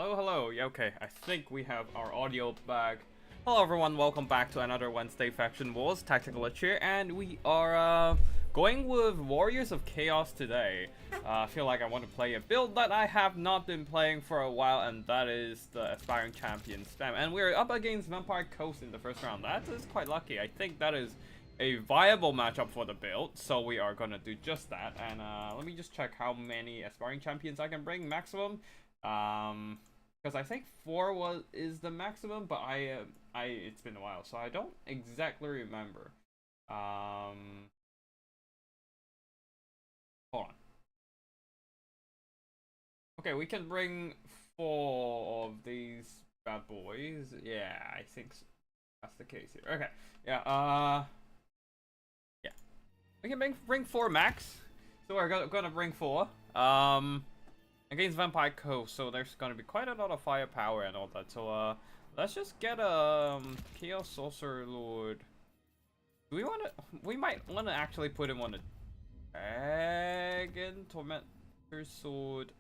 Hello, hello. Yeah, okay. I think we have our audio back. Hello, everyone. Welcome back to another Wednesday Faction Wars Tactical Lich here, and we are going with Warriors of Chaos today. I feel like I want to play a build that I have not been playing for a while, and that is the Aspiring Champion spam. And we're up against Vampire Coast in the first round. That is quite lucky. I think that is a viable matchup for the build, so we are gonna do just that. And let me just check how many Aspiring Champions I can bring maximum. Because I think 4 is the maximum, but it's been a while, so I don't exactly remember. Hold on. Okay, we can bring 4 of these bad boys. Yeah, I think that's the case here. Okay, yeah, yeah, we can bring 4 max. So we're gonna bring 4. Against Vampire Coast, so there's gonna be quite a lot of firepower and all that. So let's just get Chaos Sorcerer Lord. Do we wanna? We might wanna actually put him on a Dragon Tormentor Sword.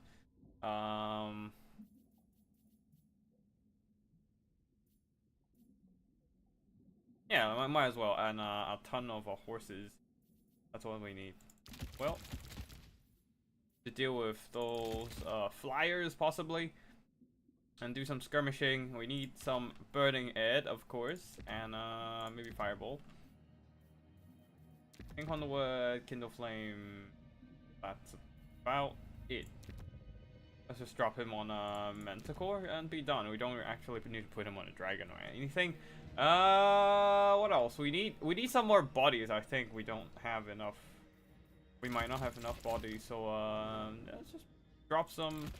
Yeah, might as well, and a ton of horses. That's what we need. Well, to deal with those flyers possibly. And do some skirmishing. We need some Burning Ed, of course, and maybe Fireball. Ink on the Wood, Kindle Flame. That's about it. Let's just drop him on Manticore and be done. We don't actually need to put him on a dragon or anything. What else? We need some more bodies. I think we don't have enough. We might not have enough bodies, so let's just drop some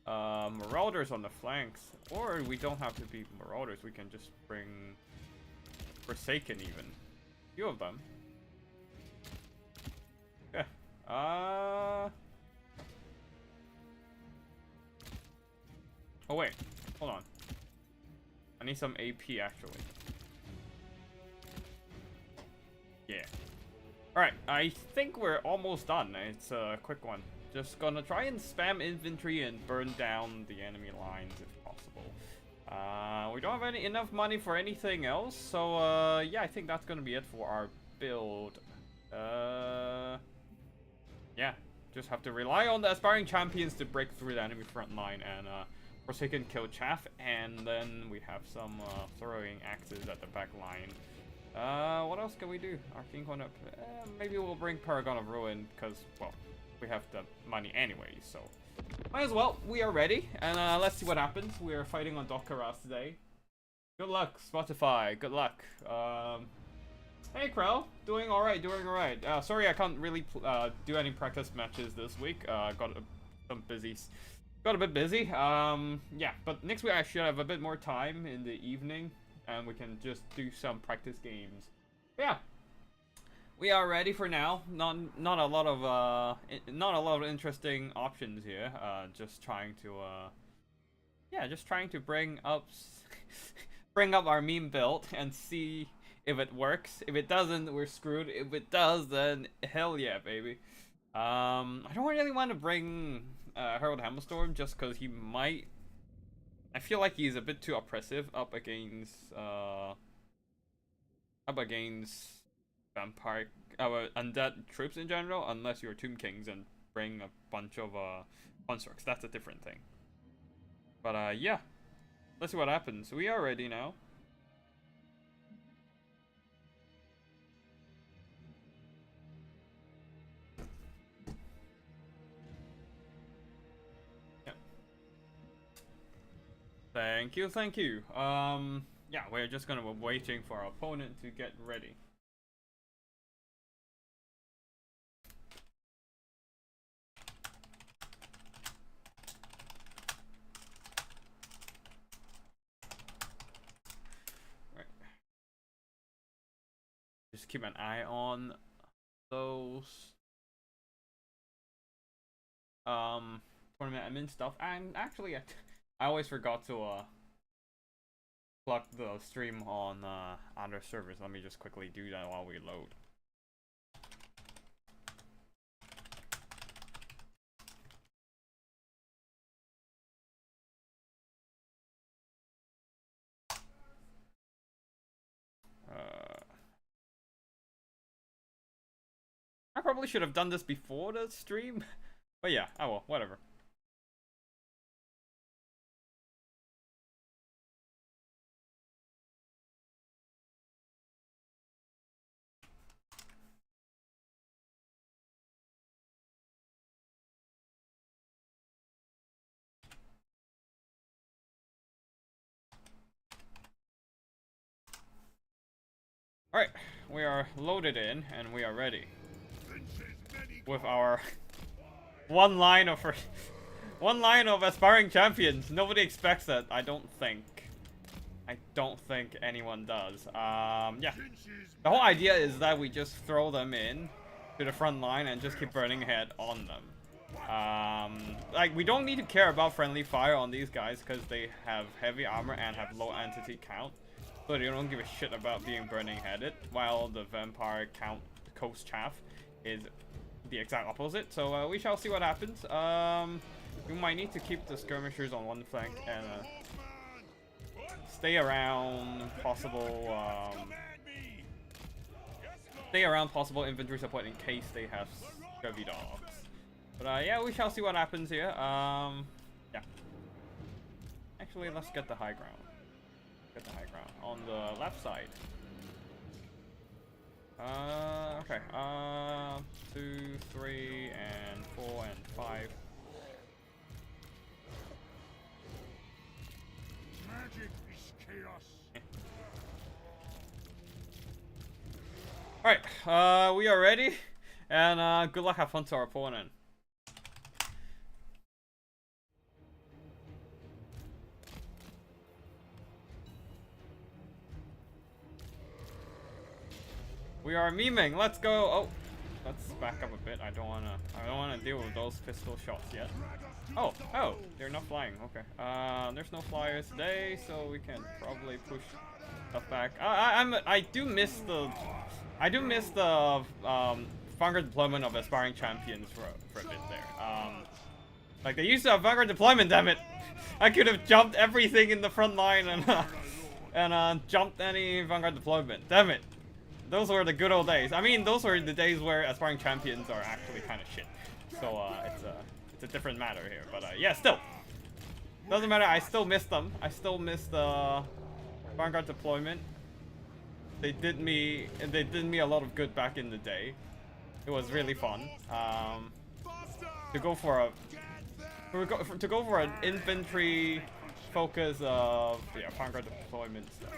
Marauders on the flanks. Or we don't have to be Marauders, we can just bring Forsaken even. A few of them. Yeah. Oh wait, hold on. I need some AP actually. Yeah. Alright, I think we're almost done. It's a quick one. Just gonna try and spam infantry and burn down the enemy lines if possible. We don't have enough money for anything else, so yeah, I think that's gonna be it for our build. Yeah, just have to rely on the Aspiring Champions to break through the enemy front line and Forsaken kill Chaff, and then we have some throwing axes at the back line. What else can we do? Arcane Corner, maybe we'll bring Paragon of Ruin, because, well, we have the money anyway, so might as well. We are ready, and let's see what happens. We are fighting on Dokkaras today. Good luck, Spotify. Good luck. Hey, Krell. Doing alright, doing alright. Sorry I can't really do any practice matches this week. Got a bit busy. Yeah, but next week I should have a bit more time in the evening, and we can just do some practice games. Yeah. We are ready for now. Not a lot of interesting options here. Just trying to just trying to bring up bring up our meme build and see if it works. If it doesn't, we're screwed. If it does, then hell yeah, baby. I don't really want to bring Herald Hammerstorm just because he might. I feel like he's a bit too oppressive up against vampire undead troops in general, unless you're Tomb Kings and bring a bunch of constructs. That's a different thing. But yeah, let's see what happens. We are ready now. Yeah. Thank you, thank you. Yeah, we're just gonna be waiting for our opponent to get ready. Just keep an eye on those tournament admin stuff. And actually, I always forgot to plug the stream on other servers. Let me just quickly do that while we load. probably should have done this before the stream. But yeah, oh well, whatever. Alright, we are loaded in and we are ready. With our one line of aspiring champions. Nobody expects that, I don't think. I don't think anyone does. Yeah. The whole idea is that we just throw them in to the front line and just keep burning ahead on them. Like, we don't need to care about friendly fire on these guys because they have heavy armor and have low entity count. So they don't give a shit about being burning headed, while the vampire count coast chaff is the exact opposite. So we shall see what happens. We might need to keep the skirmishers on one flank and stay around possible infantry support in case they have scurvy dogs. But yeah, we shall see what happens here. Yeah. Actually, let's get the high ground. Get the high ground on the left side. Okay. 2, 3, and 4, and 5. Magic is chaos. Alright, we are ready, and good luck, have fun to our opponent. We are memeing. Let's go. Oh, let's back up a bit. I don't wanna deal with those pistol shots yet. Oh, they're not flying. Okay. There's no flyers today, so we can probably push stuff back. I do miss the Vanguard deployment of aspiring champions for a bit there. Like they used to have Vanguard deployment. Damn it! I could have jumped everything in the front line and jumped any Vanguard deployment. Damn it! Those were the good old days. I mean, those were the days where aspiring champions are actually kind of shit. So it's a different matter here. But yeah, still doesn't matter. I still miss them. I still miss the Vanguard deployment. They did me a lot of good back in the day. It was really fun. To go for an infantry focus of Vanguard deployment stuff.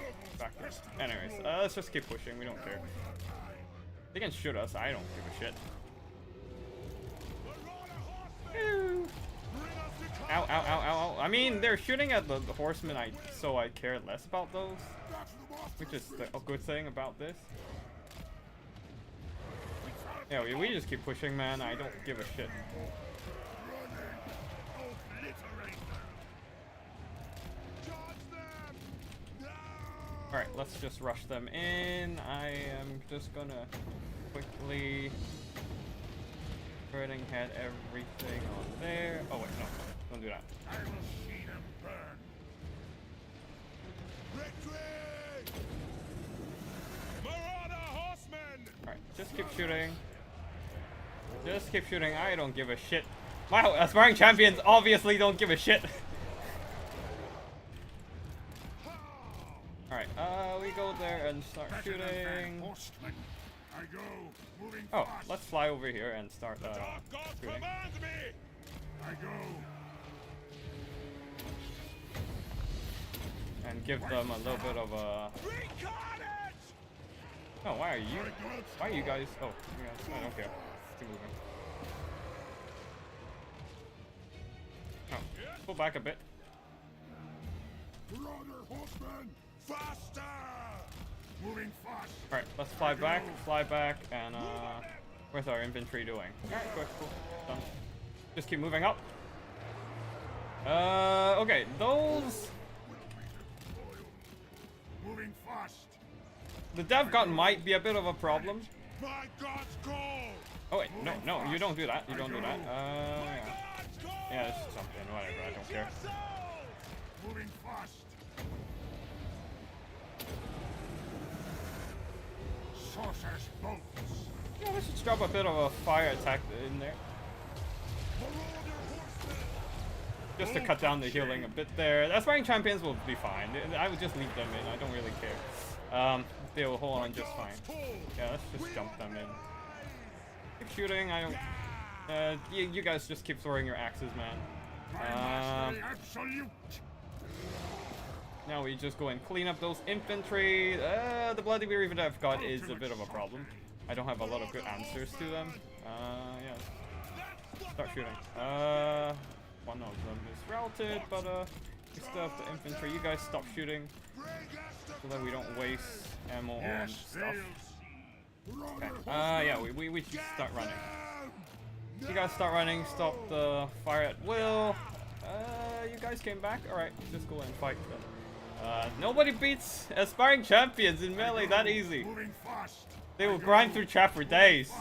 Anyways, let's just keep pushing. We don't care. They can shoot us. I don't give a shit. Ew. Ow, ow, ow, ow, ow. I mean, they're shooting at the horsemen, so I care less about those. Which is a good thing about this. Yeah, we just keep pushing, man. I don't give a shit. Alright, let's just rush them in. I am just gonna quickly burning head everything on there. Oh wait, no, don't do that. I will see them burn. Retreat! Marauder horsemen! Alright, just keep shooting. Just keep shooting. I don't give a shit. Wow, aspiring champions obviously don't give a shit. Alright, we go there and start shooting. Oh, let's fly over here and start shooting. And give them a little bit of a... Oh, why are you guys... Oh, yeah, I don't care. Keep moving. Oh, pull back a bit. Faster! Moving fast. Alright, let's fly back, and where's our infantry doing? Alright, cool. Done. Just keep moving up. Okay, those... Moving fast. The dev gun might be a bit of a problem. My God's call. Oh wait, no, you don't do that. You don't do that. Yeah. Yeah, just jump in, whatever, I don't care. Moving fast. sorcerer's bolts. Yeah, let's just drop a bit of a fire attack in there. Just to cut down the healing a bit there. The Aspiring Champions will be fine. I would just leave them in. I don't really care. They will hold on just fine. Yeah, let's just jump them in. Keep shooting. I don't. You guys just keep throwing your axes, man. Now we just go and clean up those infantry. The Bloody Reaver that I've got is a bit of a problem. I don't have a lot of good answers to them. Yeah. Start shooting. One of them is routed, but we still have the infantry. You guys stop shooting so that we don't waste ammo on stuff. Okay. Yeah, we should start running. You guys start running. Stop the fire at will. You guys came back. All right, just go and fight them. Nobody beats Aspiring Champions in melee that easy. They will grind through chat for days.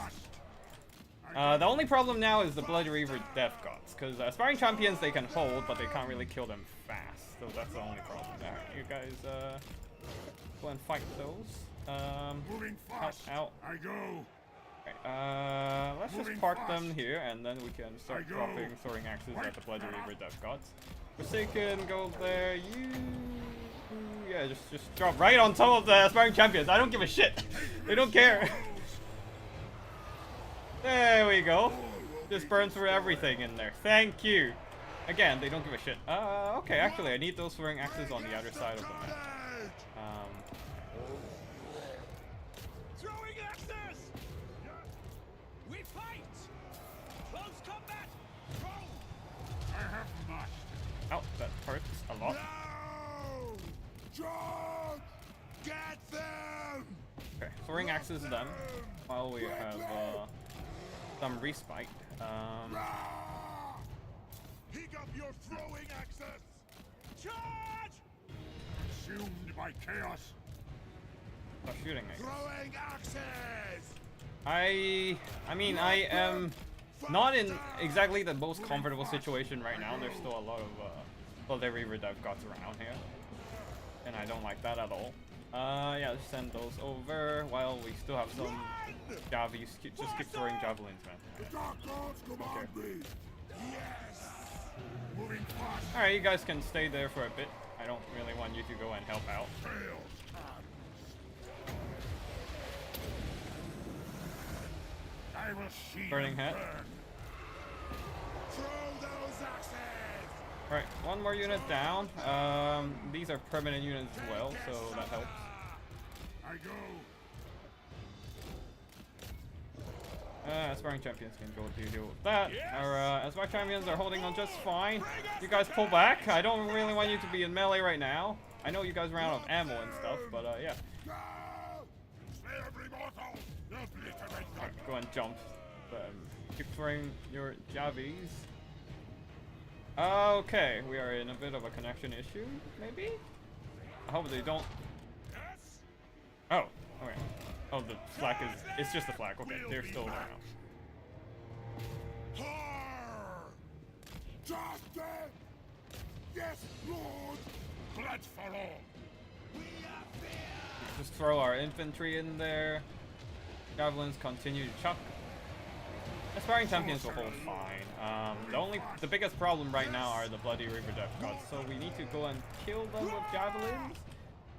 The only problem now is the Bloody Reaver Death Gods, because Aspiring Champions they can hold, but they can't really kill them fast. So that's the only problem. Alright, you guys go and fight those. Help out. I go. Okay, let's just park them here, and then we can start dropping throwing axes at the Bloody Reaver Death Gods. Forsaken, go there. Yeah, just drop right on top of the Aspiring Champions. I don't give a shit. They don't care. There we go. Just burn through everything in there. Thank you. Again, they don't give a shit. Okay, actually, I need those throwing axes on the other side of the map. Throwing axes! We fight! Close combat! Throw! I have mushed. Oh, that hurts a lot. No! John! Get them! Okay, throwing axes done. While we have some respite. Pick up your throwing axes! Charge! Consumed by chaos. Stop shooting me. Throwing axes! I mean, I am not in exactly the most comfortable situation right now. There's still a lot of Bloody Reaver Death Gods around here, and I don't like that at all. Yeah, just send those over while we still have some javies. Just keep throwing javelins, man. Okay. Alright, you guys can stay there for a bit. I don't really want you to go and help out. I will see Burning them Hat. burn. Throw those axes! Alright, one more unit down. These are permanent units as well, so that helps. I go. Aspiring Champions can go deal with that. Our Aspiring Champions are holding on just fine. You guys pull back. I don't really want you to be in melee right now. I know you guys ran out of ammo and stuff, but yeah. Alright, go and jump. Keep throwing your javies. Okay, we are in a bit of a connection issue, maybe? I hope they don't... Oh, okay. Oh, the flak is... It's just the flak. Okay, they're still around. Justice! Yes, Lord! Blood for all! Just throw our infantry in there. Javelins continue to chuck. Aspiring Champions will hold fine. The biggest problem right now are the Bloody Reaver Death Gods, so we need to go and kill them with javelins.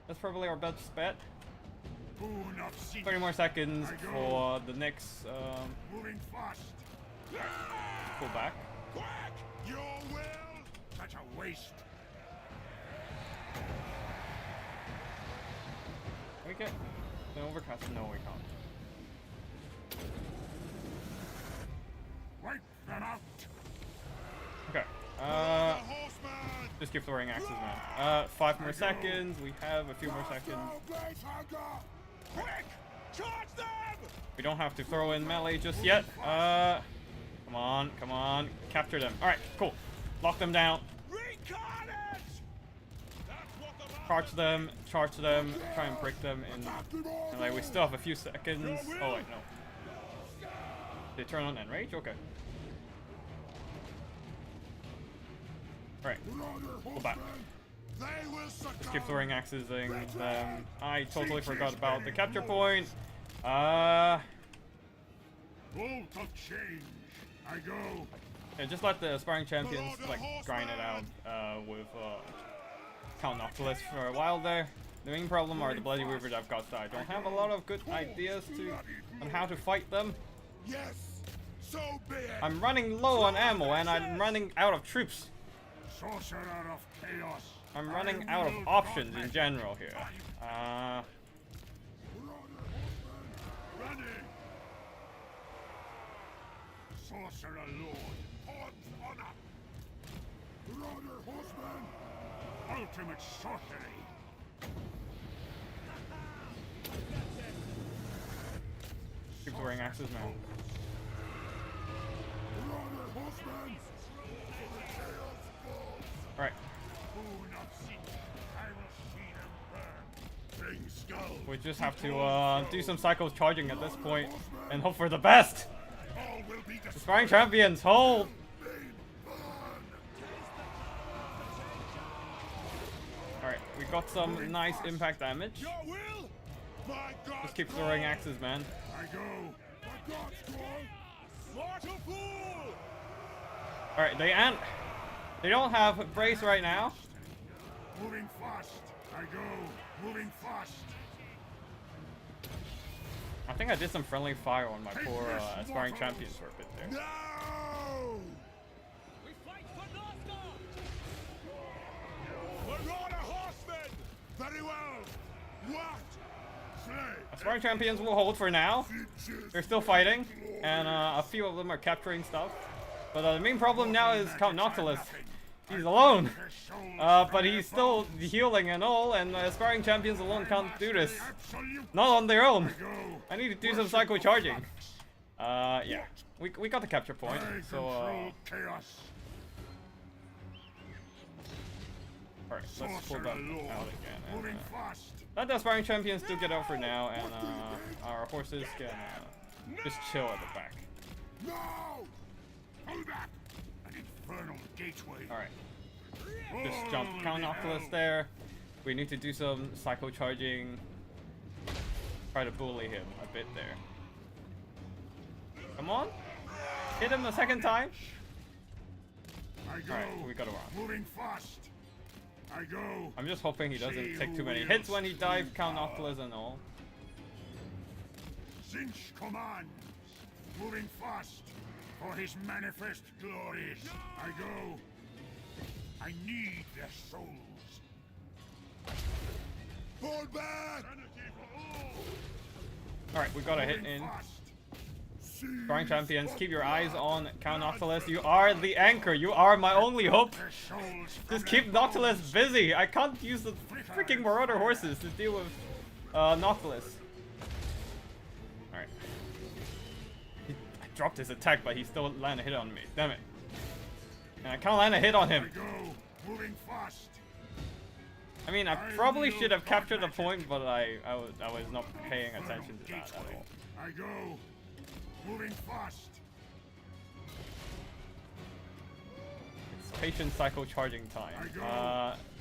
That's probably our best bet. 30 more seconds for the next Moving fast. pull back. Quick! Your will? Such a waste. We get an overcast? No, we can't. Wipe them out. Okay. Horseman! Just keep throwing axes, man. 5 more seconds. We have a few more seconds. Quick! Charge them! We don't have to throw in melee just yet. Come on, come on. Capture them. Alright, cool. Lock them down. Charge them, try and break them in. And like, we still have a few seconds. Oh, wait, no. They turn on enrage? Okay. Alright, pull back. Just keep throwing axes in them. I totally forgot about the capture point. Bolt of change. I go. Yeah, just let the aspiring champions like grind it out with Count Noctilus for a while there. The main problem are the Bloody Weavers I've got that I don't have a lot of good ideas on how to fight them. Yes. So be it. I'm running low on ammo and I'm running out of troops. Sorcerer of chaos. I'm running out of options in general here. Running. Sorcerer Lord. Odds honor. Brother horseman. Ultimate sorcery. Keep throwing axes, man. Brother horseman. Alright, Boon of siege. I will see them burn. Bring skull. we just have to do some cycles charging at this point and hope for the best. All will be destroyed. Aspiring champions, hold! Alright, we got some nice impact damage. Your will. My God. Just keep throwing axes, man. I go. My God's call. Mortal fool! Alright, they don't have brace right now. Moving fast. I go. Moving fast. I think I did some friendly fire on my poor aspiring champions for a bit there. No. We fight for Northgard! Marauder horsemen! Very well. What? Slay. Aspiring champions will hold for now. They're still fighting, and a few of them are capturing stuff. But the main problem now is Count Noctilus. He's alone. But he's still healing and all, and aspiring champions alone can't do this. Not on their own. I need to do some psycho charging. Yeah. We got the capture point, so chaos. alright, let's pull them out again. And, Moving fast. let the aspiring champions do get out for now, and our horses can just chill at the back. No. Hold back. An infernal gateway. Alright. Just jump Count Noctilus there. We need to do some psycho charging. Try to bully him a bit there. Come on. Hit him a second time. I go. Alright, we got around. Moving fast. I go. I'm just hoping he doesn't take too many hits when he dives Count Noctilus and all. Zinch commands. Moving fast. For his manifest glories. I go. I need their souls. Fall back! Alright, we got a hit in. Fast. Aspiring champions, keep your eyes on Count Noctilus. You are the anchor. You are my only hope. Their souls Just keep Noctilus busy. I can't use the freaking Marauder horses to deal with Noctilus. Alright. I dropped his attack, but he still landed a hit on me. Damn it. And I can't land a hit on I him. go. Moving fast. I mean, I probably should have captured the point, but I was not paying attention to that at all. I go. Moving fast. It's patient cycle charging time.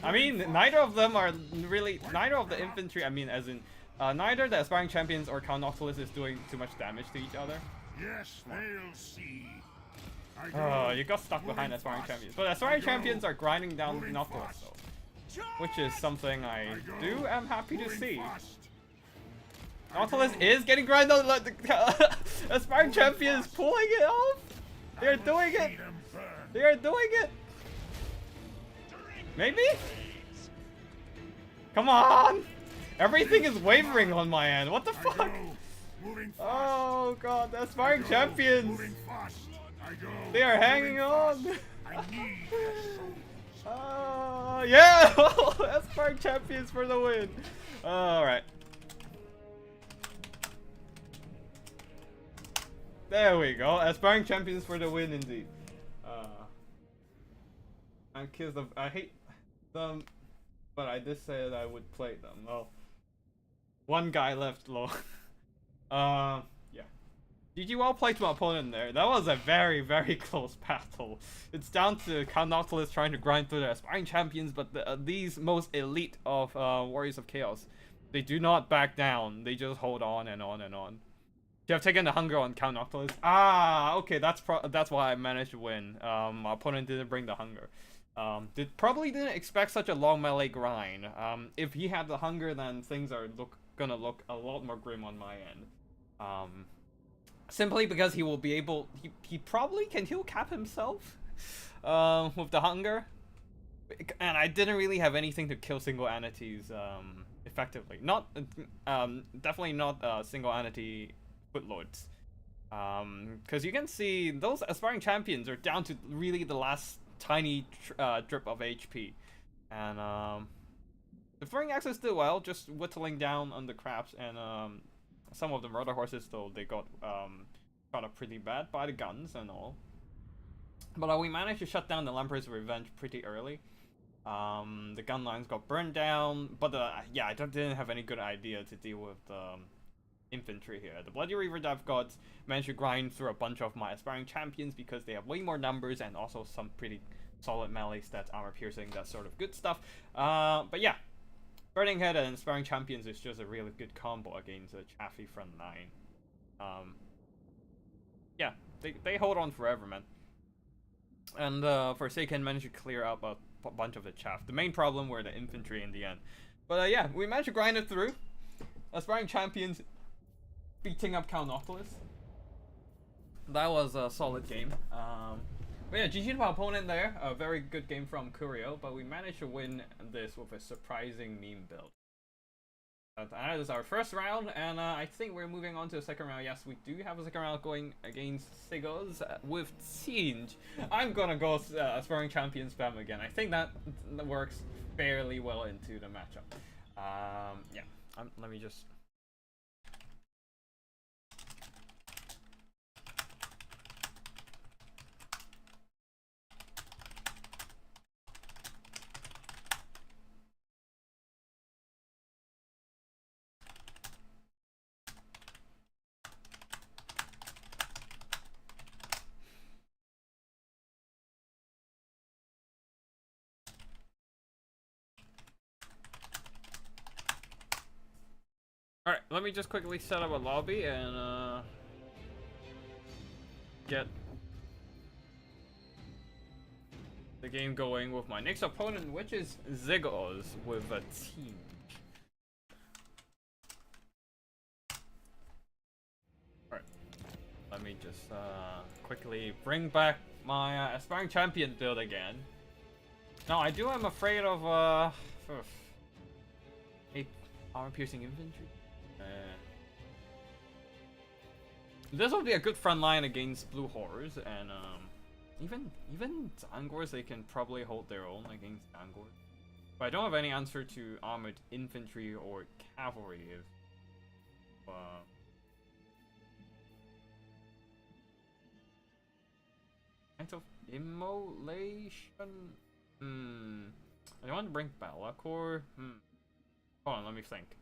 I mean, neither of them are really, neither of the infantry, I mean, as in, neither the aspiring champions or Count Noctilus is doing too much damage to each other. Yes, they'll see. I go. Oh, you got stuck behind aspiring champions. But aspiring champions are grinding down Noctilus, though. Which is something I am happy to Moving see. fast. Nautilus is getting grinded on the aspiring champions pulling it off. They are doing it. See them burn. They are doing it. Maybe? Come on. Everything is wavering on my end. What the I fuck? go. Moving fast. Oh god, the aspiring Go. champions. Moving fast. I go. They are hanging Moving on. fast. I need their souls. Yeah. Aspiring champions for the win. Alright. There we go. Aspiring champions for the win, indeed. I hate them, but I did say that I would play them. Well, one guy left low. Yeah. GG, well played to my opponent there. That was a very, very close battle. It's down to Count Noctilus trying to grind through the aspiring champions, but these most elite of Warriors of Chaos They do not back down. They just hold on and on and on. You have taken the hunger on Count Noctilus. Ah, okay, that's why I managed to win. My opponent didn't bring the hunger. Probably didn't expect such a long melee grind. If he had the hunger, then things are gonna look a lot more grim on my end. Simply because he will be able, he probably can heal cap himself, with the hunger. And I didn't really have anything to kill single entities, effectively. Not, definitely not, single entity footlords. Because you can see those aspiring champions are down to really the last tiny drip of HP. And, the throwing axes did well, just whittling down on the crabs, and, some of the murder horses, though, they got up pretty bad by the guns and all. But we managed to shut down the Lamprey's Revenge pretty early. The gun lines got burned down, but yeah, I didn't have any good idea to deal with infantry here. The Bloody Reaver Death Gods managed to grind through a bunch of my aspiring champions because they have way more numbers and also some pretty solid melee stats, armor piercing, that sort of good stuff. But yeah, Burning Head and aspiring champions is just a really good combo against a Chaffee front line. Yeah, they hold on forever, man. And Forsaken managed to clear up a bunch of the chaff. The main problem were the infantry in the end. But yeah, we managed to grind it through. Aspiring champions beating up Count Noctilus. That was a solid game. But yeah, GG to my opponent there. A very good game from Curio, but we managed to win this with a surprising meme build. That is our first round, and I think we're moving on to the second round. Yes, we do have a second round going against Sigos with Siege. I'm gonna go Aspiring Champion spam again. I think that works fairly well into the matchup. Yeah, let me just... Alright, let me just quickly set up a lobby and get the game going with my next opponent, which is Zigos with a team. Alright, let me just quickly bring back my Aspiring Champion build again. Now, I am afraid of armor piercing infantry. This will be a good front line against blue horrors, and even Zangors, they can probably hold their own against Zangors. But I don't have any answer to armored infantry or cavalry. Kind of immolation. I don't want to bring Balakor. Hold on, let me think.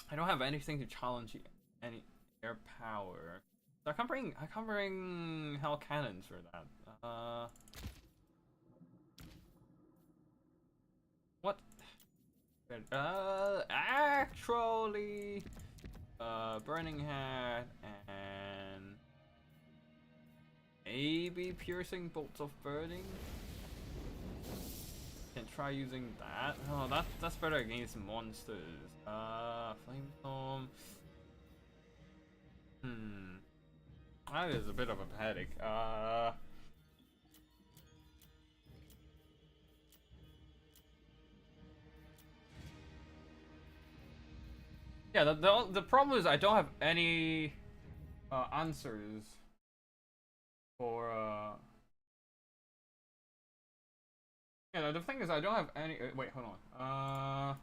I don't have anything to challenge any air power. So I can't bring hell cannons for that. What? Actually, Burning Head and maybe Piercing Bolts of Burning. Can try using that. Oh, that's better against monsters. Flamestorm. That is a bit of a headache. Yeah, the problem is I don't have any answers for yeah, the thing is I don't have any wait, hold on.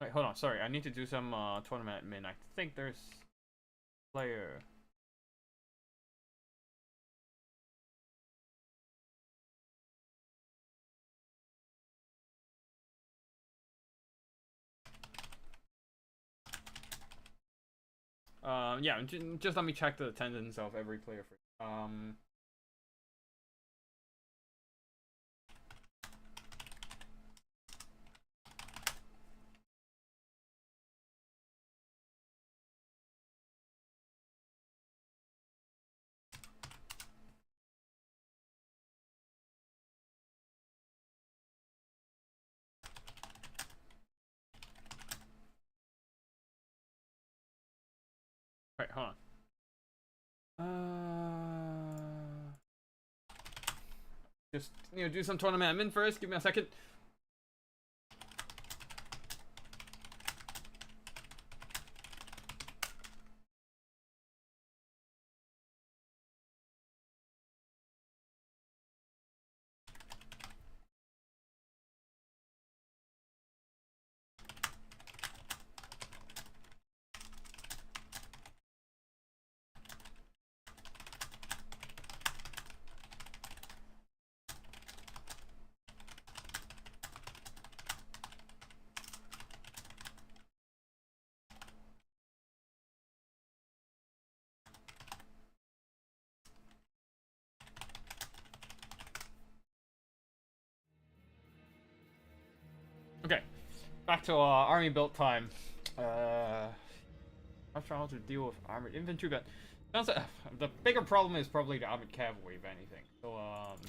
Wait, hold on, sorry, I need to do some tournament admin. I think there's player. Yeah, just let me check the attendance of every player first. Wait, hold on. Just, do some tournament admin first. Give me a second. Okay, back to army build time. I'm trying to deal with armored infantry, but the bigger problem is probably the armored cavalry, if anything. So,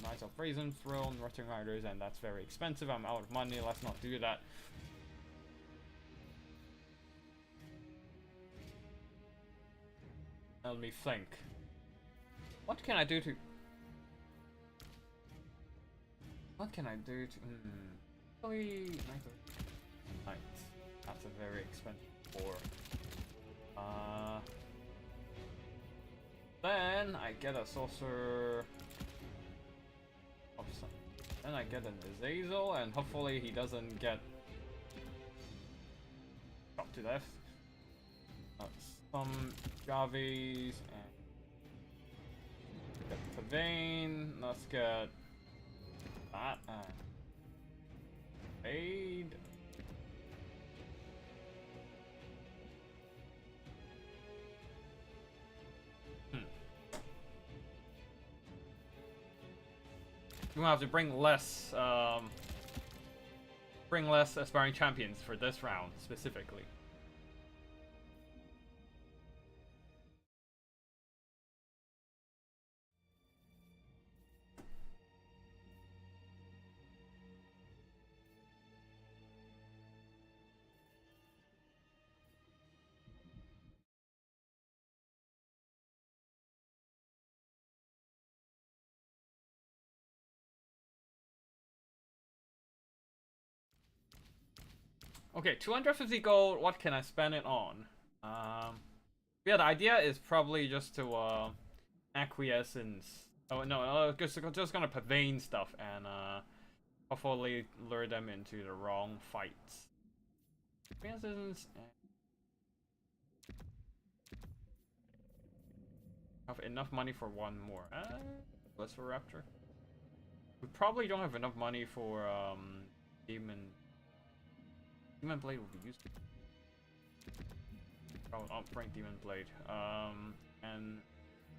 Knights of Brazen Throne, Rotting Riders, and that's very expensive. I'm out of money. Let's not do that. Let me think. What can I do to? What can I do to? Really, Knights. That's a very expensive war. Then I get a sorcerer. Then I get an Azazel, and hopefully he doesn't get shot to death. Some Javis and get Pavane. Let's get that and aid. We're gonna have to bring less aspiring champions for this round specifically. Okay, 250 gold, what can I spend it on? Yeah, the idea is probably just to, acquiescence. Oh, no, just gonna Pavane stuff and, hopefully lure them into the wrong fights. Acquiescence and... have enough money for one more. Blissful Raptor. We probably don't have enough money for, Demon Blade will be useful. I'll bring Demon Blade. And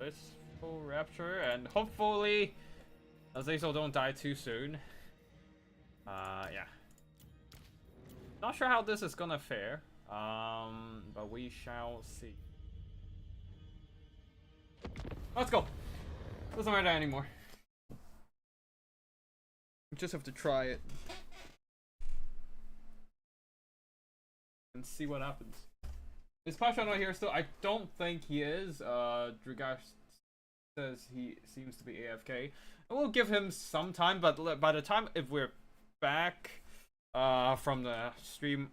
this full Rapture, and hopefully Azazel don't die too soon. Yeah. Not sure how this is gonna fare. But we shall see. Let's go. Doesn't matter anymore. We just have to try it. And see what happens. Is Pasha not here still? I don't think he is. Drugash says he seems to be AFK. And we'll give him some time, but by the time if we're back from the stream,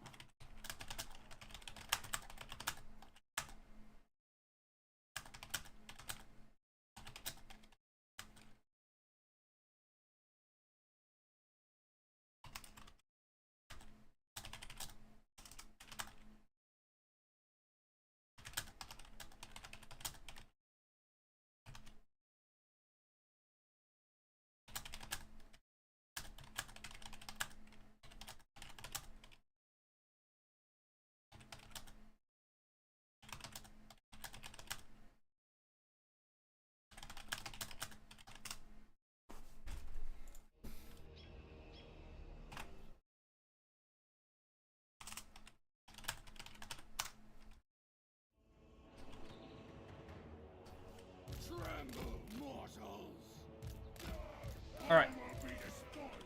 Alright. will be destroyed.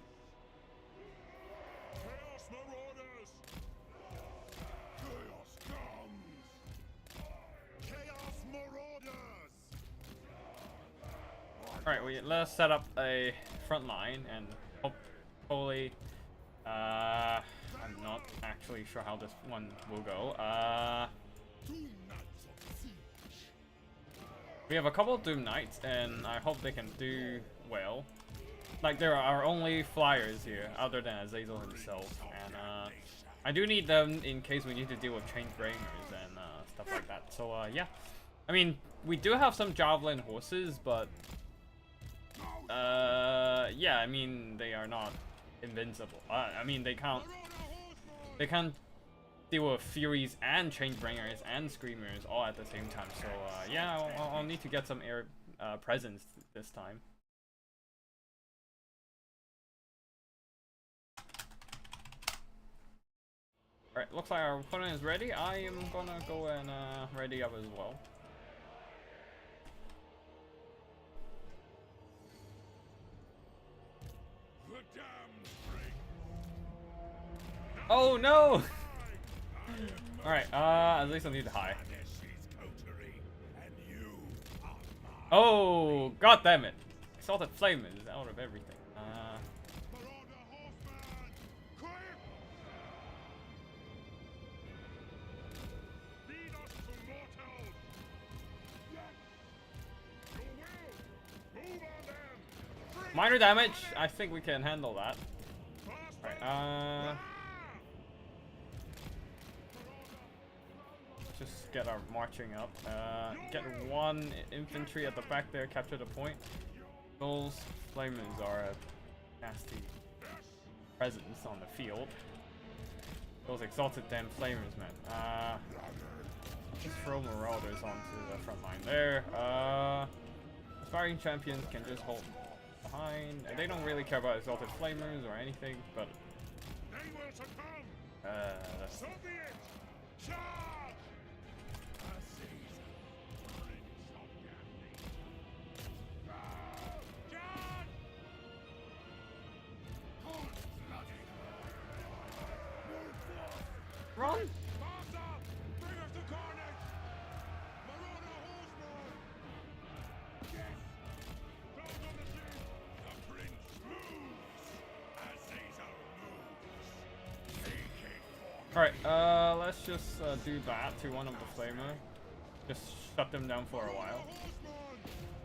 Chaos Marauders! Chaos comes. Chaos Marauders! Alright, let's set up a front line and hopefully, I'm not actually sure how this one will go. Two knights of siege. We have a couple of Doom Knights, and I hope they can do well. Like, there are only flyers here, other than Azazel himself, and I do need them in case we need to deal with chain bringers and stuff like that. So yeah, I mean, we do have some javelin horses, but yeah, I mean, they are not invincible. I mean, they can't deal with Furies and Changebringers and Screamers all at the same time. So yeah, I'll need to get some air presence this time. Alright, looks like our opponent is ready. I am gonna go and ready up as well. The damned break. Oh no! Alright, at least I need to high. This is coterie, and you are mine. Oh, god damn it! Exalted Flame is out of everything. Marauder Horseman! Quick! Lead us to mortals! Yes! Your will! Move on them! Bring Minor damage, I think we can handle that. faster! Alright, just get our marching up. Get one infantry at the back there, capture the point. Those flamers are a nasty presence on the field. Those exalted damn flamers, man. Just throw marauders onto the front line there. Aspiring champions can just hold behind. They don't really care about exalted flamers or anything, but They will succumb! that's So be it! Charge! Charge! run. Faster! Bring us to carnage! Marauder Horseman! Yes! Close on the siege! The prince moves. Azazel moves. Take it for Alright, let's just do that to one of the flamer. Just shut them down for a while. Horseman!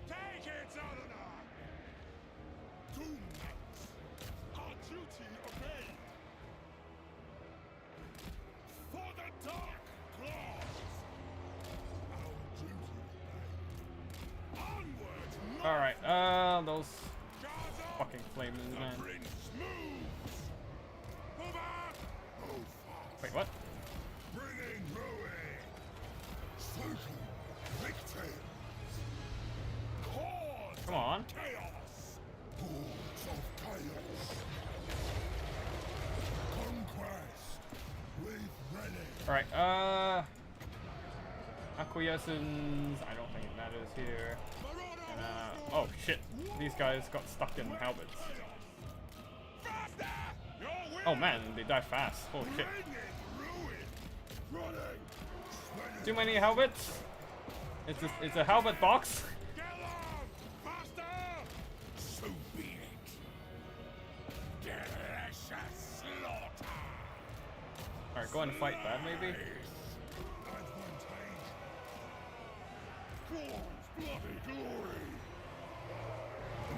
Take it, Southerner! two knights. Our duty obeyed! For the dark claws. Our duty obeyed. Onward, Alright, those Charge up! fucking flamers, the man. prince moves. Move out! Hold fast. Wait, what? Bringing ruin. Circle victims. Cause Come on. chaos. Pools of chaos. Conquest. With ready. Alright, acquiescence, I don't think it matters here. Marauder And, Horseman! oh shit, these guys got stuck in halberds. Faster! Your will! Oh man, they die fast. Holy shit. Bringing ruin. Running. Too many halberds? It's a halberd box? Get along! Faster! So be it. Delicious slaughter. Alright, go and fight that maybe? Advantage. Gorn's bloody glory.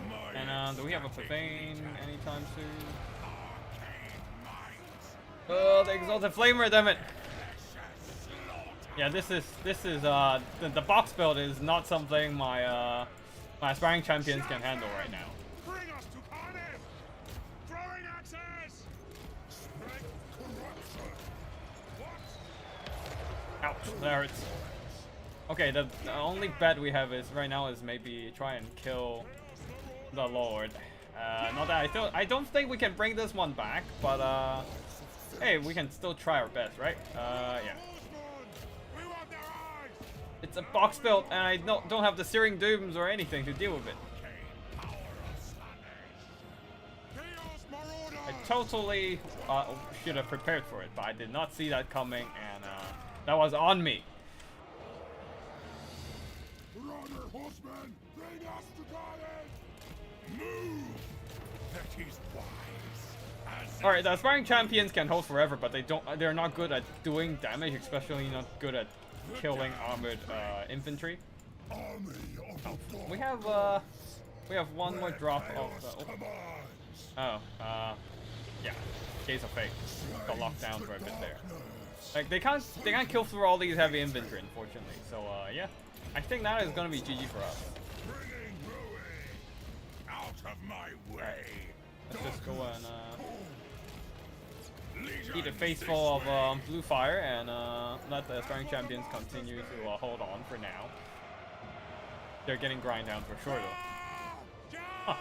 My And do we have a Pavane anytime soon? arcane might. Oh, the exalted flamer, damn it! Delicious slaughter. Yeah, this is the box build is not something my my aspiring champions can handle right now. Bring us to carnage! Throwing axes! Spread corruption. What? Ouch, that hurts. Okay, the only bet we have is right now is maybe try and kill the Lord. Not that I don't think we can bring this one back, but hey, we can still try our best, right? Yeah. Horseman! We want their eyes! It's a box build, and I don't have the Searing Dooms or anything to deal with it. Arcane power of slaanesh. totally should have prepared for it, but I did not see that coming, and that was on me. Brother horseman, bring us to Carnage! Move! That is wise. Alright, the aspiring champions can hold forever, but they're not good at doing damage, especially not good at killing armored infantry. Army of the We have one more drop of yeah, Gaze of Fate got locked down for a bit there. Like they can't kill through all these heavy infantry, unfortunately. So yeah, I think that is gonna be GG for us. Bringing ruin out of my way. Let's just go and eat a faceful of blue fire and let the aspiring champions continue to hold on for now. They're getting grind down for sure though. Huh.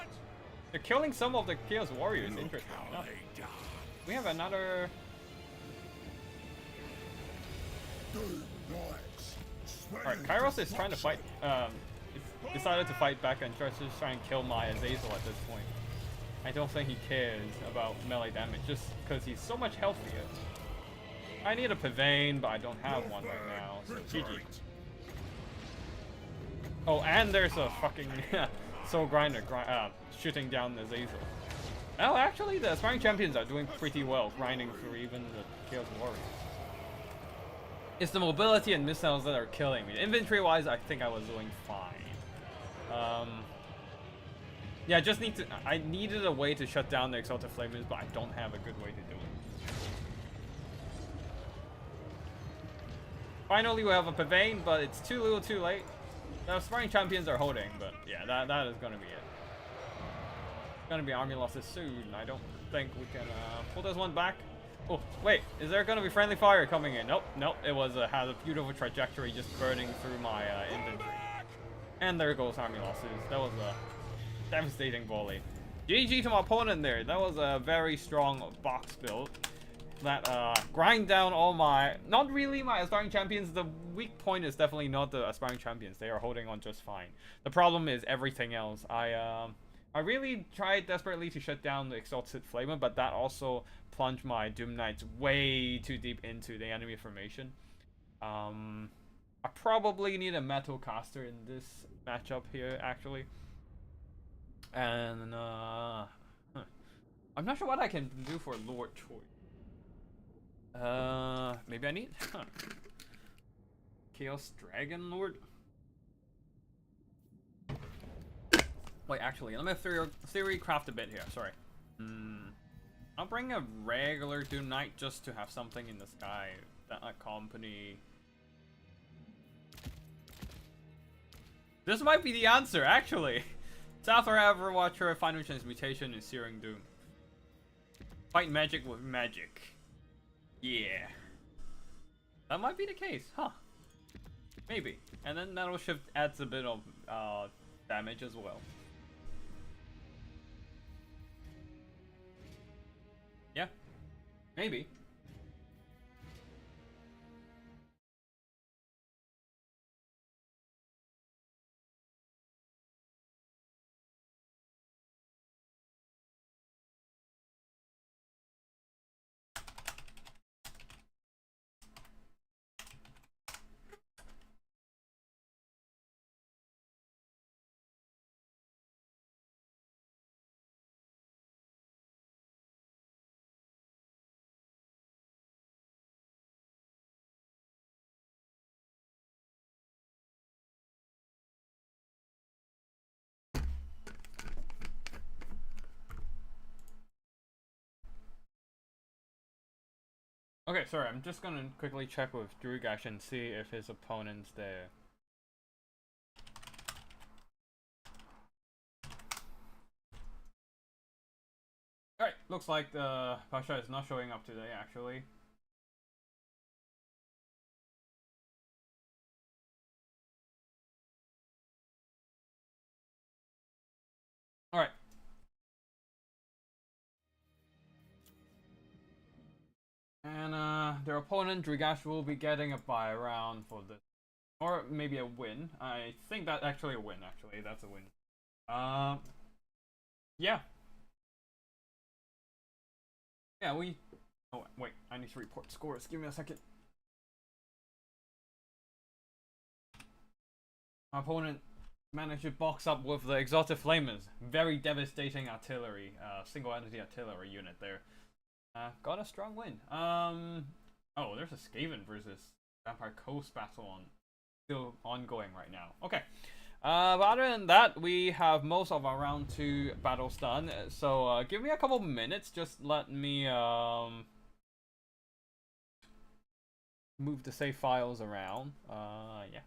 They're killing some of the Chaos Warriors, interesting enough. We have another... Alright, Kairos is trying to fight, decided to fight back and tries to try and kill my Azazel at this point. I don't think he cares about melee damage, just because he's so much healthier. I need a Pavane, but I don't have one right now, so GG. Oh, and there's a fucking Soul Grinder shooting down the Azazel. Well, actually, the aspiring champions are doing pretty well, grinding through even the Chaos Warriors. It's the mobility and missiles that are killing me. Inventory-wise, I think I was doing fine. Yeah, I needed a way to shut down the Exalted Flamers, but I don't have a good way to do it. Finally, we have a Pavane, but it's too little too late. The aspiring champions are holding, but yeah, that is gonna be it. It's gonna be army losses soon. I don't think we can pull this one back. Oh, wait, is there gonna be friendly fire coming in? Nope, nope, it was had a beautiful trajectory just burning through my inventory. And there goes army losses. That was a devastating volley. GG to my opponent there. That was a very strong box build that grind down all my, not really my aspiring champions. The weak point is definitely not the aspiring champions. They are holding on just fine. The problem is everything else. I really tried desperately to shut down the Exalted Flamer, but that also plunged my Doom Knights way too deep into the enemy formation. I probably need a Metal Caster in this matchup here, actually. And I'm not sure what I can do for Lord Choice. Maybe I need Chaos Dragon Lord. Wait, actually, let me theory craft a bit here. Sorry. I'll bring a regular Doom Knight just to have something in the sky that accompany. This might be the answer, actually. South forever watch her final transmutation in Searing Doom. Fight magic with magic. Yeah. That might be the case, huh? Maybe. And then Metal Shift adds a bit of damage as well. Yeah. Maybe. Okay, sorry, I'm just gonna quickly check with Drugash and see if his opponent's there. Alright, looks like the Pasha is not showing up today, actually. Alright. And their opponent, Drugash, will be getting a bye round for this. Or maybe a win. I think that actually a win, actually. That's a win. Yeah. Yeah, we... Oh, wait, I need to report scores. Give me a second. Our opponent managed to box up with the Exalted Flamers. Very devastating artillery, single entity artillery unit there. Got a strong win. Oh, there's a Skaven versus Vampire Coast battle still ongoing right now. Okay. But other than that, we have most of our round 2 battles done. So give me a couple minutes. Just let me move the save files around. Yeah.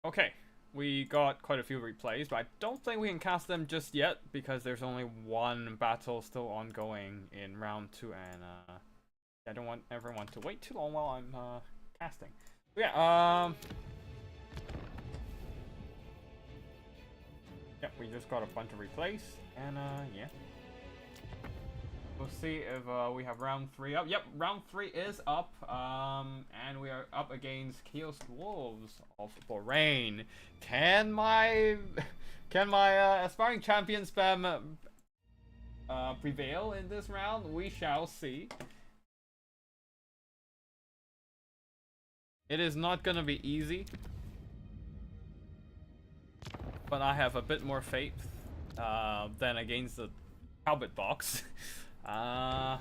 Okay, we got quite a few replays, but I don't think we can cast them just yet because there's only one battle still ongoing in round 2, and I don't want everyone to wait too long while I'm casting. But yeah, yep, we just got a bunch of replays, and yeah. We'll see if we have round 3 up. Yep, round 3 is up. And we are up against Chaos Wolves of Bahrain. Can my aspiring champion spam prevail in this round? We shall see. It is not gonna be easy, but I have a bit more faith than against the Talbot box. Not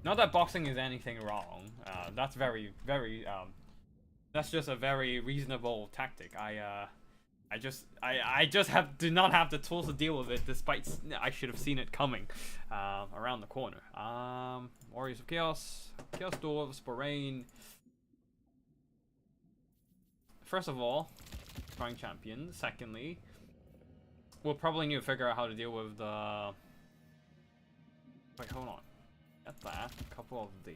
that boxing is anything wrong. That's very, very, that's just a very reasonable tactic. I just do not have the tools to deal with it, despite I should have seen it coming, around the corner. Warriors of Chaos, Chaos Dwarves, Bahrain. First of all, Aspiring Champion. Secondly, we'll probably need to figure out how to deal with the... Wait, hold on. Get that. A couple of these.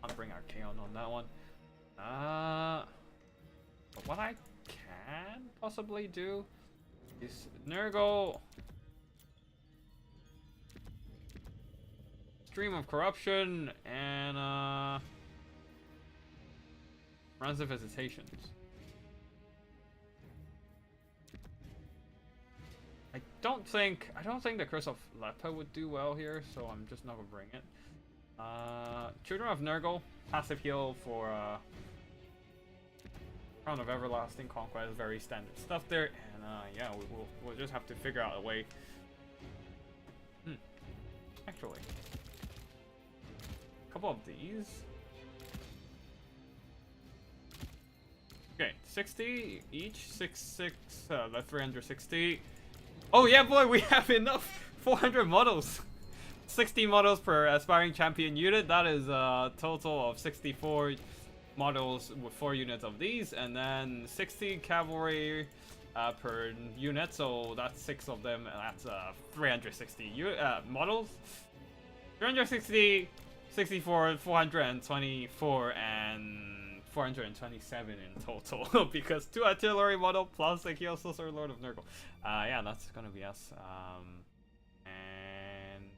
I'll bring Archaon on that one. But what I can possibly do is Nurgle, Stream of Corruption, and Runs of Visitations. I don't think the Curse of Lepa would do well here, so I'm just not gonna bring it. Children of Nurgle, passive heal for Crown of Everlasting Conquest, very standard stuff there, and yeah, we'll just have to figure out a way. Actually, a couple of these. Okay, 60 each, 6, that's 360. Oh yeah, boy, we have enough. 400 models. 60 models per aspiring champion unit. That is a total of 64 models with 4 units of these, and then 60 cavalry per unit. So that's 6 of them, and that's 360 models. 360, 64, 424, and 427 in total because 2 artillery model plus the Chaos Lord of Nurgle. Yeah, that's gonna be us. And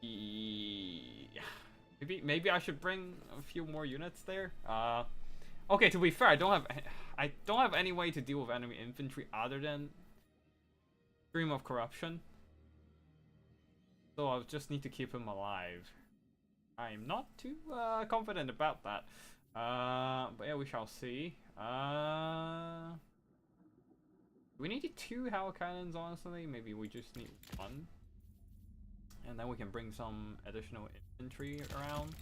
yeah, maybe I should bring a few more units there. Okay, to be fair, I don't have any way to deal with enemy infantry other than Stream of Corruption. So I'll just need to keep him alive. I'm not too confident about that. But yeah, we shall see. We need 2 Hell Cannons, honestly. Maybe we just need 1. And then we can bring some additional infantry around.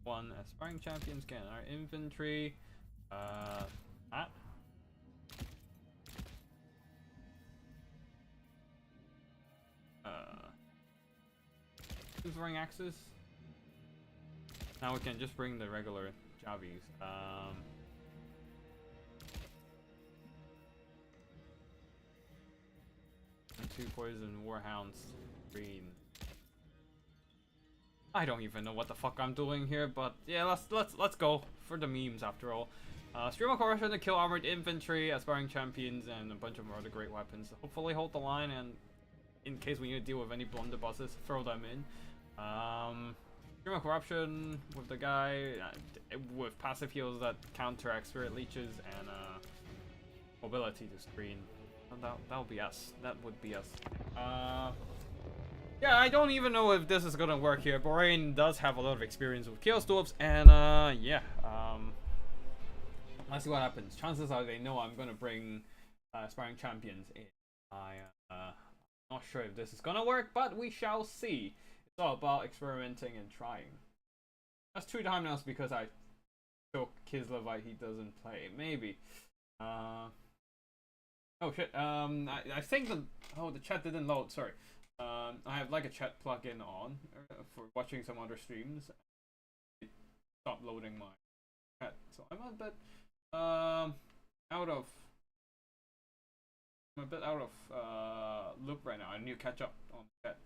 one aspiring champions can. Our infantry, that. Throwing axes. Now we can just bring the regular Javis. And 2 poison warhounds, green. I don't even know what the fuck I'm doing here, but yeah, let's go for the memes after all. Stream of corruption to kill armored infantry, aspiring champions, and a bunch of other great weapons. Hopefully hold the line, and in case we need to deal with any blunderbusses, throw them in. Stream of corruption with the guy with passive heals that counteract spirit leeches and mobility to screen. That'll be us. That would be us. Yeah, I don't even know if this is gonna work here. Borain does have a lot of experience with Chaos Dwarves, and yeah. Let's see what happens. Chances are they know I'm gonna bring aspiring champions in. I'm not sure if this is gonna work, but we shall see. It's all about experimenting and trying. That's 2 time now because I took Kislevite, he doesn't play. Maybe. Oh shit, I think the chat didn't load, sorry. I have like a chat plugin on for watching some other streams. It stopped loading my chat, so I'm a bit out of loop right now. I need to catch up on chat.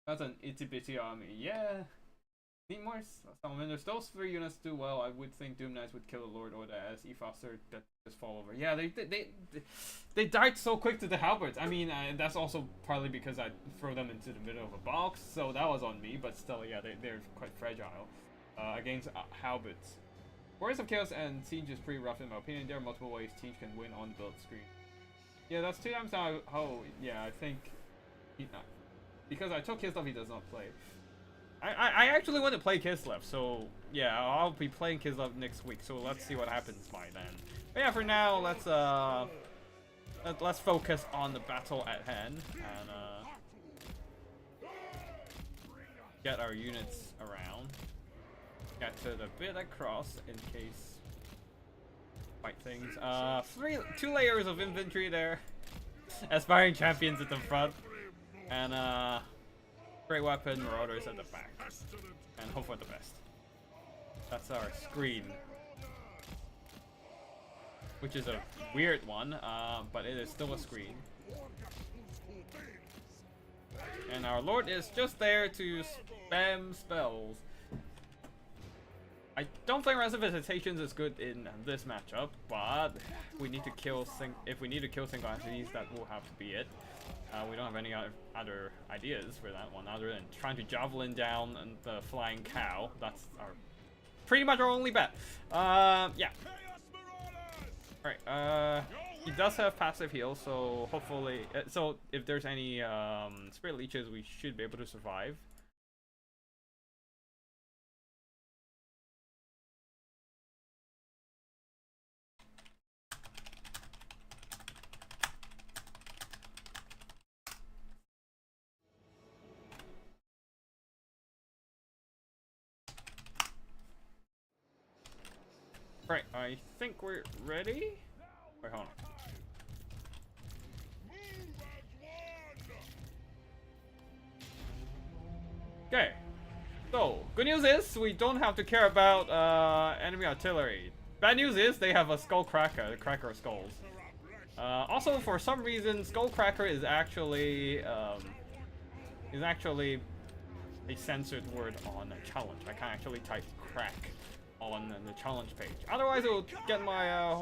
That's an itty bitty army. Yeah. Need more Salamanders. Those 3 units do well. I would think Doom Knights would kill the Lord Order as E-Faster that just fall over. Yeah, they died so quick to the halberds. I mean, that's also partly because I threw them into the middle of a box, so that was on me. But still, yeah, they're quite fragile against halberds. Warriors of Chaos and Siege is pretty rough in my opinion. There are multiple ways Siege can win on the build screen. Yeah, that's 2 times now. Oh, yeah, I think because I took his stuff, he does not play. I actually want to play Kislev, so yeah, I'll be playing Kislev next week. So let's see what happens by then. But yeah, for now, let's focus on the battle at hand and get our units around, get to the bit across in case fight things. 2 layers of infantry there, aspiring champions at the front, and great weapon, marauders at the back, and hope for the best. That's our screen, which is a weird one, but it is still a screen. And our lord is just there to spam spells. I don't think Rise of Visitations is good in this matchup, but we need to kill if we need to kill single entities, that will have to be it. We don't have any other ideas for that one other than trying to javelin down the flying cow. That's pretty much our only bet. Yeah. Alright, he does have passive heal, so hopefully, so if there's any spirit leeches, we should be able to survive. Right, I think we're ready. Wait, hold on. Okay, so good news is we don't have to care about enemy artillery. Bad news is they have a skull cracker, the cracker of skulls. Also, for some reason, skull cracker is actually a censored word on a challenge. I can't actually type crack on the challenge page. Otherwise, it will get my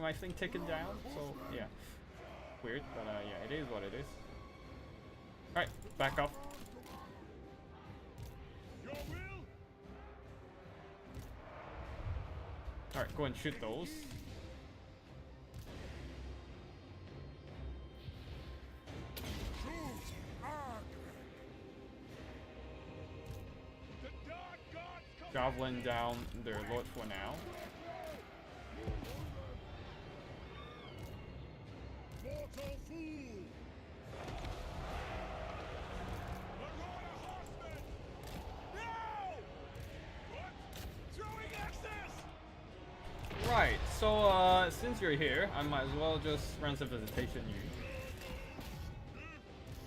my thing taken down. So yeah, weird, but yeah, it is what it is. All right, back up. All right, go and shoot those. Javelin down their lord for now. also, since you're here, I might as well just run some visitation you.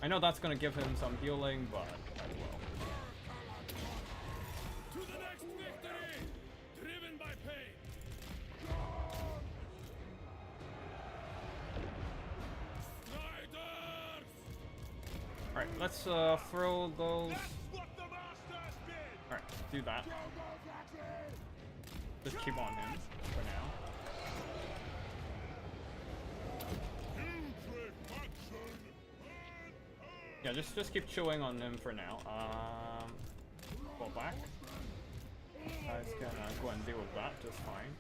I know that's gonna give him some healing, but might as well. To the next victory, driven by pain. Striders! Alright, let's throw those. That's what the masters did. Alright, do that. Just keep on him for now. Yeah, just keep chewing on him for now. Fall back. Guys can go and deal with that just fine.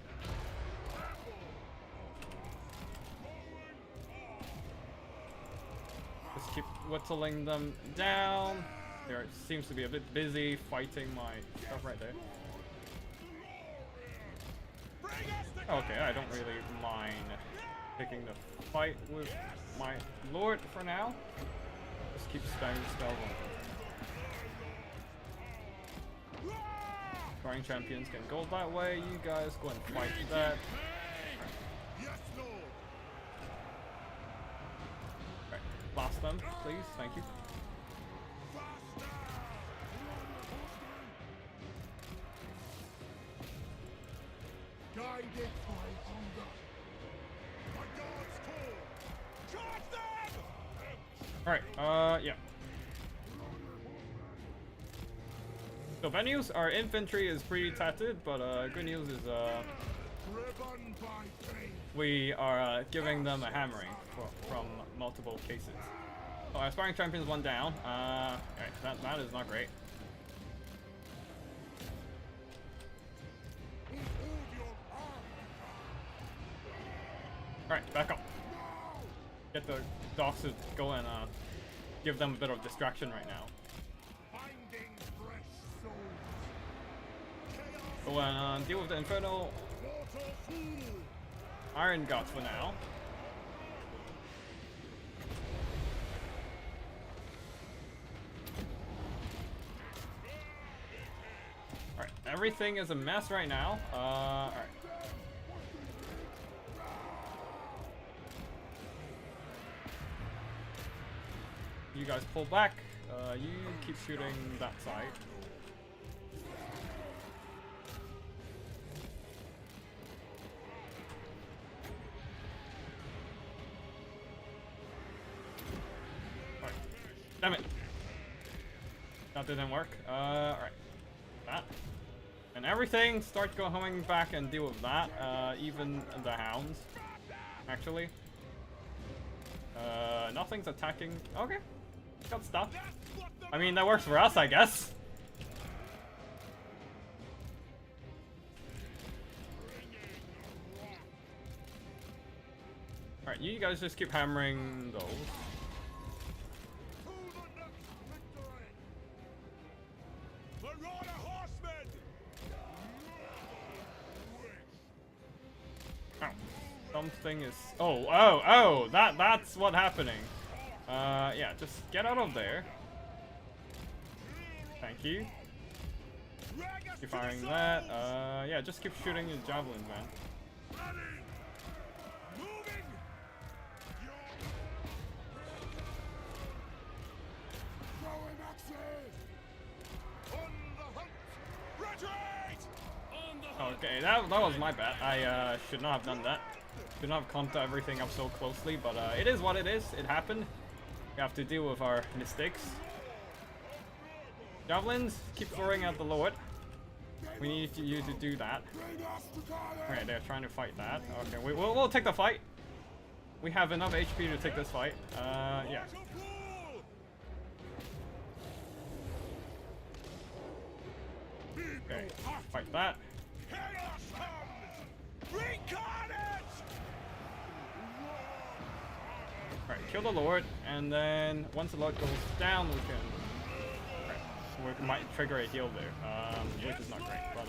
Just keep whittling them down. There it seems to be a bit busy fighting my stuff right there. Okay, I don't really mind picking the fight with my lord for now. Just keep spamming spells on them. Sparring champions can go that way. You guys go and fight that. Alright, blast them, please. Thank you. Guided by hunger. My God's call. Charge them! Alright, yeah. So bad news, our infantry is pretty tattered, but good news is Driven by pain. we are giving them a hammering from multiple cases. So our sparring champions one down. Alright, that is not great. Alright, back up. Get the dogs to go and give them a bit of distraction right now. Finding fresh souls. Go and deal with the infernal iron guts for now. Alright, everything is a mess right now. Alright. You guys pull back. You keep shooting that side. Alright. Damn it. That didn't work. Alright. That. And everything, start going back and deal with that. Even the hounds. Actually. Nothing's attacking. Okay. Got stuff. I mean, that works for us, I guess. Alright, you guys just keep hammering those. Ow. Something is... Oh, that's what's happening. Yeah, just get out of there. Thank you. Keep firing that. Yeah, just keep shooting your javelins, man. Okay, that was my bad. I should not have done that. Should not have comped everything up so closely, but it is what it is. It happened. We have to deal with our mistakes. Javelins, keep throwing at the Lord. We need you to do that. Alright, they're trying to fight that. Okay, we'll take the fight. We have enough HP to take this fight. Yeah. Okay, fight that. Alright, kill the Lord, and then once the Lord goes down, we can... Right, we might trigger a heal there, which is not great, but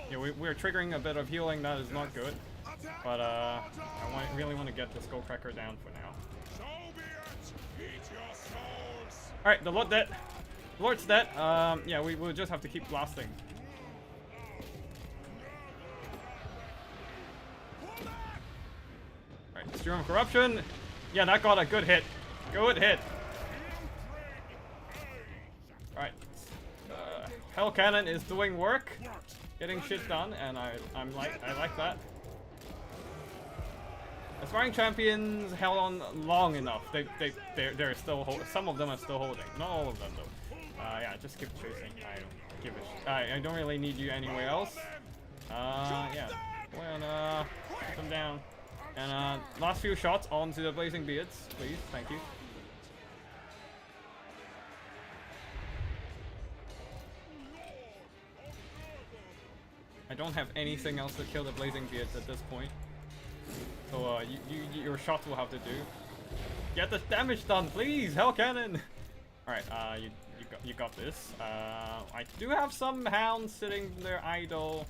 yeah, we're triggering a bit of healing, that is not good. But I really want to get the Skullcracker down for now. Alright, the Lord dead. Lord's dead. Yeah, we'll just have to keep blasting. Stream of Corruption. Yeah, that got a good hit. Good hit. Alright. Hell Cannon is doing work. Getting shit done, and I like that. Aspiring Champions held on long enough. They're still some of them are still holding. Not all of them though. Yeah, just keep chasing. I don't give a shit. I don't really need you anywhere else. Yeah. Go and put them down. And last few shots onto the Blazing Beards, please. Thank you. I don't have anything else to kill the Blazing Beards at this point. So your shots will have to do. Get the damage done, please, Hell Cannon. All right, you got this. I do have some hounds sitting there idle,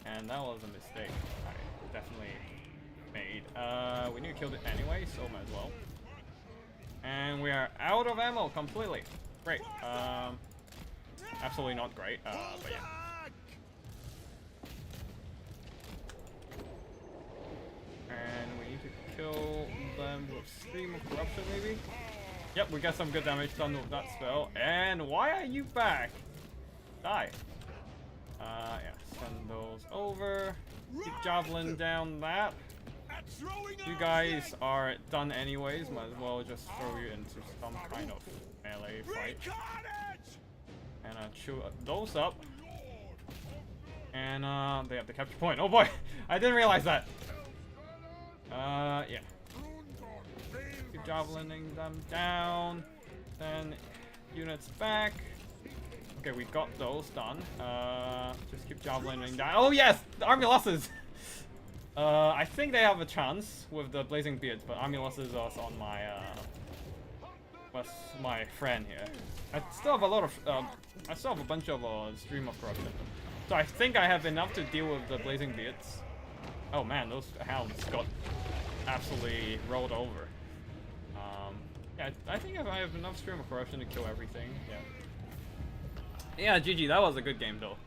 and that was a mistake. I definitely made. We need to kill it anyway, so might as well. And we are out of ammo completely. Great. Absolutely not great. But yeah. And we need to kill them with Stream of Corruption, maybe? Yep, we got some good damage done with that spell. And why are you back? Die. Yeah, send those over. Keep javelin down that. You guys are done anyways, might as well just throw you into some kind of melee fight. And chew those up. And they have the capture point. Oh boy, I didn't realize that. Yeah. Keep javelining them down. Then units back. Okay, we got those done. Just keep javelining down. Oh yes, the army losses. I think they have a chance with the Blazing Beards, but army losses is on my what's my friend here. I still have a lot of I still have a bunch of Stream of Corruption. So I think I have enough to deal with the Blazing Beards. Oh man, those hounds got absolutely rolled over. Yeah, I think I have enough Stream of Corruption to kill everything. Yeah. Yeah, GG. That was a good game though.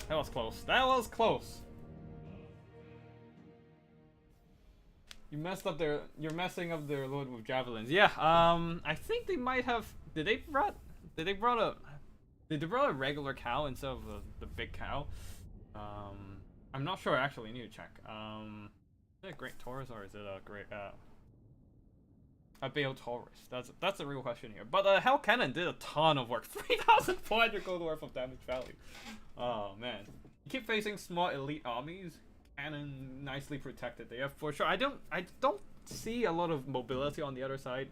That was close. That was close. You messed up their. You're messing up their load with javelins. Yeah. I think they might have. Did they brought a regular cow instead of the big cow? I'm not sure. Actually, I need to check. Is it a Great Taurus or is it a great a Bale Taurus? That's the real question here. But Hell Cannon did a ton of work. 3,400 gold worth of damage value. Oh man. You keep facing small elite armies. Cannon nicely protected there for sure. I don't see a lot of mobility on the other side.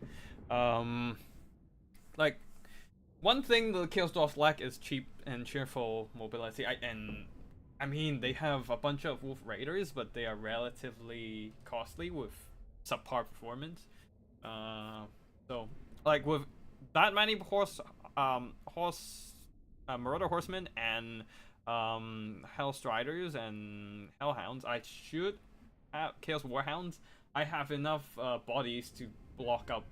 Like one thing the Chaos Dwarfs lack is cheap and cheerful mobility. I mean they have a bunch of Wolf Raiders, but they are relatively costly with subpar performance. So like with that many Marauder Horsemen and Hell Striders and Hellhounds, I should have Chaos Warhounds. I have enough bodies to block up,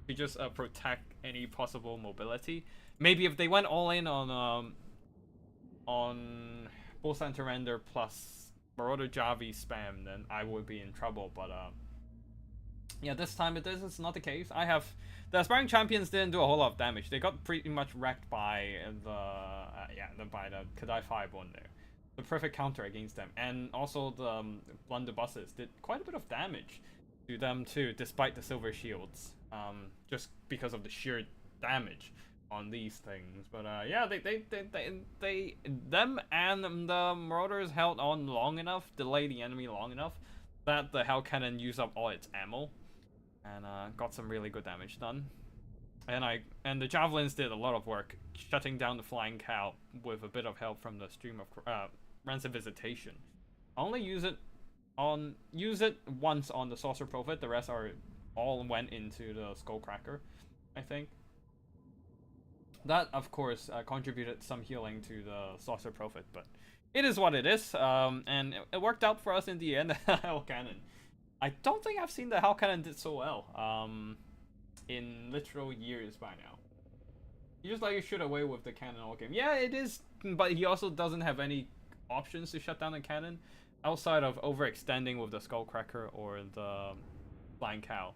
to just protect any possible mobility. Maybe if they went all in on Bull Center Render plus Marauder Javi spam, then I would be in trouble. But yeah, this time this is not the case. The Aspiring Champions didn't do a whole lot of damage. They got pretty much wrecked by the Kadai 5 one there. The perfect counter against them, and also the blunderbusses did quite a bit of damage to them too, despite the silver shields. Just because of the sheer damage on these things. But yeah, them and the Marauders held on long enough, delayed the enemy long enough, that the Hell Cannon used up all its ammo, and got some really good damage done. And the Javelins did a lot of work, shutting down the Flying Cow with a bit of help from the Stream of Rancid Visitation. I only use it once on the Saucer Prophet. The rest all went into the Skullcracker, I think. That, of course, contributed some healing to the Saucer Prophet, but it is what it is, and it worked out for us in the end. Hell Cannon. I don't think I've seen the Hell Cannon did so well in literal years by now. He just let you shoot away with the cannon all game. Yeah, it is, but he also doesn't have any options to shut down the cannon outside of overextending with the Skullcracker or the Flying Cow.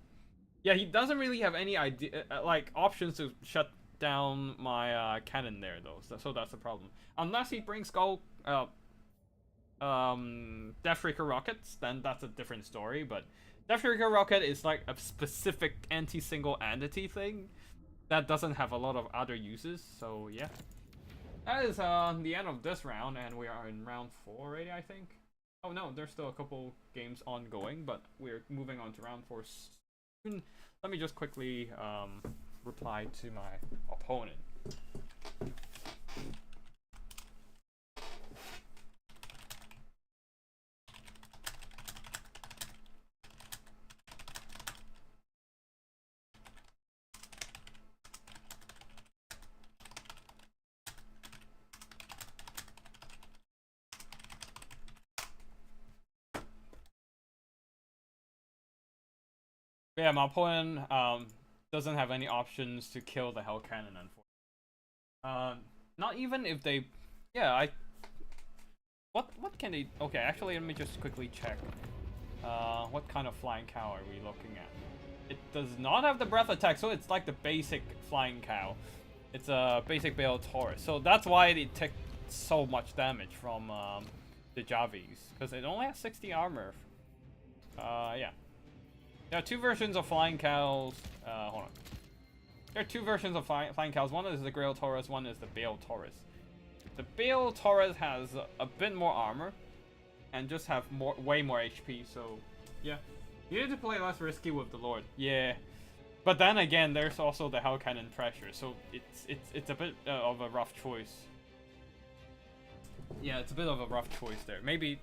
Yeah, he doesn't really have any idea like options to shut down my cannon there though. So that's the problem. Unless he brings Deathraker rockets, then that's a different story. But Deathraker rocket is like a specific anti-single entity thing that doesn't have a lot of other uses. So yeah, that is the end of this round, and we are in round 4 already, I think. Oh no, there's still a couple games ongoing, but we're moving on to round 4 soon. Let me just quickly reply to my opponent. Yeah, my opponent doesn't have any options to kill the Hell Cannon, unfortunately. Not even if they... Yeah, What can they... Okay, actually, let me just quickly check. What kind of Flying Cow are we looking at? It does not have the Breath Attack, so it's like the basic Flying Cow. It's a basic Bale Taurus, so that's why it took so much damage from the Javis, because it only has 60 armor. Yeah. There are two versions of Flying Cows. Hold on. There are two versions of Flying Cows. One is the Grail Taurus, one is the Bale Taurus. The Bale Taurus has a bit more armor and just have way more HP, so yeah. You need to play less risky with the Lord. Yeah. But then again, there's also the Hell Cannon pressure, so it's a bit of a rough choice. Yeah, it's a bit of a rough choice there. Maybe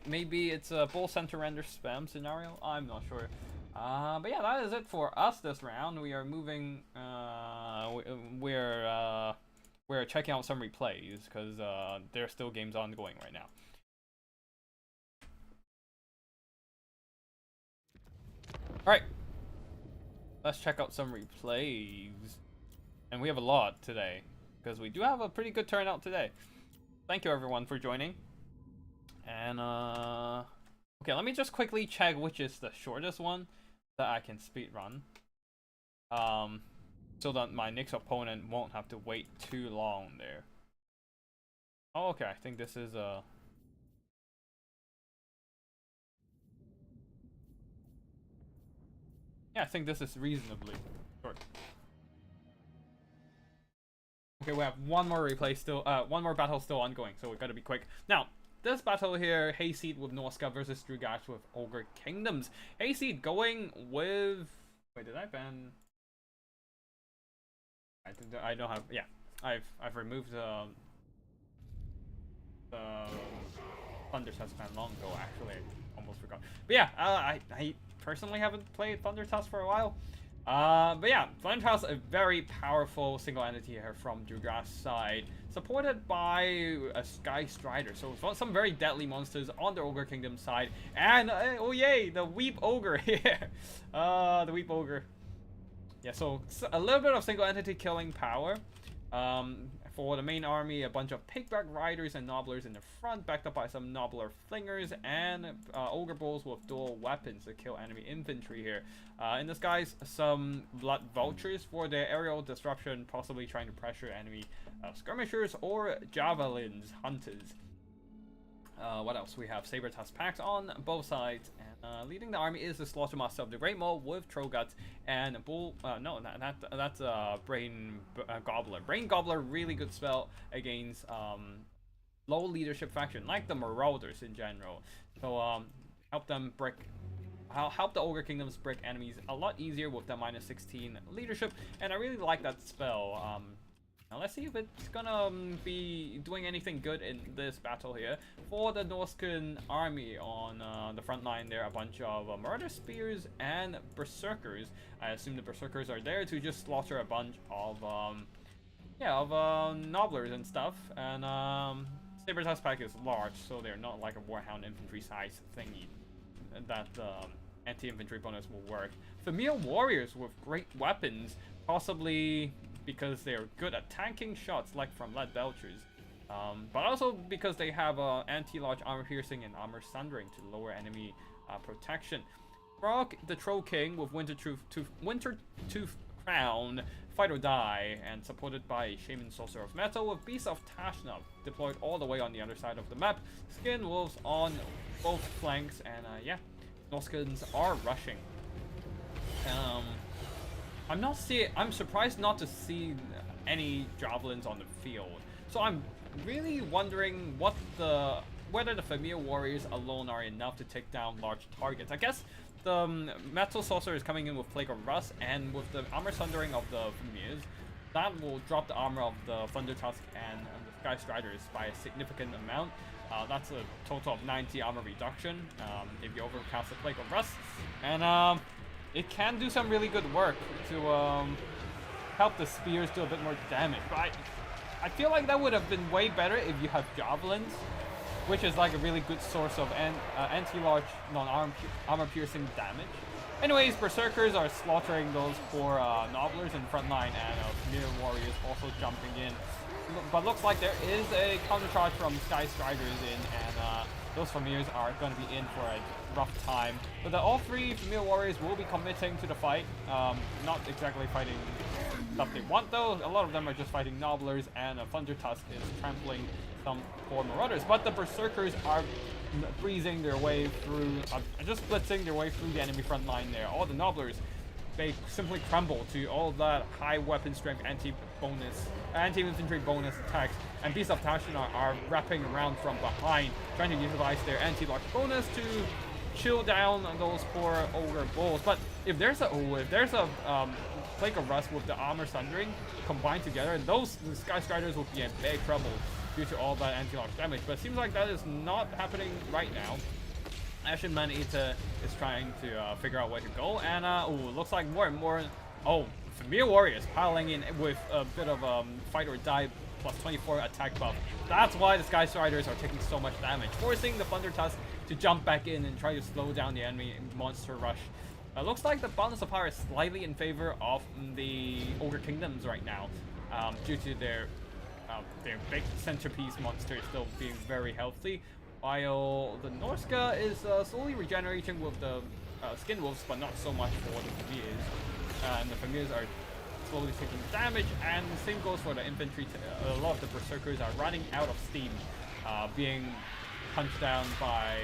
it's a Bull Center Render spam scenario. I'm not sure. But yeah, that is it for us this round. We are moving. We're checking out some replays because there are still games ongoing right now. All right, let's check out some replays, and we have a lot today because we do have a pretty good turnout today. Thank you everyone for joining, and okay, let me just quickly check which is the shortest one that I can speedrun, so that my next opponent won't have to wait too long there. Oh, okay, I think this is a... Yeah, I think this is reasonably short. Okay, we have one more replay still, one more battle still ongoing, so we gotta be quick. Now, this battle here, Hayseed with Norska versus Drugash with Ogre Kingdoms. Hayseed going with... Wait, did I ban... I don't have... Yeah, I've removed the Thunder Tusk ban long ago, actually. I almost forgot. But yeah, I personally haven't played Thunder Tusk for a while. But yeah, Thunder Tusk, a very powerful single entity here from Drugash's side, supported by a Sky Strider. So some very deadly monsters on the Ogre Kingdom side, and oh yay, the Weep Ogre here. The Weep Ogre. Yeah, so a little bit of single entity killing power. For the main army, a bunch of Pigback Riders and Nobblers in the front, backed up by some Nobbler Flingers and Ogre Bulls with dual weapons to kill enemy infantry here. In the skies, some Blood Vultures for the aerial disruption, possibly trying to pressure enemy skirmishers or Javelins Hunters. What else? We have Saber Tusk Packs on both sides, and leading the army is the Slaughtermaster of the Great Maw with Troll Guts and Bull. No, that's Brain Gobbler. Brain Gobbler, really good spell against low leadership faction like the Marauders in general. So help them break. Help the Ogre Kingdoms break enemies a lot easier with that -16 leadership, and I really like that spell. Now let's see if it's gonna be doing anything good in this battle here. For the Norscan army on the front line, there are a bunch of Murder Spears and Berserkers. I assume the Berserkers are there to just slaughter a bunch of Nobblers and stuff. And Saber Tusk Pack is large, so they're not like a Warhound infantry size thingy that anti-infantry bonus will work. Familiar Warriors with great weapons, possibly because they're good at tanking shots like from Lead Belchers. But also because they have anti-large armor piercing and armor sundering to lower enemy protection. Frog, the Troll King with Winter Tooth Crown, fight or die, and supported by a Shaman Sorcerer of Metal with Beast of Tashnab deployed all the way on the other side of the map. Skin Wolves on both flanks, and yeah, Norskins are rushing. I'm surprised not to see any javelins on the field. So I'm really wondering whether the Familiar Warriors alone are enough to take down large targets. I guess the Metal Sorcerer is coming in with Plague of Rust, and with the armor sundering of the Familiars, that will drop the armor of the Thunder Tusk and the Sky Striders by a significant amount. That's a total of 90 armor reduction if you overcast the Plague of Rust, and it can do some really good work to help the spears do a bit more damage. But I feel like that would have been way better if you have javelins, which is like a really good source of anti-large non-armor piercing damage. Anyways, Berserkers are slaughtering those poor Nobblers in front line, and Familiar Warriors also jumping in. But looks like there is a countercharge from Sky Striders in, and those Familiars are going to be in for a rough time. But all three Familiar Warriors will be committing to the fight. Not exactly fighting stuff they want though. A lot of them are just fighting Nobblers, and Thunder Tusk is trampling some poor Marauders. But the Berserkers are breezing their way through, just blitzing their way through the enemy front line there. All the Nobblers, they simply crumble to all that high weapon strength anti-infantry bonus attacks, and Beasts of Tashin are wrapping around from behind, trying to utilize their anti-lock bonus to chill down those poor Ogre Bulls. But if there's a Plague of Rust with the armor sundering combined together, the Sky Striders will be in big trouble due to all that anti-lock damage. But it seems like that is not happening right now. Ashen Man-Eater is trying to figure out where to go, and looks like more and more Familiar Warriors piling in with a bit of fight or die plus 24 attack buff. That's why the Sky Striders are taking so much damage, forcing the Thunder Tusk to jump back in and try to slow down the enemy monster rush. Looks like the balance of power is slightly in favor of the Ogre Kingdoms right now, due to their big centerpiece monster still being very healthy, while the Norska is slowly regenerating with the Skin Wolves, but not so much for the Familiars. And the Familiars are slowly taking damage, and the same goes for the infantry. A lot of the Berserkers are running out of steam, being punched down by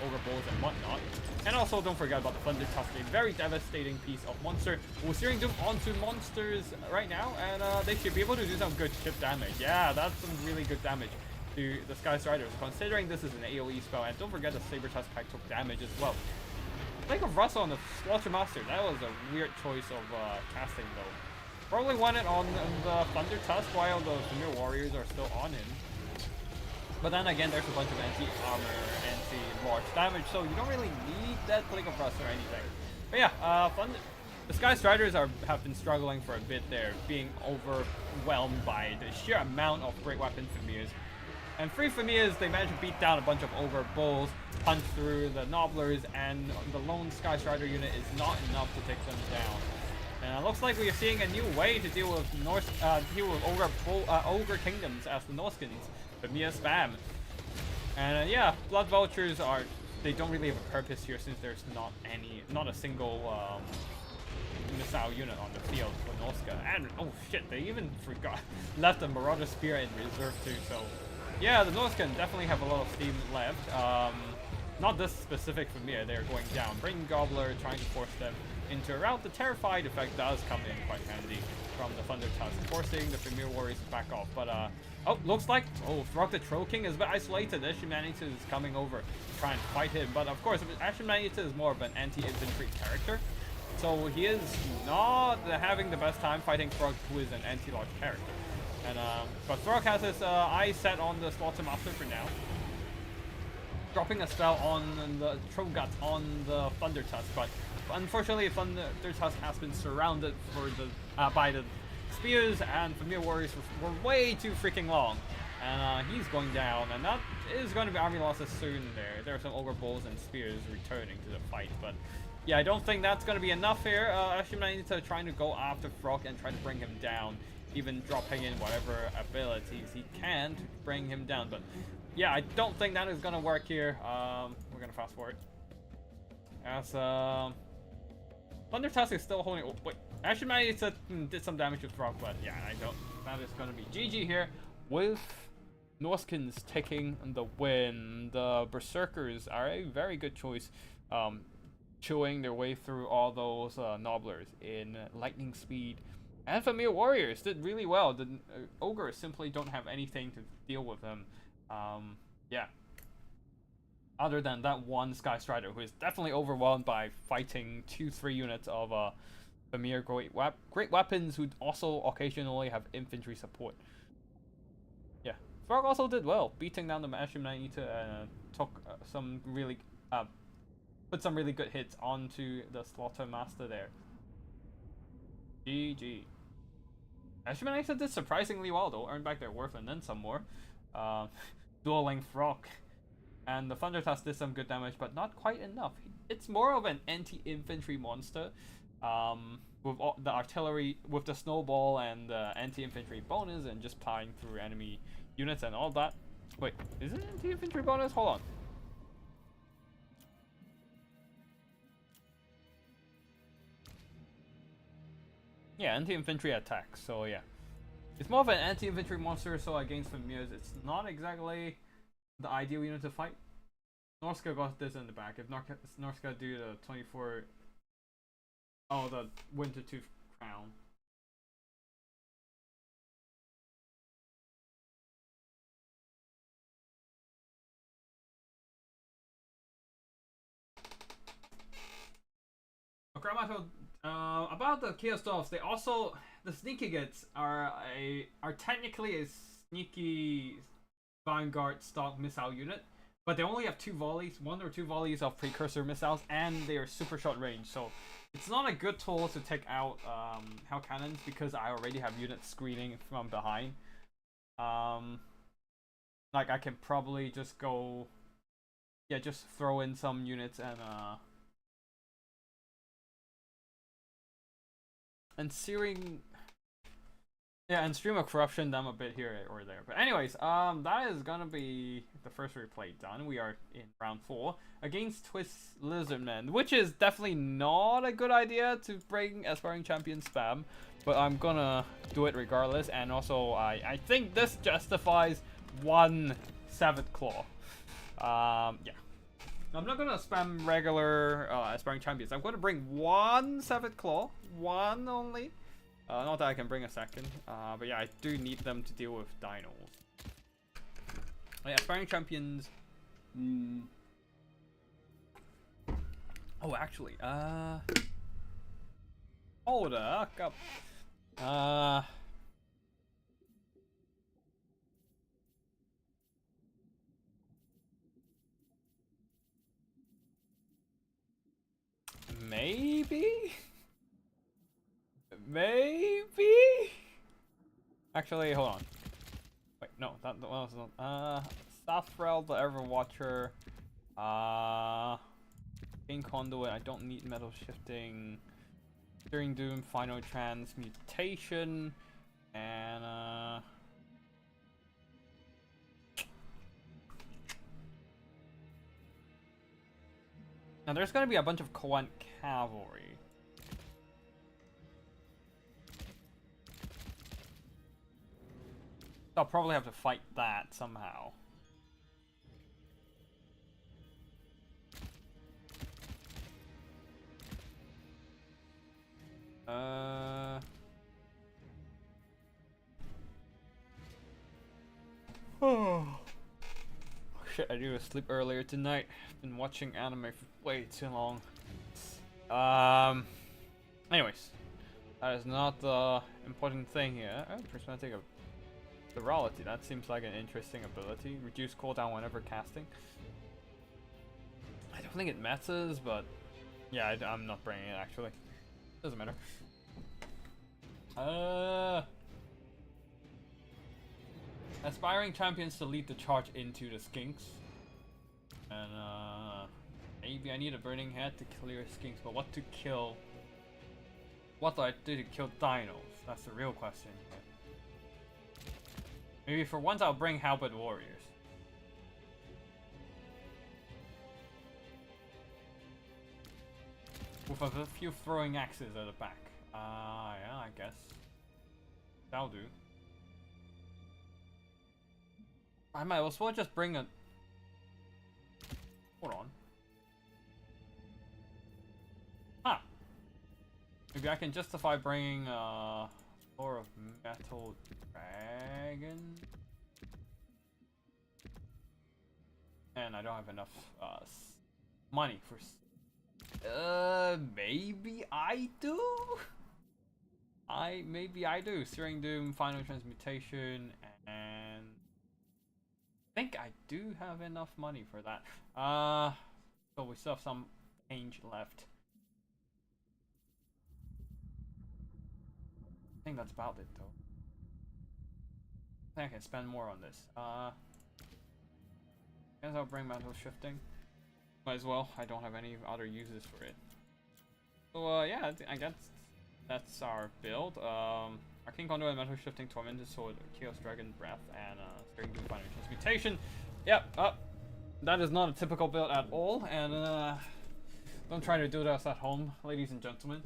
Ogre Bulls and whatnot. And also don't forget about the Thunder Tusk, a very devastating piece of monster. We're steering them onto monsters right now, and they should be able to do some good chip damage. Yeah, that's some really good damage to the Sky Striders, considering this is an AoE spell. And don't forget the Saber Tusk pack took damage as well. Plague of Rust on the Slaughter Master, that was a weird choice of casting though. Probably wanted on the Thunder Tusk while the Familiar Warriors are still on him. But then again, there's a bunch of anti-armor, anti-large damage, so you don't really need that Plague of Rust or anything. But yeah, the Sky Striders have been struggling for a bit there, being overwhelmed by the sheer amount of great weapon Familiars. And 3 Familiars, they managed to beat down a bunch of Ogre Bulls, punch through the Nobblers, and the lone Sky Strider unit is not enough to take them down. And it looks like we are seeing a new way to deal with Ogre Kingdoms as the Norskins. Familiar spam. And yeah, Blood Vultures they don't really have a purpose here, since there's not a single missile unit on the field for Norska. And oh shit, they even left the Marauder Spear in reserve too, so yeah, the Norscan definitely have a lot of steam left. Not this specific Familiar, they're going down. Brain Gobbler trying to force them into a route. The Terrified effect does come in quite handy from the Thunder Tusk, forcing the Familiar Warriors to back off. But looks like Throg the Troll King is a bit isolated. Ashen Man-Eater is coming over to try and fight him. But of course, Ashen Man-Eater is more of an anti-infantry character, so he is not having the best time fighting Throg, who is an anti-large character. And but Throg has his eyes set on the Slaughter Master for now, dropping a spell on the Troll Guts on the Thunder Tusk. But unfortunately, Thunder Tusk has been surrounded by the spears, and Familiar Warriors were way too freaking long. And he's going down, and that is going to be army losses soon there. There are some Ogre Bulls and spears returning to the fight, but yeah, I don't think that's going to be enough here. Ashen Man-Eater trying to go after Frog and try to bring him down. even dropping in whatever abilities he can to bring him down. But yeah, I don't think that is gonna work here. We're gonna fast forward. As Thunder Tusk is still holding. Oh, wait, actually managed to did some damage with Rock, but yeah, I don't. That is gonna be GG here with Norskins taking the win. The Berserkers are a very good choice, chewing their way through all those Nobblers in lightning speed. And Familiar Warriors did really well. The Ogres simply don't have anything to deal with them. Yeah. Other than that one Sky Strider, who is definitely overwhelmed by fighting 2-3 units of Familiar great weapons, who also occasionally have infantry support. Yeah, Frog also did well, beating down the Mashim Naita and took some really put some really good hits onto the Slaughter Master there. GG. Mashim Naita did surprisingly well though, earned back their worth and then some more. Dueling Frog. And the Thunder Tusk did some good damage, but not quite enough. It's more of an anti-infantry monster, with all the artillery, with the snowball and the anti-infantry bonus, and just plowing through enemy units and all that. Wait, is it anti-infantry bonus? Hold on. Yeah, anti-infantry attack. So yeah, it's more of an anti-infantry monster. So against Familiars, it's not exactly the ideal unit to fight. Norska got this in the back. If Norska do the 24... Oh, the Winter Tooth Crown. About the Chaos Dolphs, they also... The Sneaky Gits are technically a sneaky Vanguard stock missile unit, but they only have 1 or 2 volleys of precursor missiles, and they are super short range, so it's not a good tool to take out Hell Cannons, because I already have units screening from behind. Like I can probably just go, yeah, just throw in some units and Searing. Yeah, and Stream of Corruption them a bit here or there. But anyways, that is gonna be the first replay done. We are in round 4 against Twist Lizardmen, which is definitely not a good idea to bring Aspiring Champion spam, but I'm gonna do it regardless. And also, I think this justifies 1 Seventh Claw. Yeah. I'm not gonna spam regular Aspiring Champions. I'm gonna bring 1 Seventh Claw, 1 only. Not that I can bring a second, but yeah, I do need them to deal with dinos. Oh, yeah, Aspiring Champions. Oh, actually, hold up. Maybe? Actually, hold on. Wait, no, that was not. Safrel, the Everwatcher. King Conduit, I don't need Metal Shifting. Searing Doom, Final Transmutation. And, now there's gonna be a bunch of Coant Cavalry. I'll probably have to fight that somehow. Oh shit, I need to sleep earlier tonight. Been watching anime for way too long. Anyways, that is not the important thing here. Prismatic Virality, that seems like an interesting ability. Reduce cooldown whenever casting. I don't think it matters, but yeah, I'm not bringing it actually. Doesn't matter. Aspiring Champions to lead the charge into the Skinks. And maybe I need a Burning Head to clear Skinks, but what to kill? What do I do to kill dinos? That's the real question. Maybe for once I'll bring Halberd Warriors. With a few throwing axes at the back. Yeah, I guess. That'll do. I might as well just bring a... Hold on. Huh. Maybe I can justify bringing Lore of Metal Dragon. And I don't have enough money for... maybe I do? Maybe I do. Searing Doom, Final Transmutation, and... I think I do have enough money for that. So we still have some change left. I think that's about it though. I think I can spend more on this. Guess I'll bring Metal Shifting. Might as well. I don't have any other uses for it. So yeah, I guess that's our build. Arcane Conduit, Metal Shifting, Tormented Sword, Chaos Dragon Breath, and Searing Doom, Final Transmutation. Yep, that is not a typical build at all, and don't try to do this at home, ladies and gentlemen.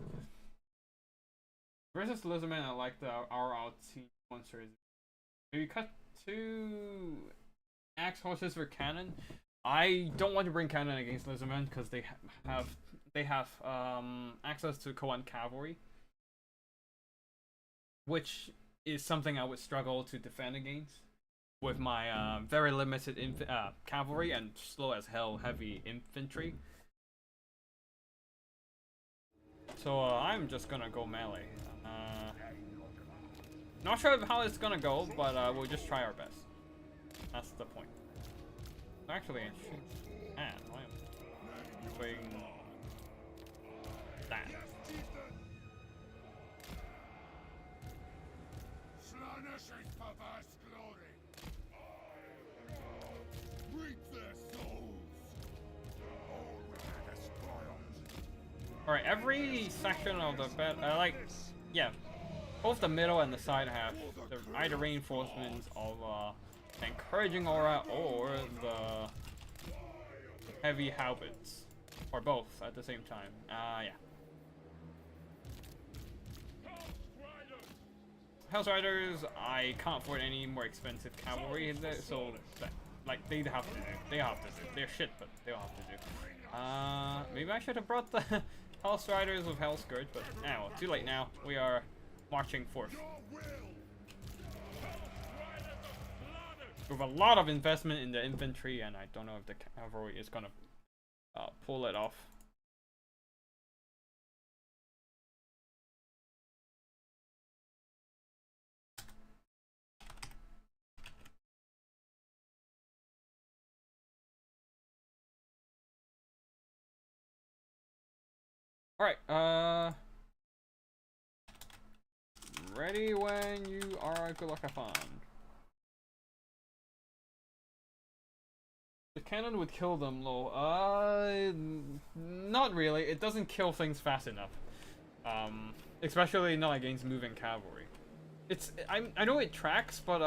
Versus Lizardman, I like the RRT monsters. Maybe cut 2 Axe Horses for Cannon. I don't want to bring Cannon against Lizardmen because they have access to Koan Cavalry, which is something I would struggle to defend against with my very limited cavalry and slow as hell heavy infantry. So I'm just gonna go melee. Not sure how it's gonna go, but we'll just try our best. That's the point. Actually, why am I doing that? Alright, every section of the bed, yeah, both the middle and the side have either reinforcements of encouraging aura or the heavy halberds, or both at the same time. Yeah. House Riders, I can't afford any more expensive cavalry in there, so like they have to do. They're shit, but they'll have to do. Maybe I should have brought the House Riders with Hell Scourge, but now too late now. We are marching forth with a lot of investment in the infantry, and I don't know if the cavalry is gonna pull it off. Alright, ready when you are. Good luck, have fun. The cannon would kill them, lol. Not really. It doesn't kill things fast enough. Especially not against moving cavalry. I know it tracks, but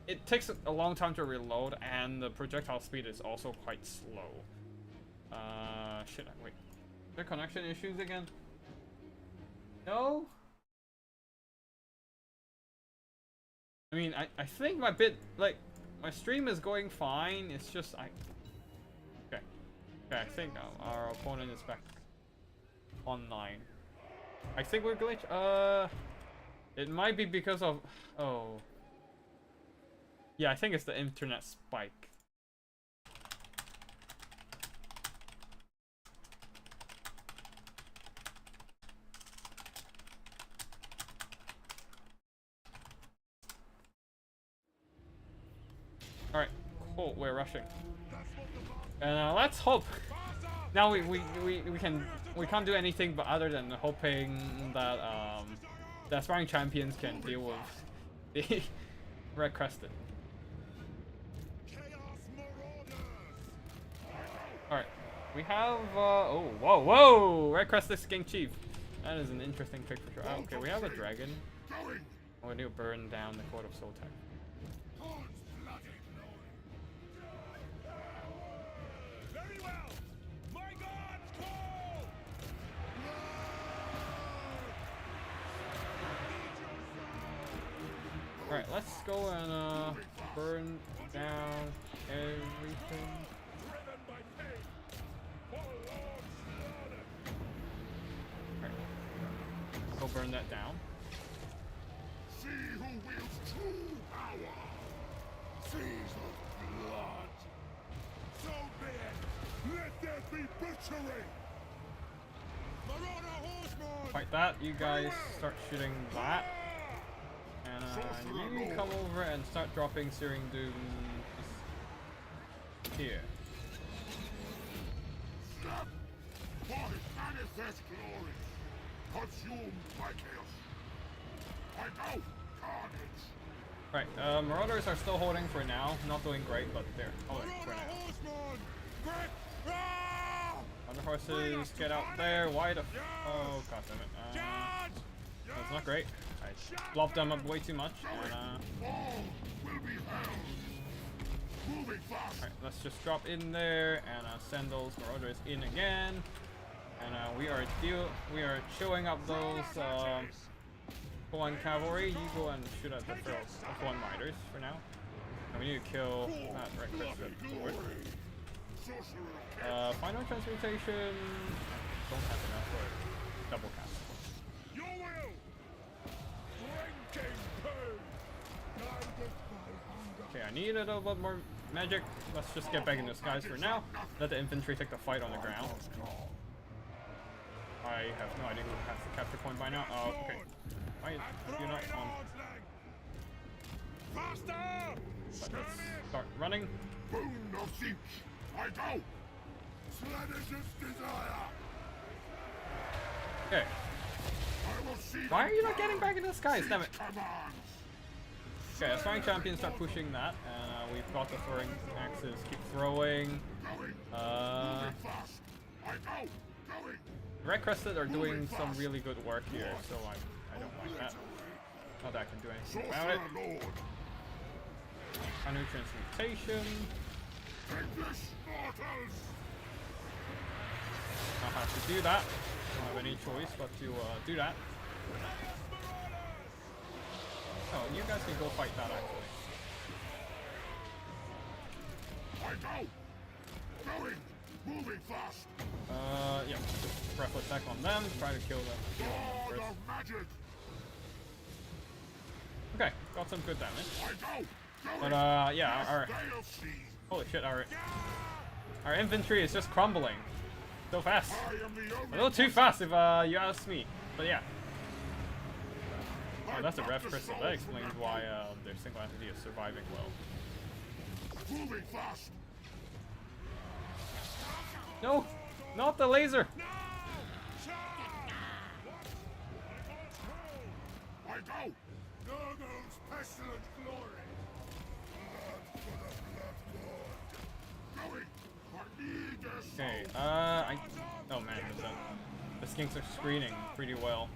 it takes a long time to reload, and the projectile speed is also quite slow. Shit, wait. Are there connection issues again? No? I mean, I think my my stream is going fine. It's just okay. I think our opponent is back online. I think we're glitched. It might be because of yeah, I think it's the internet spike. Alright, cool, we're rushing. And let's hope. Now we can't do anything but other than hoping that the aspiring champions can deal with the Red Crested. Alright, we have oh whoa, Red Crested Skink Chief. That is an interesting pick for sure. Okay, we have a dragon. We need to burn down the Court of Soul Tech. Alright, let's go and burn down everything. Driven by pain. For Lord slaughter. Alright. Go burn that down. See who wields true power. Seas of blood. So be it. Let there be butchery. Marauder horseman. Fight that. You guys start shooting that. And you come over and start dropping Searing Doom here. Step for his manifest glory. Consumed by chaos. I go, carnage. Right, Marauders are still holding for now. Not doing great, but they're holding for Marauder now. horseman. Grip. Ah! Other horses, get out there. Why the oh, god damn it. Charge. That's not great. I blobbed them up way too much. And, All will be held. Moving fast. alright, let's just drop in there and send those Marauders in again. And we are showing up those F1 cavalry. You go and shoot at the F1 riders for now. And we need to kill that red crested forward. Final transmutation. Don't have enough for double cast. Your will. Drinking pain. Guided by hunger. Okay, I need a little bit more magic. Let's just get back in the skies for now. Let the infantry take the fight on the ground. I have no idea who has the capture point by now. Oh, okay. Why is you not on? Faster. Let's start running. Boon of siege. I go. Slanish's desire. Okay. I will see. Why are you not getting back into the skies? Damn it. Commands. Okay, aspiring champions start pushing that, and we've got the throwing axes. Keep throwing. Going. Uh, Fast. I go. Going. Red Crested are doing some really good work here, so I don't like that. Not that I can do anything about it. Sorcerer Lord. A new transmutation. English mortals. I'll have to do that. Don't have any choice but to do that. Oh, you guys can go fight that actually. I go. Going. Moving fast. Yeah, just breath attack on them. Try to kill them Lord first. of magic. Okay, got some good damage. I go. But Going. yeah, our They'll see. holy shit, our infantry is just crumbling so fast. I am the A only. little too fast if you ask me. But yeah. Oh, that's a ref crystal. That explains why their single entity is surviving well. Moving fast. No, not the laser. I go. Nurgle's pestilent glory. Going. I need their souls. Okay, oh man, the skinks are screening pretty well.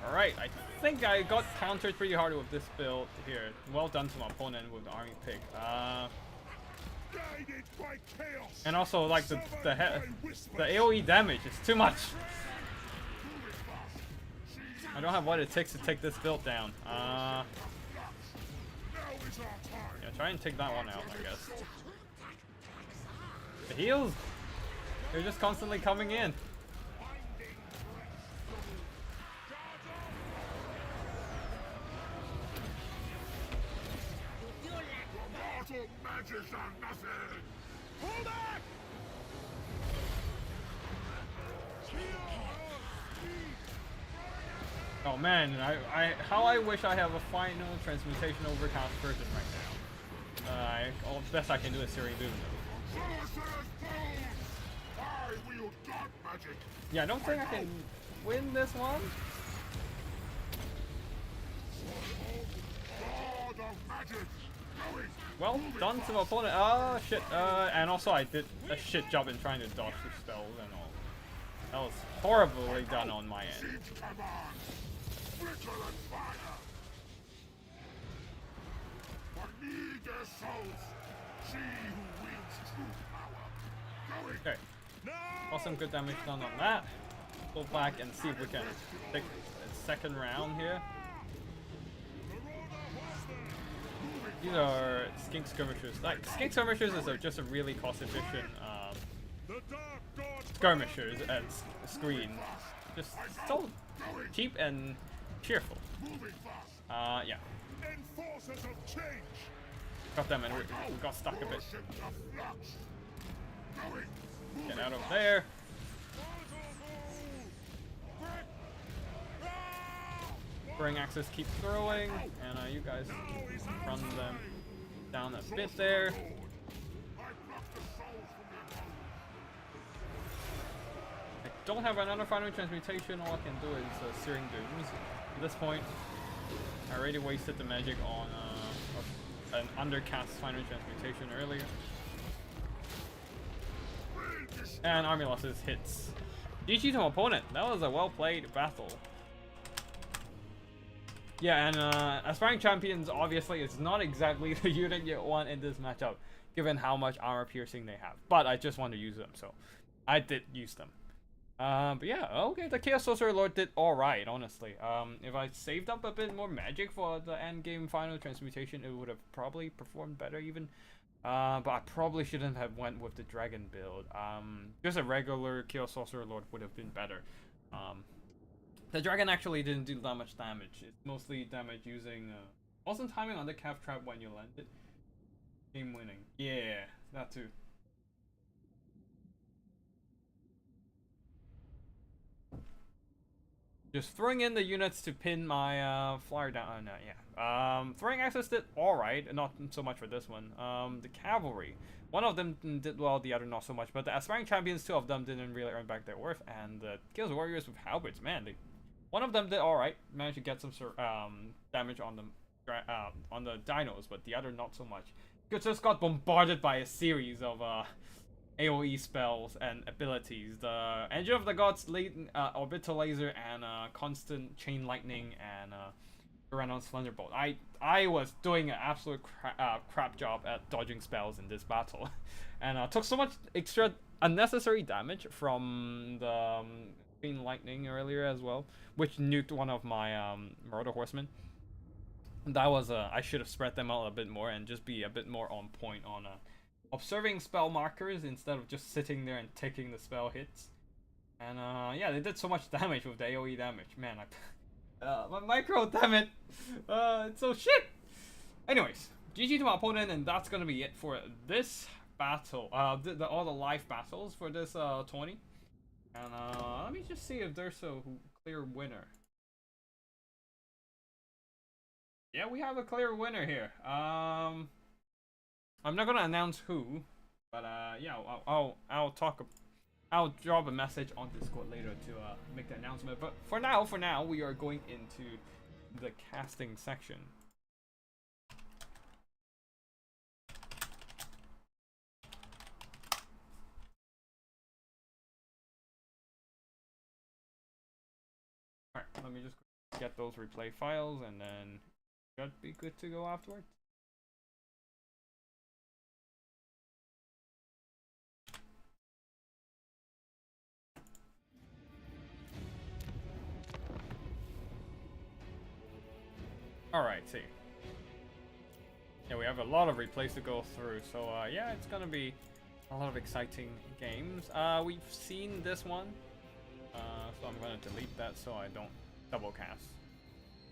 Alright, I think I got countered pretty hard with this build here. Well done to my opponent with the army pick. Guided by chaos. And also like the AoE damage is too much. I don't have what it takes to take this build down. Now is our time. Yeah, try and take that one out, I guess. The heals, they're just constantly coming in. Mortal magic are nothing. Pull back. Oh man, how I wish I have a final transmutation overcast version right now. All the best I can do is Searing Doom. Sorcerer's bones. I wield dark magic. Yeah, I don't think I can win this one. Lord of magic. Going. Well done to my opponent. Oh shit. And also I did a shit job in trying to dodge the spells and all. That was horribly done on my end. Siege commands. Flicker and fire. I need their souls. She who wields true power. Okay. Got some good damage done on that. Go back and see if we can take a second round here. These are skink skirmishers. Like, skink skirmishers is just a really cost-efficient skirmishers and screen. Just so cheap and cheerful. Yeah. Got them and we got stuck a bit. Get out of there. Throwing axes keep throwing, and you guys run them down a bit there. I don't have another final transmutation. All I can do is Searing Dooms. At this point, I already wasted the magic on an undercast final transmutation earlier. And army losses hits. GG to my opponent. That was a well played battle. Yeah, and Aspiring Champions obviously is not exactly the unit you want in this matchup, given how much armor piercing they have. But I just want to use them, so I did use them. But yeah, okay, the Chaos Sorcerer Lord did alright, honestly. If I saved up a bit more magic for the end game final transmutation, it would have probably performed better even. But I probably shouldn't have went with the dragon build. Just a regular Chaos Sorcerer Lord would have been better. The dragon actually didn't do that much damage. It's mostly damage using awesome timing on the calf trap when you land it. Game winning. Yeah, that too. Just throwing in the units to pin my flyer down. No, yeah. Throwing axes did alright, not so much for this one. The cavalry, one of them did well, the other not so much. But the Aspiring Champions, two of them didn't really earn back their worth. And the Chaos Warriors with halberds, man, one of them did alright, managed to get some damage on the dinos, but the other not so much. Just got bombarded by a series of AoE spells and abilities. The Engine of the Gods, Orbital Laser, and Constant Chain Lightning, and Tyrannos Thunderbolt. I was doing an absolute crap job at dodging spells in this battle, and took so much extra unnecessary damage from the Chain Lightning earlier as well, which nuked one of my Marauder Horsemen. That was I should have spread them out a bit more and just be a bit more on point on observing spell markers instead of just sitting there and taking the spell hits. And yeah, they did so much damage with the AoE damage. Man, my micro, damn it, it's so shit. Anyways, GG to my opponent, and that's gonna be it for this battle. All the live battles for this 20. And let me just see if there's a clear winner. Yeah, we have a clear winner here. I'm not gonna announce who, but yeah, I'll drop a message on Discord later to make the announcement. But for now, we are going into the casting section. Alright, let me just get those replay files and then should be good to go afterwards. Alright, see. Yeah, we have a lot of replays to go through, so yeah, it's gonna be a lot of exciting games. We've seen this one. So I'm gonna delete that so I don't double cast.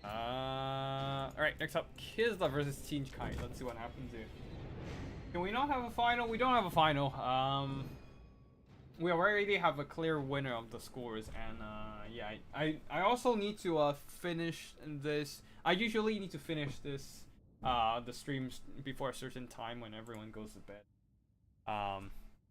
Alright, next up, Kislev versus Teen Kite. Let's see what happens here. Can we not have a final? We don't have a final. We already have a clear winner of the scores, and yeah, I also need to finish this. I usually need to finish this the streams before a certain time when everyone goes to bed.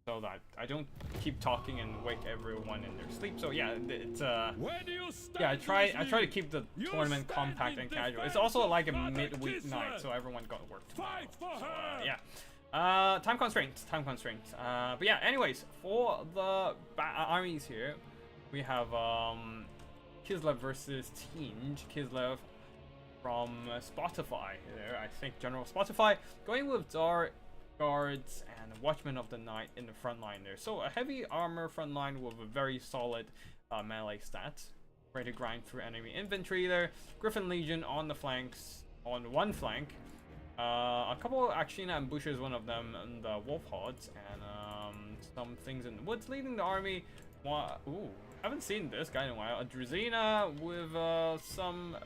So that I don't keep talking and wake everyone in their sleep. So yeah, it's yeah, I try to keep the tournament compact and casual. It's also like a midweek night, so everyone got work tomorrow. So, yeah. Time constraints. But yeah, anyways, for the armies here, we have Kislev versus Tinge. Kislev from Spotify there, I think, General Spotify, going with Dar Guards and Watchmen of the Night in the front line there. So a heavy armor front line with a very solid melee stats. Ready to grind through enemy infantry there. Griffin Legion on the flanks, on one flank. A couple of Akshina ambushes, one of them, and the Wolf Hordes, and some things in the woods leading the army. Ooh, haven't seen this guy in a while. A Drazina with some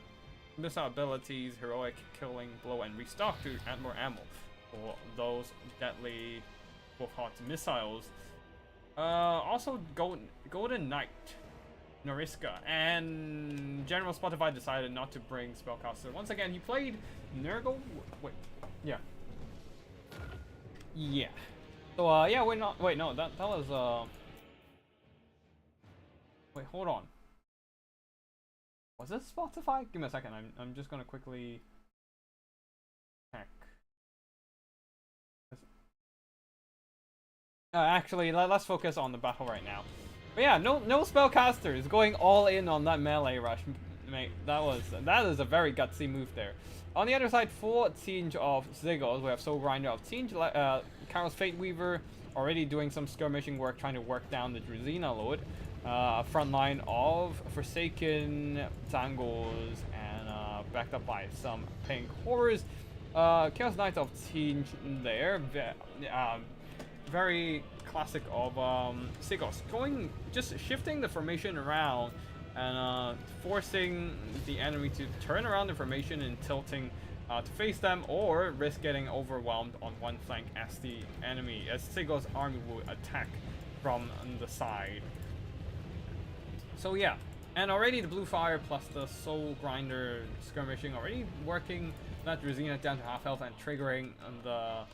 missile abilities, heroic killing blow, and restock to add more ammo for those deadly Wolf Hordes missiles. Also Golden Knight, Noriska, and General Spotify decided not to bring Spellcaster. Once again, he played Nurgle. Wait, yeah. So yeah, wait, no, that was wait, hold on. Was it Spotify? Give me a second. I'm just gonna quickly check. Actually, let's focus on the battle right now. But yeah, no spellcasters going all in on that melee rush, mate. That is a very gutsy move there. On the other side, for Tinge of Zigos, we have Soul Grinder of Tinge, Carol's Fate Weaver already doing some skirmishing work, trying to work down the Drazina load. Front line of Forsaken, Zangos, and backed up by some Pink Horrors. Chaos Knights of Tinge there. Very classic of Sigos. Just shifting the formation around and forcing the enemy to turn around the formation and tilting to face them, or risk getting overwhelmed on one flank as Sigos' army will attack from the side. So yeah, and already the Blue Fire plus the Soul Grinder skirmishing already working that Drazina down to half health and triggering the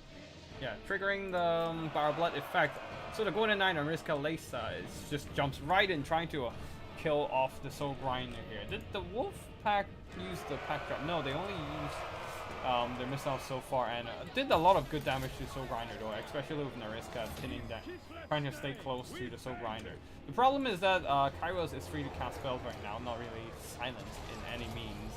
Barrow Blood effect. So the Golden Knight and Riska Lesa just jumps right in, trying to kill off the Soul Grinder here. Did the Wolf Pack use the pack drop? No, they only used their missiles so far, and did a lot of good damage to Soul Grinder though, especially with Nariska pinning that, trying to stay close to the Soul Grinder. The problem is that Kairos is free to cast spells right now, not really silenced in any means.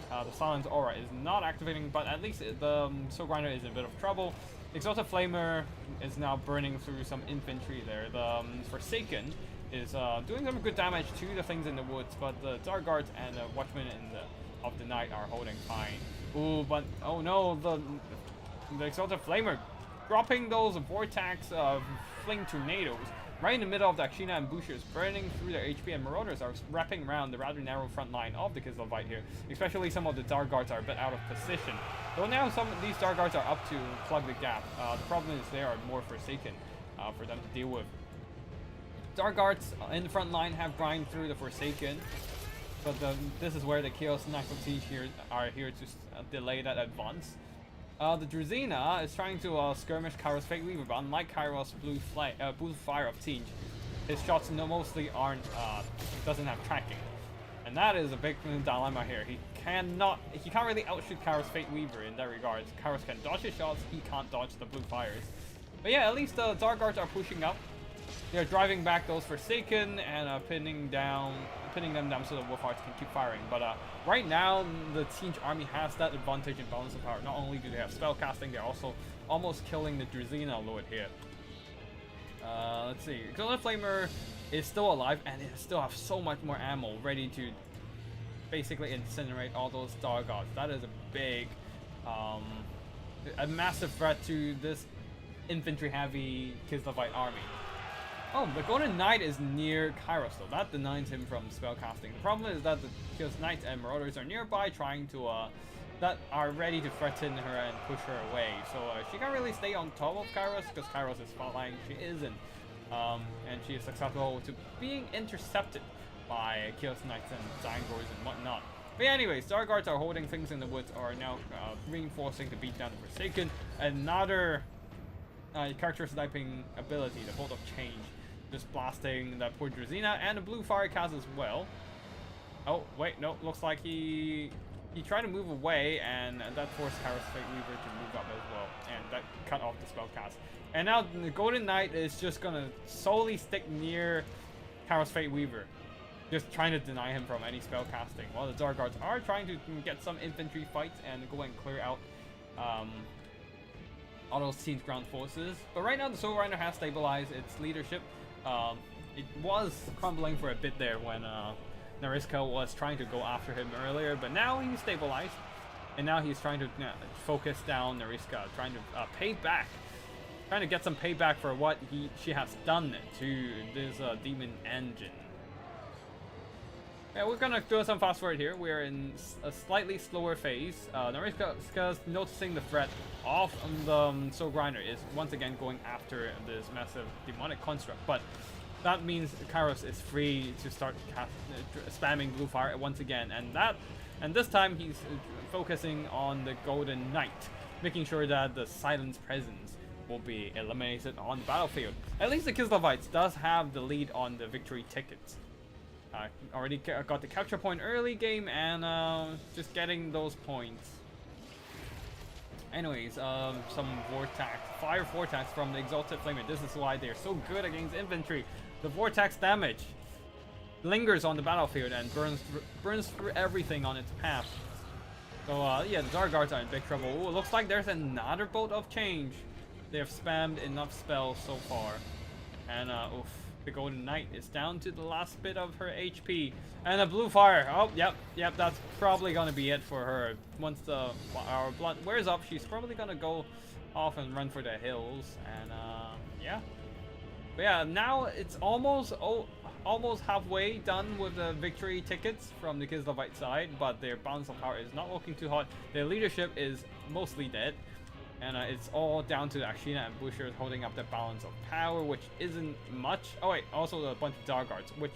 The Silence Aura is not activating, but at least the Soul Grinder is in a bit of trouble. Exalted Flamer is now burning through some infantry there. The Forsaken is doing some good damage to the things in the woods, but the Dark Guards and the Watchmen of the Night are holding fine. Ooh, but oh no, the Exalted Flamer dropping those Vortex Fling Tornadoes right in the middle of the Akshina ambushers, burning through their HP, and Marauders are wrapping around the rather narrow front line of the Kislev here. Especially some of the Dark Guards are a bit out of position. Though now some of these Dark Guards are up to plug the gap. The problem is they are more Forsaken for them to deal with. Dark Guards in the front line have grind through the Forsaken, but this is where the Chaos Knights of Tinge are here to delay that advance. The Drazina is trying to skirmish Kairos Fate Weaver, but unlike Kairos Blue Fire of Tinge, his shots mostly doesn't have tracking. And that is a big dilemma here. He can't really outshoot Kairos Fate Weaver in that regard. Kairos can dodge his shots, he can't dodge the blue fires. But yeah, at least the Dark Guards are pushing up. They're driving back those Forsaken and pinning them down so the Wolf Hearts can keep firing. But right now, the Tinge army has that advantage in balance of power. Not only do they have spell casting, they're also almost killing the Drazina Lord here. Let's see. Exalted Flamer is still alive, and it still have so much more ammo ready to basically incinerate all those Dark Gods. That is a big, a massive threat to this infantry-heavy Kislevite army. Oh, the Golden Knight is near Kairos though. That denies him from spellcasting. The problem is that the Chaos Knights and Marauders are nearby, trying to that are ready to threaten her and push her away. So she can't really stay on top of Kairos because Kairos is spotlighting. She isn't, and she is susceptible to being intercepted by Chaos Knights and Zangors and whatnot. But yeah, anyways, Dark Guards are holding things in the woods, are now reinforcing to beat down the Forsaken. Another character sniping ability, the Bolt of Change. Just blasting that poor Drazina and the Blue Fire cast as well. Oh, wait, no, looks like he tried to move away, and that forced Kairos Fate Weaver to move up as well, and that cut off the spell cast. And now the Golden Knight is just gonna solely stick near Kairos Fate Weaver, just trying to deny him from any spell casting, while the Dark Guards are trying to get some infantry fights and go and clear out all those team's ground forces. But right now the Soul Grinder has stabilized its leadership. It was crumbling for a bit there when Nariska was trying to go after him earlier, but now he's stabilized. And now he's trying to focus down Nariska, trying to pay back. Trying to get some payback for what she has done to this demon engine. Yeah, we're gonna do some fast forward here. We're in a slightly slower phase. Nariska's noticing the threat of the Soul Grinder is once again going after this massive demonic construct, but that means Kairos is free to start spamming blue fire once again, and this time he's focusing on the Golden Knight, making sure that the Silence presence will be eliminated on the battlefield. At least the Kislevites does have the lead on the victory tickets. Already got the capture point early game, and just getting those points. Anyways, some fire vortex from the Exalted Flamer. This is why they're so good against infantry. The vortex damage lingers on the battlefield and burns through everything on its path. So yeah, the Dark Guards are in big trouble. Ooh, it looks like there's another bolt of change. They have spammed enough spells so far, and oof, the Golden Knight is down to the last bit of her HP, and a blue fire. Oh, yep, that's probably gonna be it for her. Once our blood wears up, she's probably gonna go off and run for the hills, and yeah. But yeah, now it's almost halfway done with the victory tickets from the Kislevite side, but their balance of power is not looking too hot. Their leadership is mostly dead. And it's all down to Akshina and Bushers holding up the balance of power, which isn't much. Oh wait, also a bunch of Dark Guards, which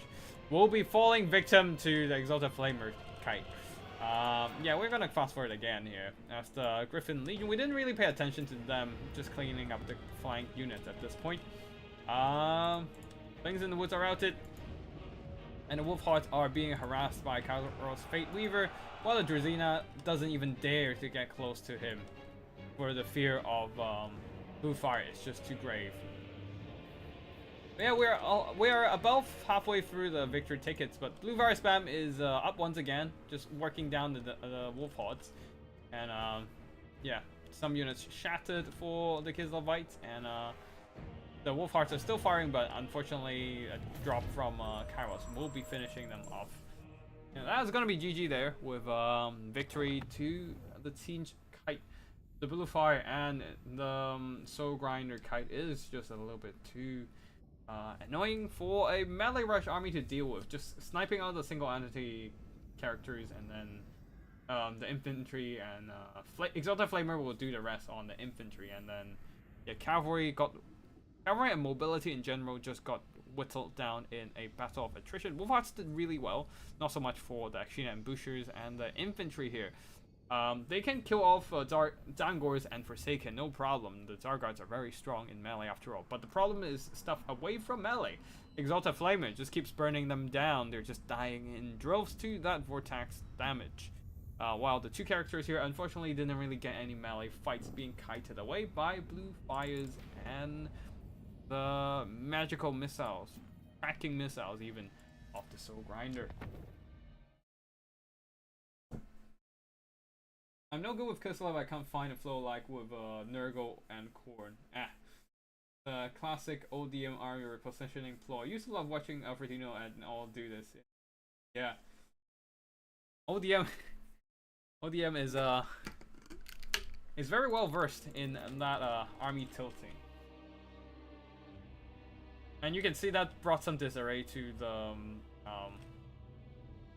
will be falling victim to the Exalted Flamer kite. Yeah, we're gonna fast forward again here. As the Griffin Legion, we didn't really pay attention to them, just cleaning up the flank units at this point. Things in the woods are routed, and the Wolf Hearts are being harassed by Kairos Fate Weaver, while the Drazina doesn't even dare to get close to him, for the fear of blue fire is just too grave. But yeah, we're above halfway through the victory tickets, but blue fire spam is up once again, just working down the Wolf Hordes, and yeah, some units shattered for the Kislevites, and the Wolf Hearts are still firing, but unfortunately a drop from Kairos will be finishing them off. And that's gonna be GG there with victory to the Team Kite. The blue fire and the Soul Grinder kite is just a little bit too annoying for a melee rush army to deal with. Just sniping out the single entity characters, and then the infantry and Exalted Flamer will do the rest on the infantry, and then yeah, cavalry and mobility in general just got whittled down in a battle of attrition. Wolfhearts did really well, not so much for the Akshina and Bushers and the infantry here. They can kill off Dangors and Forsaken, no problem. The Dark Guards are very strong in melee after all. But the problem is stuff away from melee. Exalted Flamer just keeps burning them down. They're just dying in droves to that vortex damage. While the two characters here unfortunately didn't really get any melee fights, being kited away by blue fires and the magical missiles, cracking missiles even, of the Soul Grinder. I'm no good with Kislev. I can't find a flow like with Nurgle and Korn. The classic ODM army repositioning ploy. I used to love watching Alfredino and all do this. Yeah. ODM is very well versed in that army tilting. And you can see that brought some disarray to the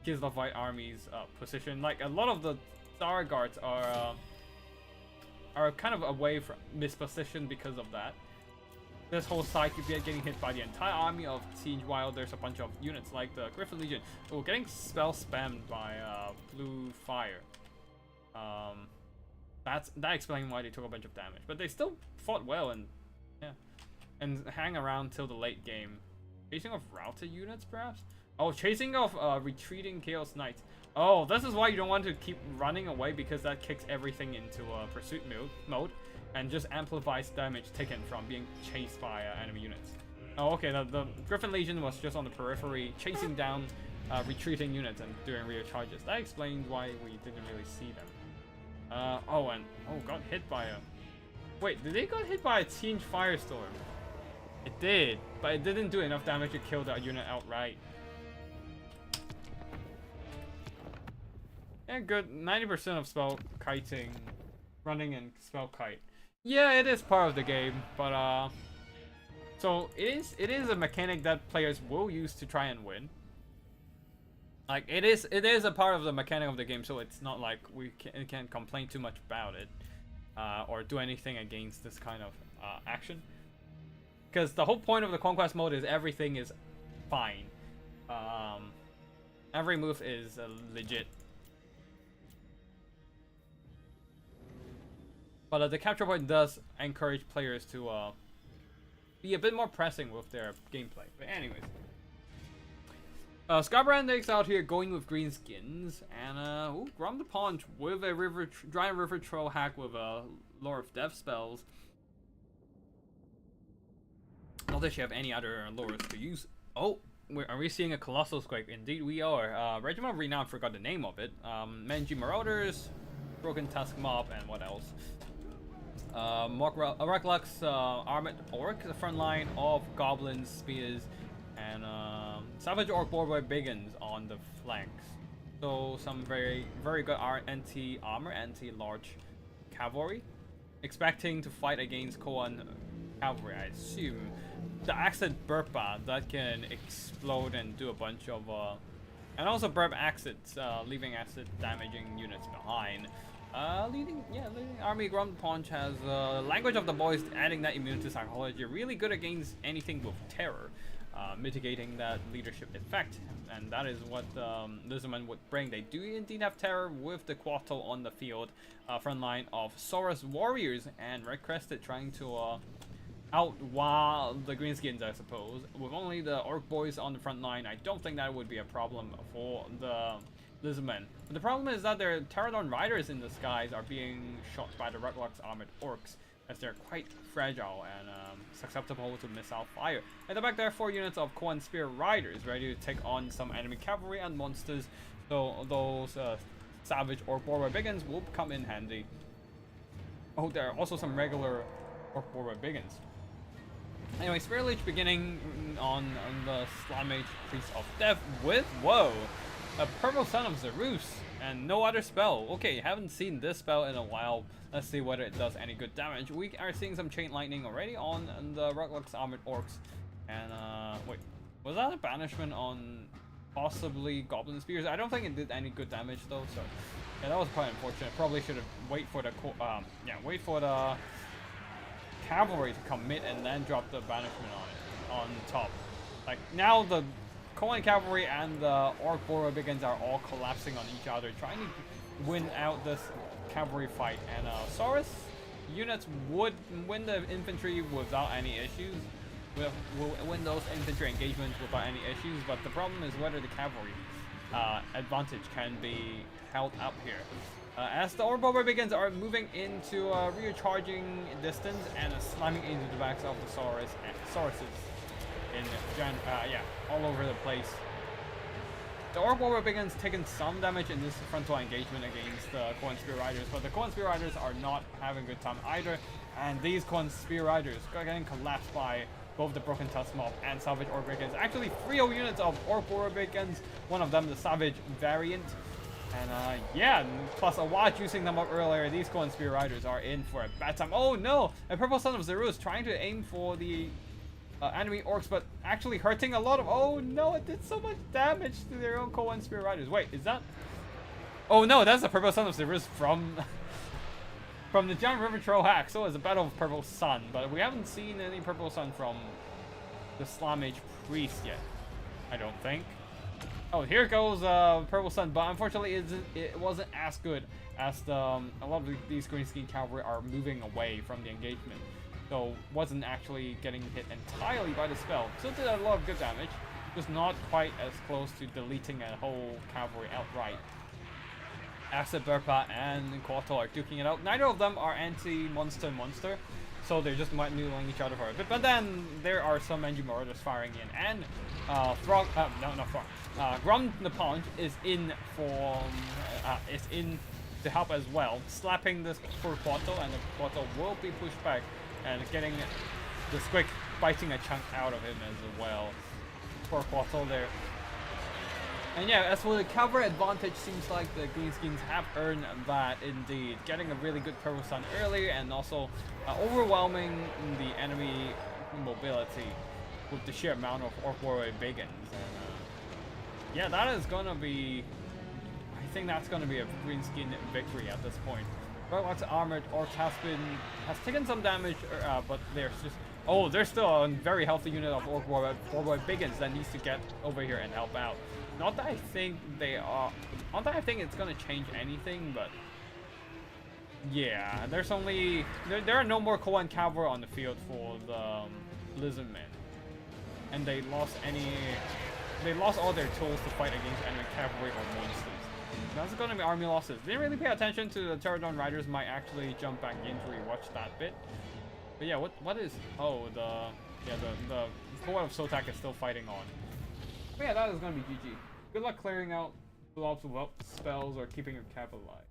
Kislevite army's position. Like, a lot of the Star Guards are kind of away from mispositioned because of that. This whole side could be getting hit by the entire army of Siege, while there's a bunch of units like the Griffin Legion who are getting spell spammed by blue fire. That explains why they took a bunch of damage, but they still fought well and hang around till the late game. Chasing off routed units, perhaps? Oh, chasing off retreating Chaos Knights. Oh, this is why you don't want to keep running away, because that kicks everything into pursuit mode and just amplifies damage taken from being chased by enemy units. Oh, okay, the Griffin Legion was just on the periphery, chasing down retreating units and doing rear charges. That explains why we didn't really see them. Got hit by a Wait, did they got hit by a Siege Firestorm? It did, but it didn't do enough damage to kill that unit outright. Yeah, good. 90% of spell kiting, running and spell kite. Yeah, it is part of the game, but so it is a mechanic that players will use to try and win. Like it is a part of the mechanic of the game, so it's not like we can't complain too much about it, or do anything against this kind of action. Because the whole point of the Conquest Mode is everything is fine. Every move is legit. But the capture point does encourage players to be a bit more pressing with their gameplay. But anyways. Scarbrandix out here going with green skins. And Grom the Paunch with a giant river troll hack with a Lore of Death spells. Not that you have any other lures to use. Oh, are we seeing a Colossal Quake? Indeed we are. Regiment of Renown, forgot the name of it. Menji Marauders, Broken Tusk Mob, and what else? Reklux, Armored Orc, the front line of Goblins, Spears, and Savage Orc Borboi Biggins on the flanks. So some very good anti-armor, anti-large cavalry. Expecting to fight against Koan cavalry, I assume. The Acid Burpa that can explode and do a bunch of and also burp acids, leaving acid damaging units behind. Leading army Grom Paunch has Language of the Boys, adding that immunity to psychology, really good against anything with terror, mitigating that leadership effect, and that is what Lizardman would bring. They do indeed have terror with the Quattro on the field, front line of Saurus Warriors and Red Crested trying to outwild the Greenskins, I suppose. With only the Orc Boys on the front line, I don't think that would be a problem for the Lizardmen. But the problem is that their Pterodon Riders in the skies are being shot by the Reklux Armored Orcs, as they're quite fragile and susceptible to missile fire. At the back there are 4 units of Koan Spear Riders ready to take on some enemy cavalry and monsters, so those Savage Orc Borboi Biggins will come in handy. Oh, there are also some regular Orc Borboi Biggins. Anyway, Spear Leech beginning on the Slamage Priest of Death with, whoa, a Purple Son of Zerus and no other spell. Okay, haven't seen this spell in a while. Let's see whether it does any good damage. We are seeing some Chain Lightning already on the Reklux Armored Orcs. And wait, was that a banishment on possibly Goblin Spears? I don't think it did any good damage though, so yeah, that was quite unfortunate. Probably should have wait for the cavalry to commit and then drop the banishment on top. Like now the Koan cavalry and the Orc Borboi Biggins are all collapsing on each other, trying to win out this cavalry fight. And Saurus units would win the infantry without any issues. Will win those infantry engagements without any issues, but the problem is whether the cavalry advantage can be held up here. As the Orc Borboi Biggins are moving into recharging distance and slamming into the backs of the Sauruses in all over the place. The Orc Borboi Biggins taking some damage in this frontal engagement against the Koan Spear Riders, but the Koan Spear Riders are not having a good time either, and these Koan Spear Riders are getting collapsed by both the Broken Tusk Mob and Savage Orc Biggins. Actually, 3 units of Orc Borboi Biggins, one of them the Savage variant. And yeah, plus a watch using them up earlier, these Koan Spear Riders are in for a bad time. Oh no! A Purple Son of Zerus trying to aim for the enemy orcs, but actually hurting a lot of... Oh no, it did so much damage to their own Koan Spear Riders. Wait, is that... Oh no, that's the Purple Son of Zerus from... from the Giant River Troll hack. So it's a Battle of Purple Sun, but we haven't seen any Purple Sun from the Slamage Priest yet, I don't think. Oh, here goes Purple Sun, but unfortunately it wasn't as good as the a lot of these Green Skin Cavalry are moving away from the engagement, so wasn't actually getting hit entirely by the spell. Still did a lot of good damage, just not quite as close to deleting a whole cavalry outright. Acid Burpa and Quattro are duking it out. Neither of them are anti-monster, so they're just noodling each other for a bit. But then there are some Menji Marauders firing in, and Grom the Paunch is in to help as well, slapping this for Portal, and the Portal will be pushed back, and getting the Squig biting a chunk out of him as well. For Portal there. And yeah, as for the cover advantage, seems like the Greenskins have earned that indeed. Getting a really good Purple Sun earlier, and also overwhelming the enemy mobility with the sheer amount of Orc Warrior Biggins. And yeah, that is gonna be... I think that's gonna be a Greenskin victory at this point. Lots of armored Orc has taken some damage, but there's just... Oh, there's still a very healthy unit of Orc Warrior Biggins that needs to get over here and help out. Not that I think they are... Not that I think it's gonna change anything, but... Yeah, there's only... There are no more Koan Cavalry on the field for the Lizardmen. And they lost any... They lost all their tools to fight against enemy cavalry or monsters. That's gonna be army losses. Didn't really pay attention to the Pterodon Riders. Might actually jump back in to rewatch that bit. But yeah, what is... Oh, the Koan of Sotak is still fighting on. But yeah, that is gonna be GG. Good luck clearing out blobs with spells or keeping your cap alive.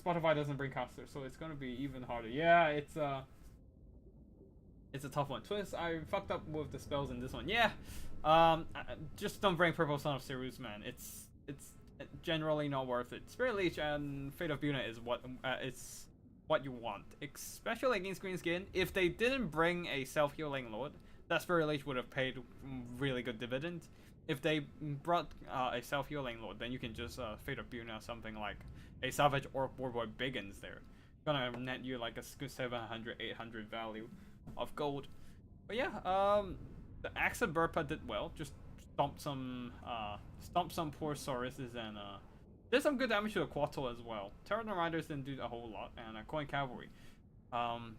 Spotify doesn't bring casters, so it's gonna be even harder. Yeah, it's a tough one. Twist, I fucked up with the spells in this one. Yeah, just don't bring Purple Son of Cerus, man. It's generally not worth it. Spirit Leech and Fate of Buna is what you want, especially against Greenskin. If they didn't bring a self-healing Lord, that Spirit Leech would have paid really good dividend. If they brought a self-healing Lord, then you can just Fate of Buna something like a Savage Orc Warboy Biggins there. Gonna net you like a good 700, 800 value of gold. But yeah, the Axe of Burpa did well. Just stomped some poor Sauruses, and did some good damage to the Quattle as well. Pterodon Riders didn't do a whole lot, and Coin Cavalry.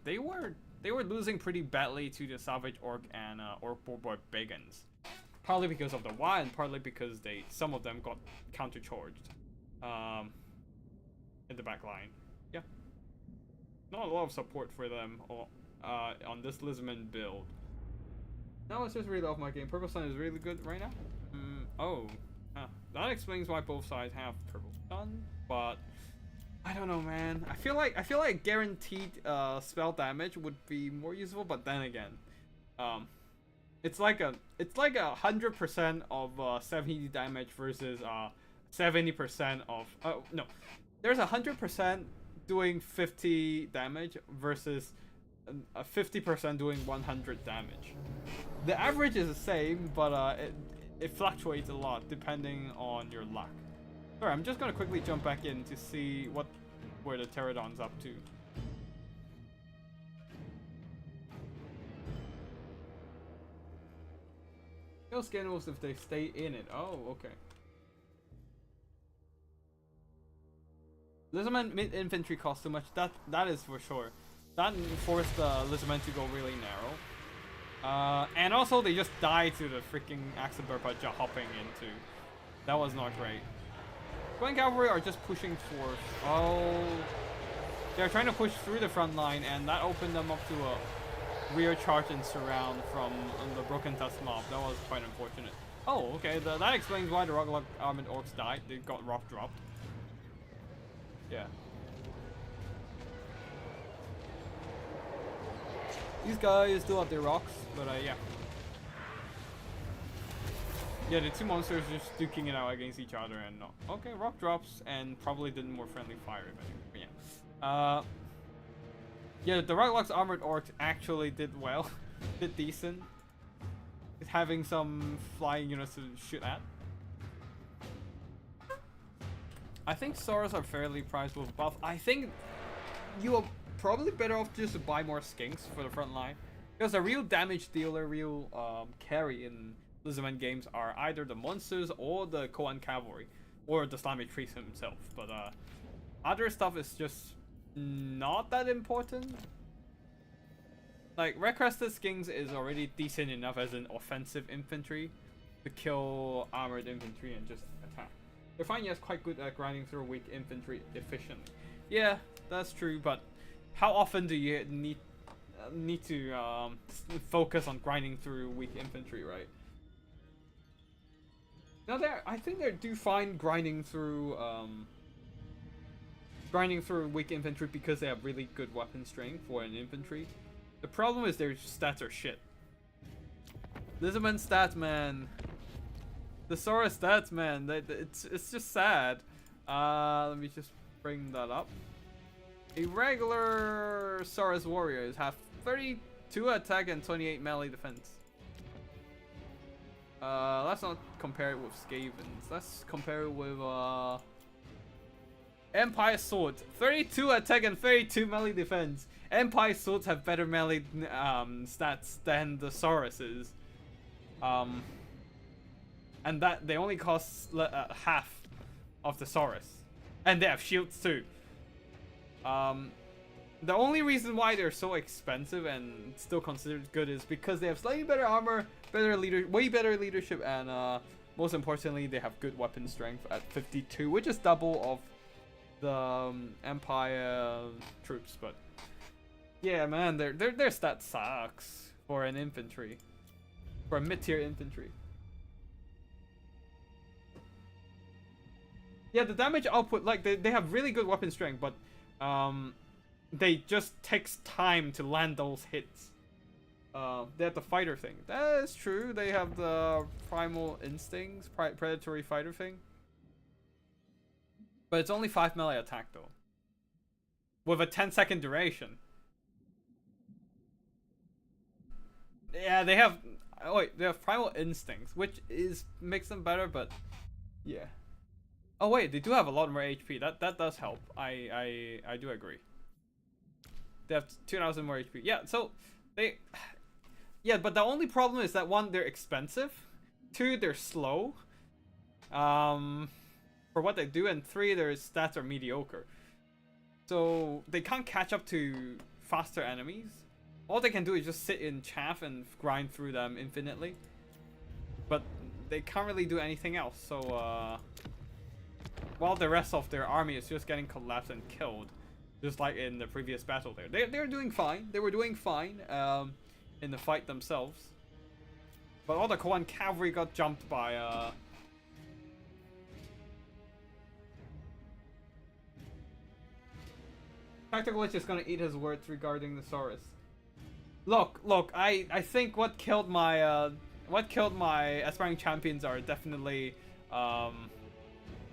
They were losing pretty badly to the Savage Orc and Orc Warboy Biggins. Partly because of the Y, and partly because some of them got countercharged in the back line. Yeah, not a lot of support for them on this Lizardman build. Now let's just read off my game. Purple Sun is really good right now. That explains why both sides have Purple Sun, but I don't know, man. I feel like guaranteed spell damage would be more useful, but then again, it's like 100% of 70 damage versus 70% of no. There's 100% doing 50 damage versus 50% doing 100 damage. The average is the same, but it fluctuates a lot depending on your luck. Alright, I'm just gonna quickly jump back in to see where the Pterodon's up to. Kill Skinwolves if they stay in it. Oh, okay. Lizardman mid-infantry costs too much. That is for sure. That forced the Lizardmen to go really narrow. And also they just died to the freaking Axe of Burpa hopping into. That was not great. Coin Cavalry are just pushing forth. Oh, they're trying to push through the front line, and that opened them up to a rear charge and surround from the Broken Tusk mob. That was quite unfortunate. Oh, okay. That explains why the Rocklock Armored Orcs died. They got rock dropped. Yeah. These guys still have their rocks, but yeah. Yeah, the two monsters just duking it out against each other, and okay, rock drops, and probably did more friendly fire. But yeah. Yeah, the Rocklock's Armored Orcs actually did well. Did decent. Having some flying units to shoot at. I think Saurus are fairly priced with buff. I think you are probably better off just to buy more skinks for the front line. Because a real damage dealer, real carry in Lizardman games are either the monsters or the Koan Cavalry. Or the Slimy Priest himself. But other stuff is just not that important. Like, Red Crested Skinks is already decent enough as an offensive infantry to kill armored infantry and just attack. They're finding us quite good at grinding through weak infantry efficiently. Yeah, that's true, but how often do you need to focus on grinding through weak infantry, right? Now I think they do fine grinding through grinding through weak infantry because they have really good weapon strength for an infantry. The problem is their stats are shit. Lizardman stats, man. The Saurus stats, man. It's just sad. Let me just bring that up. A regular Saurus warriors have 32 attack and 28 melee defense. Let's not compare it with Skavens. Let's compare it with Empire Swords. 32 attack and 32 melee defense. Empire Swords have better melee stats than the Sauruses. And that they only cost half of the Saurus. And they have shields too. The only reason why they're so expensive and still considered good is because they have slightly better armor, way better leadership, and most importantly, they have good weapon strength at 52, which is double of the Empire troops. But yeah, man, their stat sucks for an infantry, for a mid-tier infantry. Yeah, the damage output, like they have really good weapon strength, but they just takes time to land those hits. They have the fighter thing. That is true. They have the primal instincts, predatory fighter thing. But it's only 5 melee attack though, with a 10-second duration. Yeah, they have. Oh wait, they have primal instincts, which makes them better, but yeah. Oh wait, they do have a lot more HP. That does help. I do agree. They have 2,000 more HP. Yeah, so they. Yeah, but the only problem is that one, they're expensive. Two, they're slow. For what they do, and three, their stats are mediocre. So they can't catch up to faster enemies. All they can do is just sit in chaff and grind through them infinitely. But they can't really do anything else. So while the rest of their army is just getting collapsed and killed, just like in the previous battle there. They're doing fine. They were doing fine in the fight themselves. But all the Koan cavalry got jumped by Tactical Lich is gonna eat his words regarding the Saurus. Look, I think what killed my aspiring champions are definitely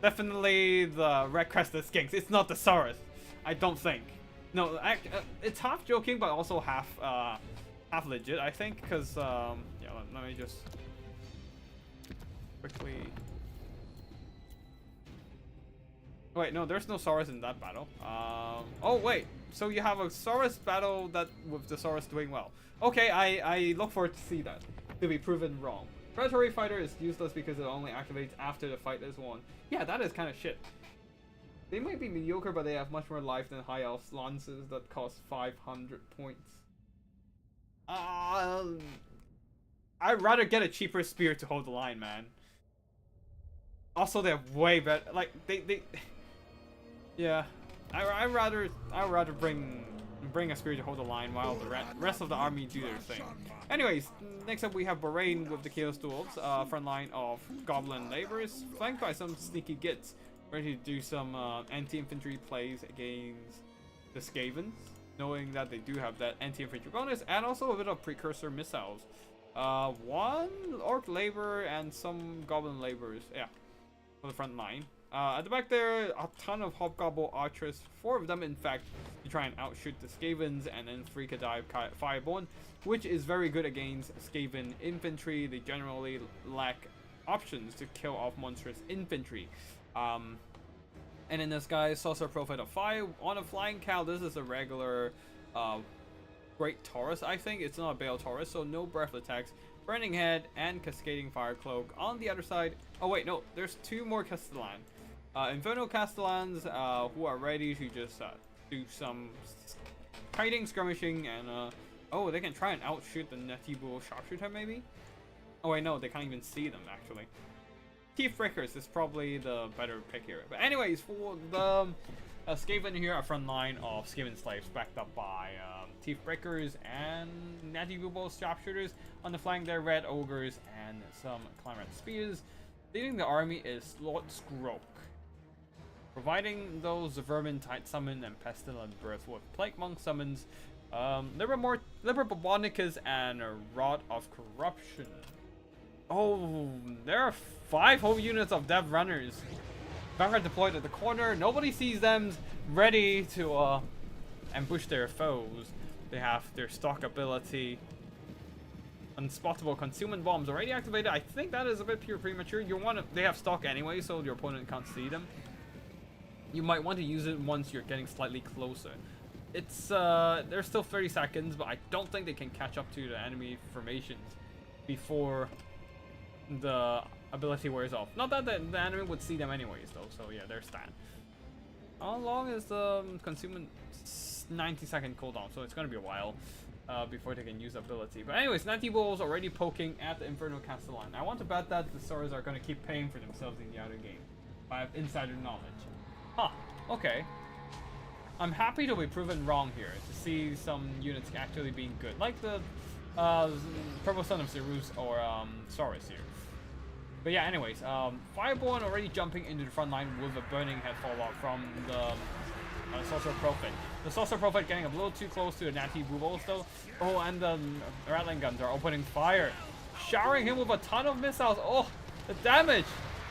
the red crested skinks. It's not the Saurus. I don't think. No, it's half joking, but also half legit, I think, because yeah, let me just quickly. Wait, no, there's no Saurus in that battle. Oh wait, so you have a Saurus battle that with the Saurus doing well. Okay, I look forward to see that to be proven wrong. Predatory Fighter is useless because it only activates after the fight is won. Yeah, that is kind of shit. They might be mediocre, but they have much more life than High Elf's lances that cost 500 points. I'd rather get a cheaper spear to hold the line, man. Also, they're way better. Like they yeah. I'd rather bring a spear to hold the line while the rest of the army do their thing. Anyways, next up we have Bahrain with the Chaos Dwarves, front line of Goblin Laborers, flanked by some sneaky gits, ready to do some anti-infantry plays against the Skavens, knowing that they do have that anti-infantry bonus, and also a bit of precursor missiles. One Orc Laborer and some Goblin Laborers, yeah, for the front line. At the back there, a ton of Hobgoblin Archers, 4 of them in fact, to try and outshoot the Skavens, and then 3 Khadai Fireborn, which is very good against Skaven infantry. They generally lack options to kill off monstrous infantry. And in this guy, Saucer Prophet of Fire on a flying cow. This is a regular Great Taurus, I think. It's not a Bale Taurus, so no breath attacks. Burning Head and Cascading Fire Cloak. On the other side, oh wait, no, there's 2 more Castellan. Infernal Castellans who are ready to just do some kiting, skirmishing, and oh, they can try and outshoot the Netibu Sharpshooter maybe? Oh wait, no, they can't even see them actually. Teeth Breakers is probably the better pick here. But anyways, for the Skaven here, a front line of Skaven slaves backed up by Teeth Breakers and Netibu Sharpshooters. On the flank there, Red Ogres and some Climate Spears. Leading the army is Lord Scroke. providing those Vermintide Summon and Pestilent Birth with Plague Monk summons, Liber Bobonicus and Rod of Corruption. Oh, there are 5 whole units of Dev Runners. Vanguard deployed at the corner. Nobody sees them, ready to ambush their foes. They have their stock ability. Unspottable Concealment Bombs already activated. I think that is a bit premature. They have stock anyway, so your opponent can't see them. You might want to use it once you're getting slightly closer. It's there's still 30 seconds, but I don't think they can catch up to the enemy formations before the ability wears off. Not that the enemy would see them anyways, though. So yeah, there's that. How long is the consummate? 90-second cooldown, so it's gonna be a while before they can use ability. But anyways, Nanti-Bulls already poking at the Inferno Castellan. I want to bet that the Saurus are gonna keep paying for themselves in the outer game. I have insider knowledge. Huh, okay. I'm happy to be proven wrong here, to see some units actually being good. Like the Purple Son of Zerus or Saurus here. But yeah, anyways, Fireborn already jumping into the front line with a Burning Head fallout from the Sorcerer Prophet. The Sorcerer Prophet getting a little too close to the Natty Bubbles though. Oh, and the Rattling Guns are opening fire. Showering him with a ton of missiles. Oh, the damage!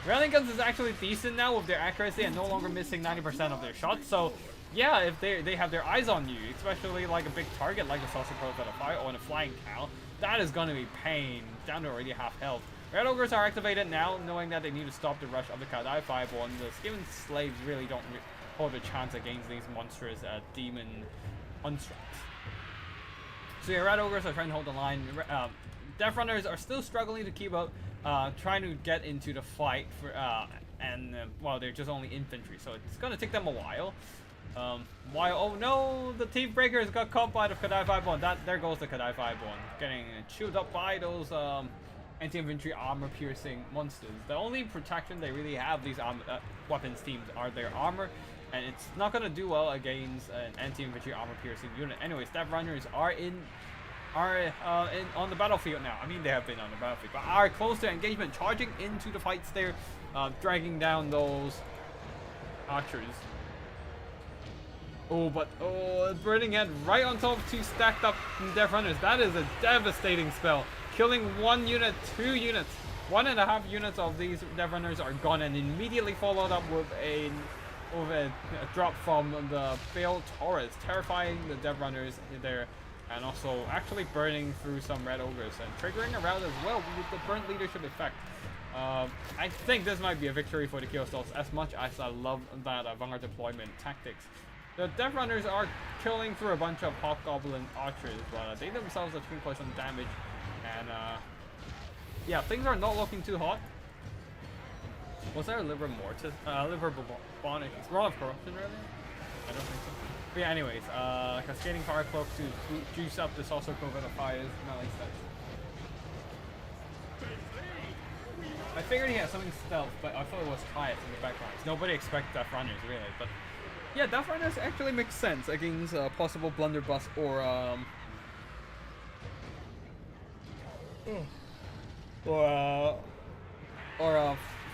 Rattling Guns is actually decent now with their accuracy and no longer missing 90% of their shots. So yeah, if they have their eyes on you, especially like a big target like the Sorcerer Prophet of Fire or a Flying Cow, that is going to be pain. Down to already half health. Red Ogres are activated now, knowing that they need to stop the rush of the Kadai Fireball, and the Skaven Slaves really don't hold a chance against these monstrous demon constructs. So yeah, Red Ogres are trying to hold the line. Death Runners are still struggling to keep up, trying to get into the fight for, well, they're just only infantry, so it's gonna take them a while. Oh no, the Thief Breakers got caught by the Kadai Fireball. There goes the Kadai Fireball, getting chewed up by those anti-infantry armor-piercing monsters. The only protection they really have, these weapons teams, are their armor, and it's not gonna do well against an anti-infantry armor-piercing unit. Anyways, Death Runners are on the battlefield now. I mean, they have been on the battlefield, but are close to engagement, charging into the fights there, dragging down those archers. Oh, but Burning Head right on top of 2 stacked up Death Runners. That is a devastating spell. Killing 1 unit, 2 units, 1.5 units of these Death Runners are gone, and immediately followed up with a drop from the Bale Taurus, terrifying the Death Runners there, and also actually burning through some Red Ogres and triggering a rout as well with the burnt leadership effect. I think this might be a victory for the Chaos Dolls, as much as I love that Vanguard deployment tactics. The Death Runners are killing through a bunch of Hobgoblin archers, but they themselves are taking quite some damage. And yeah, things are not looking too hot. Was there a Liber Mortis? Liber Bubonic? It's Rod of Corruption earlier? I don't think so. But yeah, anyways, Cascading Fire Cloak to juice up the Sorcerer Prophet of Fire's melee stats. I figured he had something stealth, but I thought it was Triads in the background. Nobody expects Death Runners, really, but yeah, Death Runners actually makes sense against possible Blunderbuss or a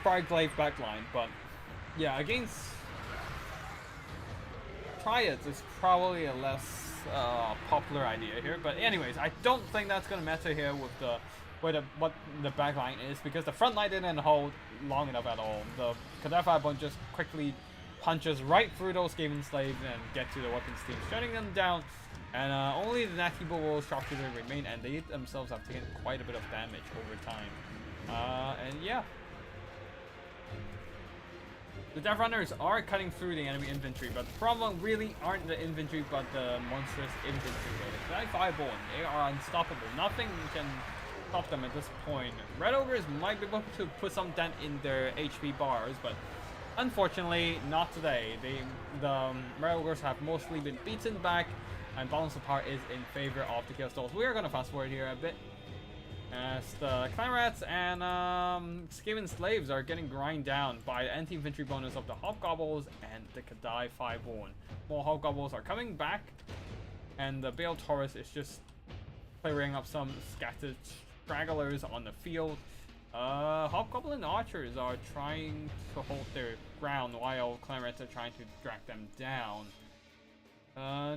Fireglaive backline, but yeah, against Triads is probably a less popular idea here. But anyways, I don't think that's gonna matter here with what the backline is, because the front line didn't hold long enough at all. The Kadai Fireball just quickly punches right through those Skaven Slaves and get to the weapons team, shutting them down. And only the Natty Bulls Sharpshooter remain, and they themselves have taken quite a bit of damage over time. And yeah, the Death Runners are cutting through the enemy infantry, but the problem really aren't the infantry, but the monstrous infantry. The Kadai Fireball, they are unstoppable. Nothing can stop them at this point. Red Ogres might be able to put some dent in their HP bars, but unfortunately, not today. The Red Ogres have mostly been beaten back, and balance of power is in favor of the Chaos Dolls. We are going to fast forward here a bit, as the Clan Rats and Skaven Slaves are getting grind down by the anti-infantry bonus of the Hobgoblins and the Kadai Fireborn. More Hobgoblins are coming back, and the Bale Taurus is just clearing up some scattered stragglers on the field. Hobgoblin archers are trying to hold their ground while Clarets are trying to drag them down.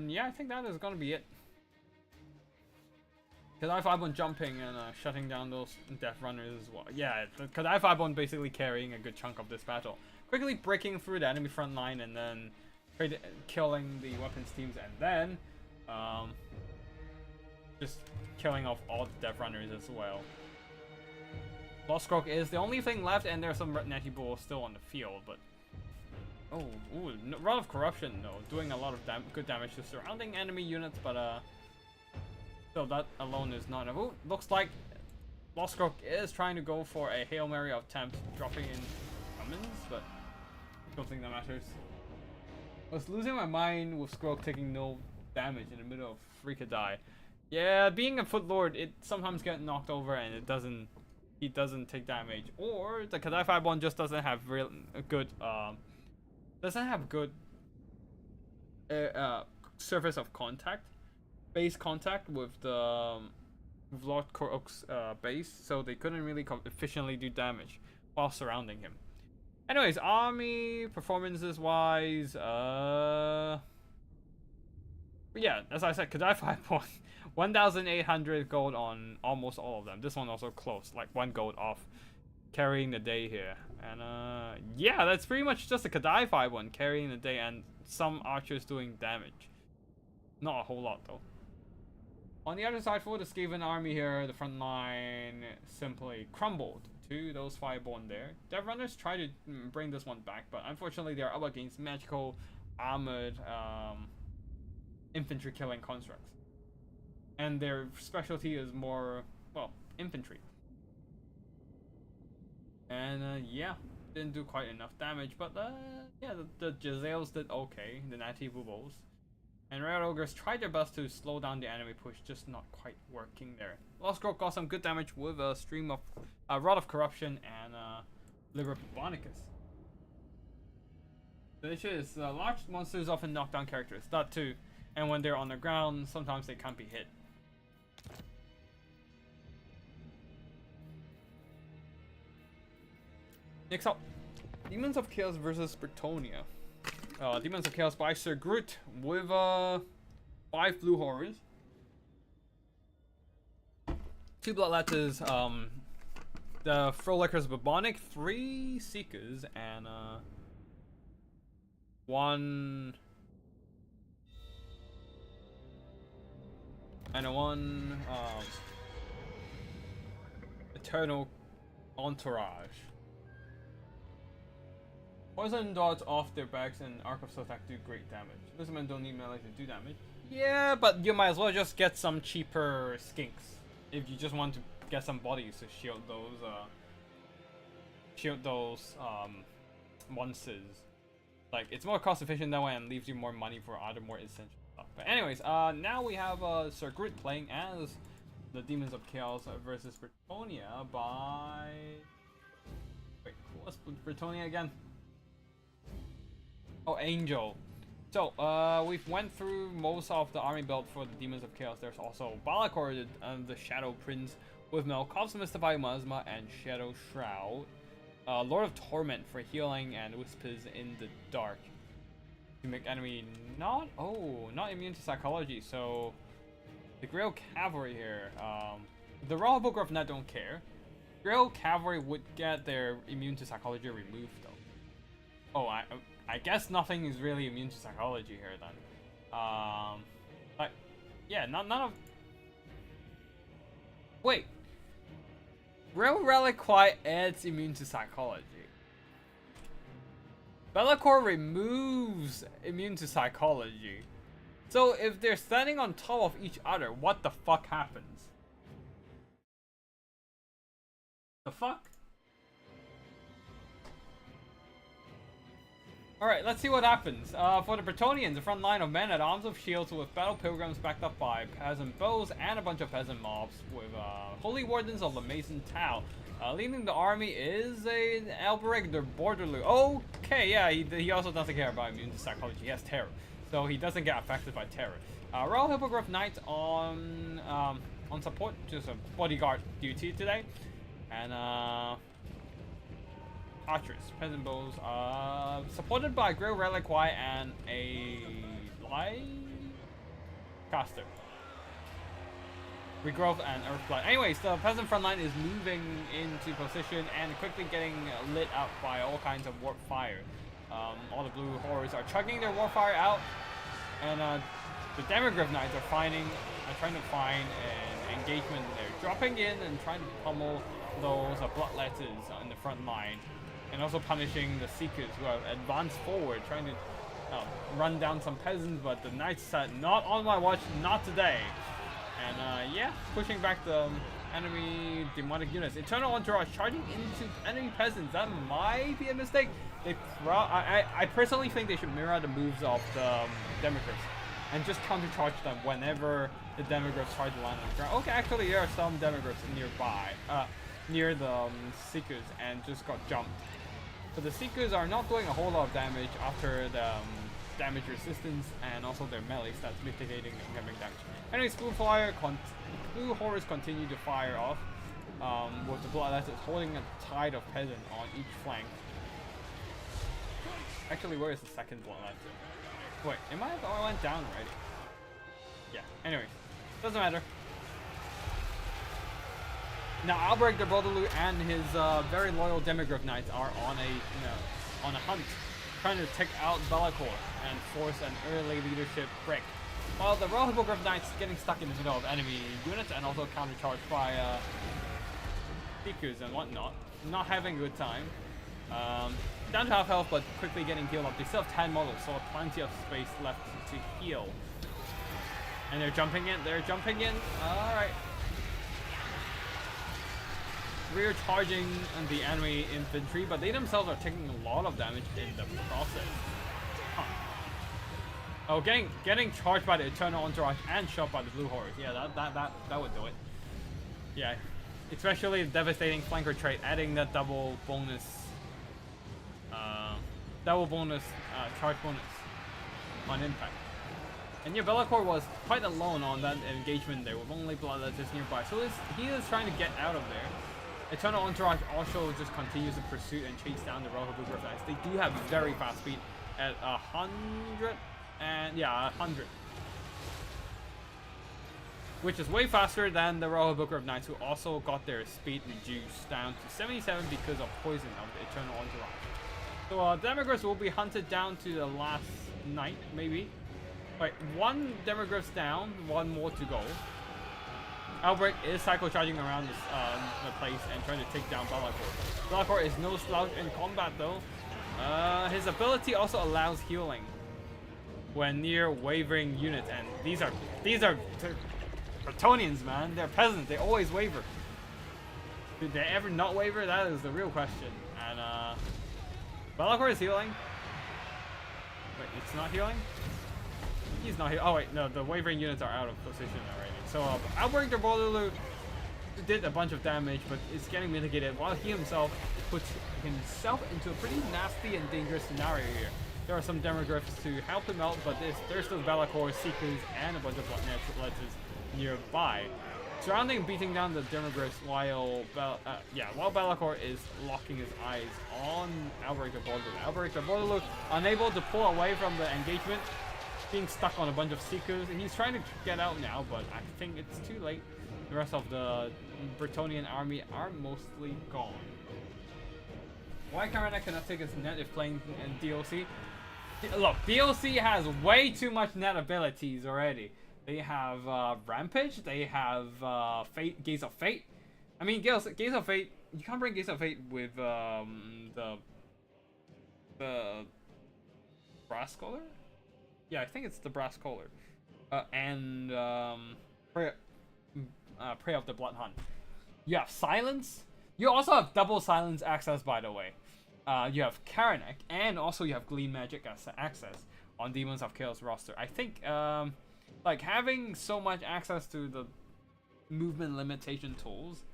Yeah, I think that is gonna be it. Kadai 5-1 jumping and shutting down those Death Runners as well. Yeah, Kadai 5-1 basically carrying a good chunk of this battle. Quickly breaking through the enemy front line and then killing the weapons teams, and then just killing off all the Death Runners as well. Lost Croak is the only thing left, and there's some Netty Bulls still on the field, but... Oh, ooh, Rod of Corruption, though, doing a lot of good damage to surrounding enemy units, but so that alone is not enough. Ooh, looks like Lost Croak is trying to go for a Hail Mary of Temps, dropping in summons, but I don't think that matters. I was losing my mind with Scroak taking no damage in the middle of Freakadai. Yeah, being a Foot Lord, it sometimes gets knocked over and he doesn't take damage, or the Kadai 5-1 just doesn't have good surface of contact, base contact with the Lord Korok's base, so they couldn't really efficiently do damage while surrounding him. Anyways, army performances wise, yeah, as I said, Kadai 5-1, 1,800 gold on almost all of them. This one also close, like 1 gold off, carrying the day here. And yeah, that's pretty much just a Kadai 5-1 carrying the day, and some archers doing damage. Not a whole lot though. On the other side, for the Skaven army here, the front line simply crumbled to those Fireborn there. Death Runners try to bring this one back, but unfortunately they're up against magical, armored, infantry killing constructs. And their specialty is more, well, infantry. And yeah, didn't do quite enough damage, but yeah, the Jezzails did okay, the Natty Bubos. And Red Ogres tried their best to slow down the enemy push, just not quite working there. Lost Croak got some good damage with a stream of Rod of Corruption and Liber Bonicus. The issue is large monsters often knock down characters, that too. And when they're on the ground, sometimes they can't be hit. Next up, Demons of Chaos versus Bretonia. Demons of Chaos by Sir Groot with 5 blue horrors, 2 bloodletters, the Frolickers Bubonic, 3 Seekers, and 1 Eternal Entourage. Poison darts off their backs and Arc of Sotak do great damage. Lizardmen don't need melee to do damage. Yeah, but you might as well just get some cheaper skinks if you just want to get some bodies to shield those monsters. Like, it's more cost efficient that way and leaves you more money for other more essential stuff. But anyways, now we have Sir Groot playing as the Demons of Chaos versus Bretonia by... Wait, who was Bretonia again? Oh, Angel. So, we've went through most of the army build for the Demons of Chaos. There's also Balakor, the Shadow Prince, with Melkov's Mystify Miasma and Shadow Shroud. Lord of Torment for healing and Whispers in the Dark. To make enemy not immune to psychology, so... The Grail Cavalry here. The Royal Book of Net don't care. Grail Cavalry would get their immune to psychology removed, though. Oh, I guess nothing is really immune to psychology here then. But yeah, none of. Wait, Real Reliquy adds immune to psychology. Bellicor removes immune to psychology. So if they're standing on top of each other, what the fuck happens? The fuck? Alright, let's see what happens. For the Bretonians, the front line of men at arms of shields with battle pilgrims backed up by peasant bows and a bunch of peasant mobs with holy wardens of the Mason Tau. Leading the army is an Alberic the Borderloo. Okay, yeah, he also doesn't care about immune to psychology. He has terror, so he doesn't get affected by terror. Royal Hippogriff Knight on support, just a bodyguard duty today. And archers, peasant bows, supported by Grill Reliquy and a light caster. Regrowth and Earthblight. Anyways, the peasant front line is moving into position and quickly getting lit up by all kinds of warp fire. All the blue horrors are chugging their warp fire out, and the Demogryph Knights are trying to find an engagement. They're dropping in and trying to pummel those bloodletters in the front line, and also punishing the Seekers who have advanced forward, trying to run down some peasants. But the Knights said, "Not on my watch, not today." And yeah, pushing back the enemy demonic units. Eternal Entourage charging into enemy peasants. That might be a mistake. I personally think they should mirror the moves of the Demogryphs and just countercharge them whenever the Demogryphs try to land on the ground. Okay, actually there are some Demogryphs nearby, near the Seekers, and just got jumped. But the Seekers are not doing a whole lot of damage after the damage resistance and also their melee stats mitigating incoming damage. Anyways, blue horrors continue to fire off with the bloodletters holding a tide of peasant on each flank. Actually, where is the second bloodletter? Wait, it might have all went down already. Yeah, anyways, doesn't matter. Now, Albrecht the Broderloo and his very loyal Demogryph Knights are on a hunt, trying to take out Bellicor and force an early leadership break. While the Royal Hippogriff Knights getting stuck in the middle of enemy units and also countercharged by Seekers and whatnot, not having a good time. Down to half health, but quickly getting healed up. They still have 10 models, so plenty of space left to heal. And they're jumping in. Alright. Rear charging the enemy infantry, but they themselves are taking a lot of damage in the process. Huh. Oh, getting charged by the Eternal Entourage and shot by the Blue Horrors. Yeah, that would do it. Yeah, especially the devastating flanker trait, adding that double bonus charge bonus on impact. And yeah, Bellicor was quite alone on that engagement there with only bloodletters nearby, so he is trying to get out of there. Eternal Entourage also just continues to pursue and chase down the Royal Hippogriff Knights. They do have very fast speed at 100, and yeah, 100. Which is way faster than the Royal Hippogriff Knights, who also got their speed reduced down to 77 because of poison of the Eternal Entourage. So Demogryphs will be hunted down to the last knight, maybe. Wait, one Demogryph's down, one more to go. Albrecht is cycle-charging around the place and trying to take down Bellicor. Bellicor is no slouch in combat though. His ability also allows healing when near wavering units, and these are Bretonnians, man. They're peasants. They always waver. Did they ever not waver? That is the real question. And Bellicor is healing. Wait, it's not healing? He's not healing. Oh wait, no, the wavering units are out of position already. So Albrecht the Broderloo did a bunch of damage, but it's getting mitigated while he himself puts himself into a pretty nasty and dangerous scenario here. There are some Demogryphs to help him out, but there's still Bellicor, Seekers, and a bunch of bloodletters nearby. Surrounding and beating down the Demogryphs while Bellicor is locking his eyes on Albrecht the Broderloo. Albrecht the Broderloo unable to pull away from the engagement, being stuck on a bunch of Seekers, and he's trying to get out now, but I think it's too late. The rest of the Bretonnian army are mostly gone. Why Karanak cannot take his net if playing in DLC? Look, DLC has way too much net abilities already. They have Rampage, they have Gaze of Fate. I mean, Gaze of Fate, you can't bring Gaze of Fate with the Brass Collar? Yeah, I think it's the Brass Collar. And Prey of the Blood Hunt. You have Silence. You also have double Silence access, by the way. You have Karanak, and also you have Glean Magic access on Demons of Chaos roster. I think like having so much access to the movement limitation tools,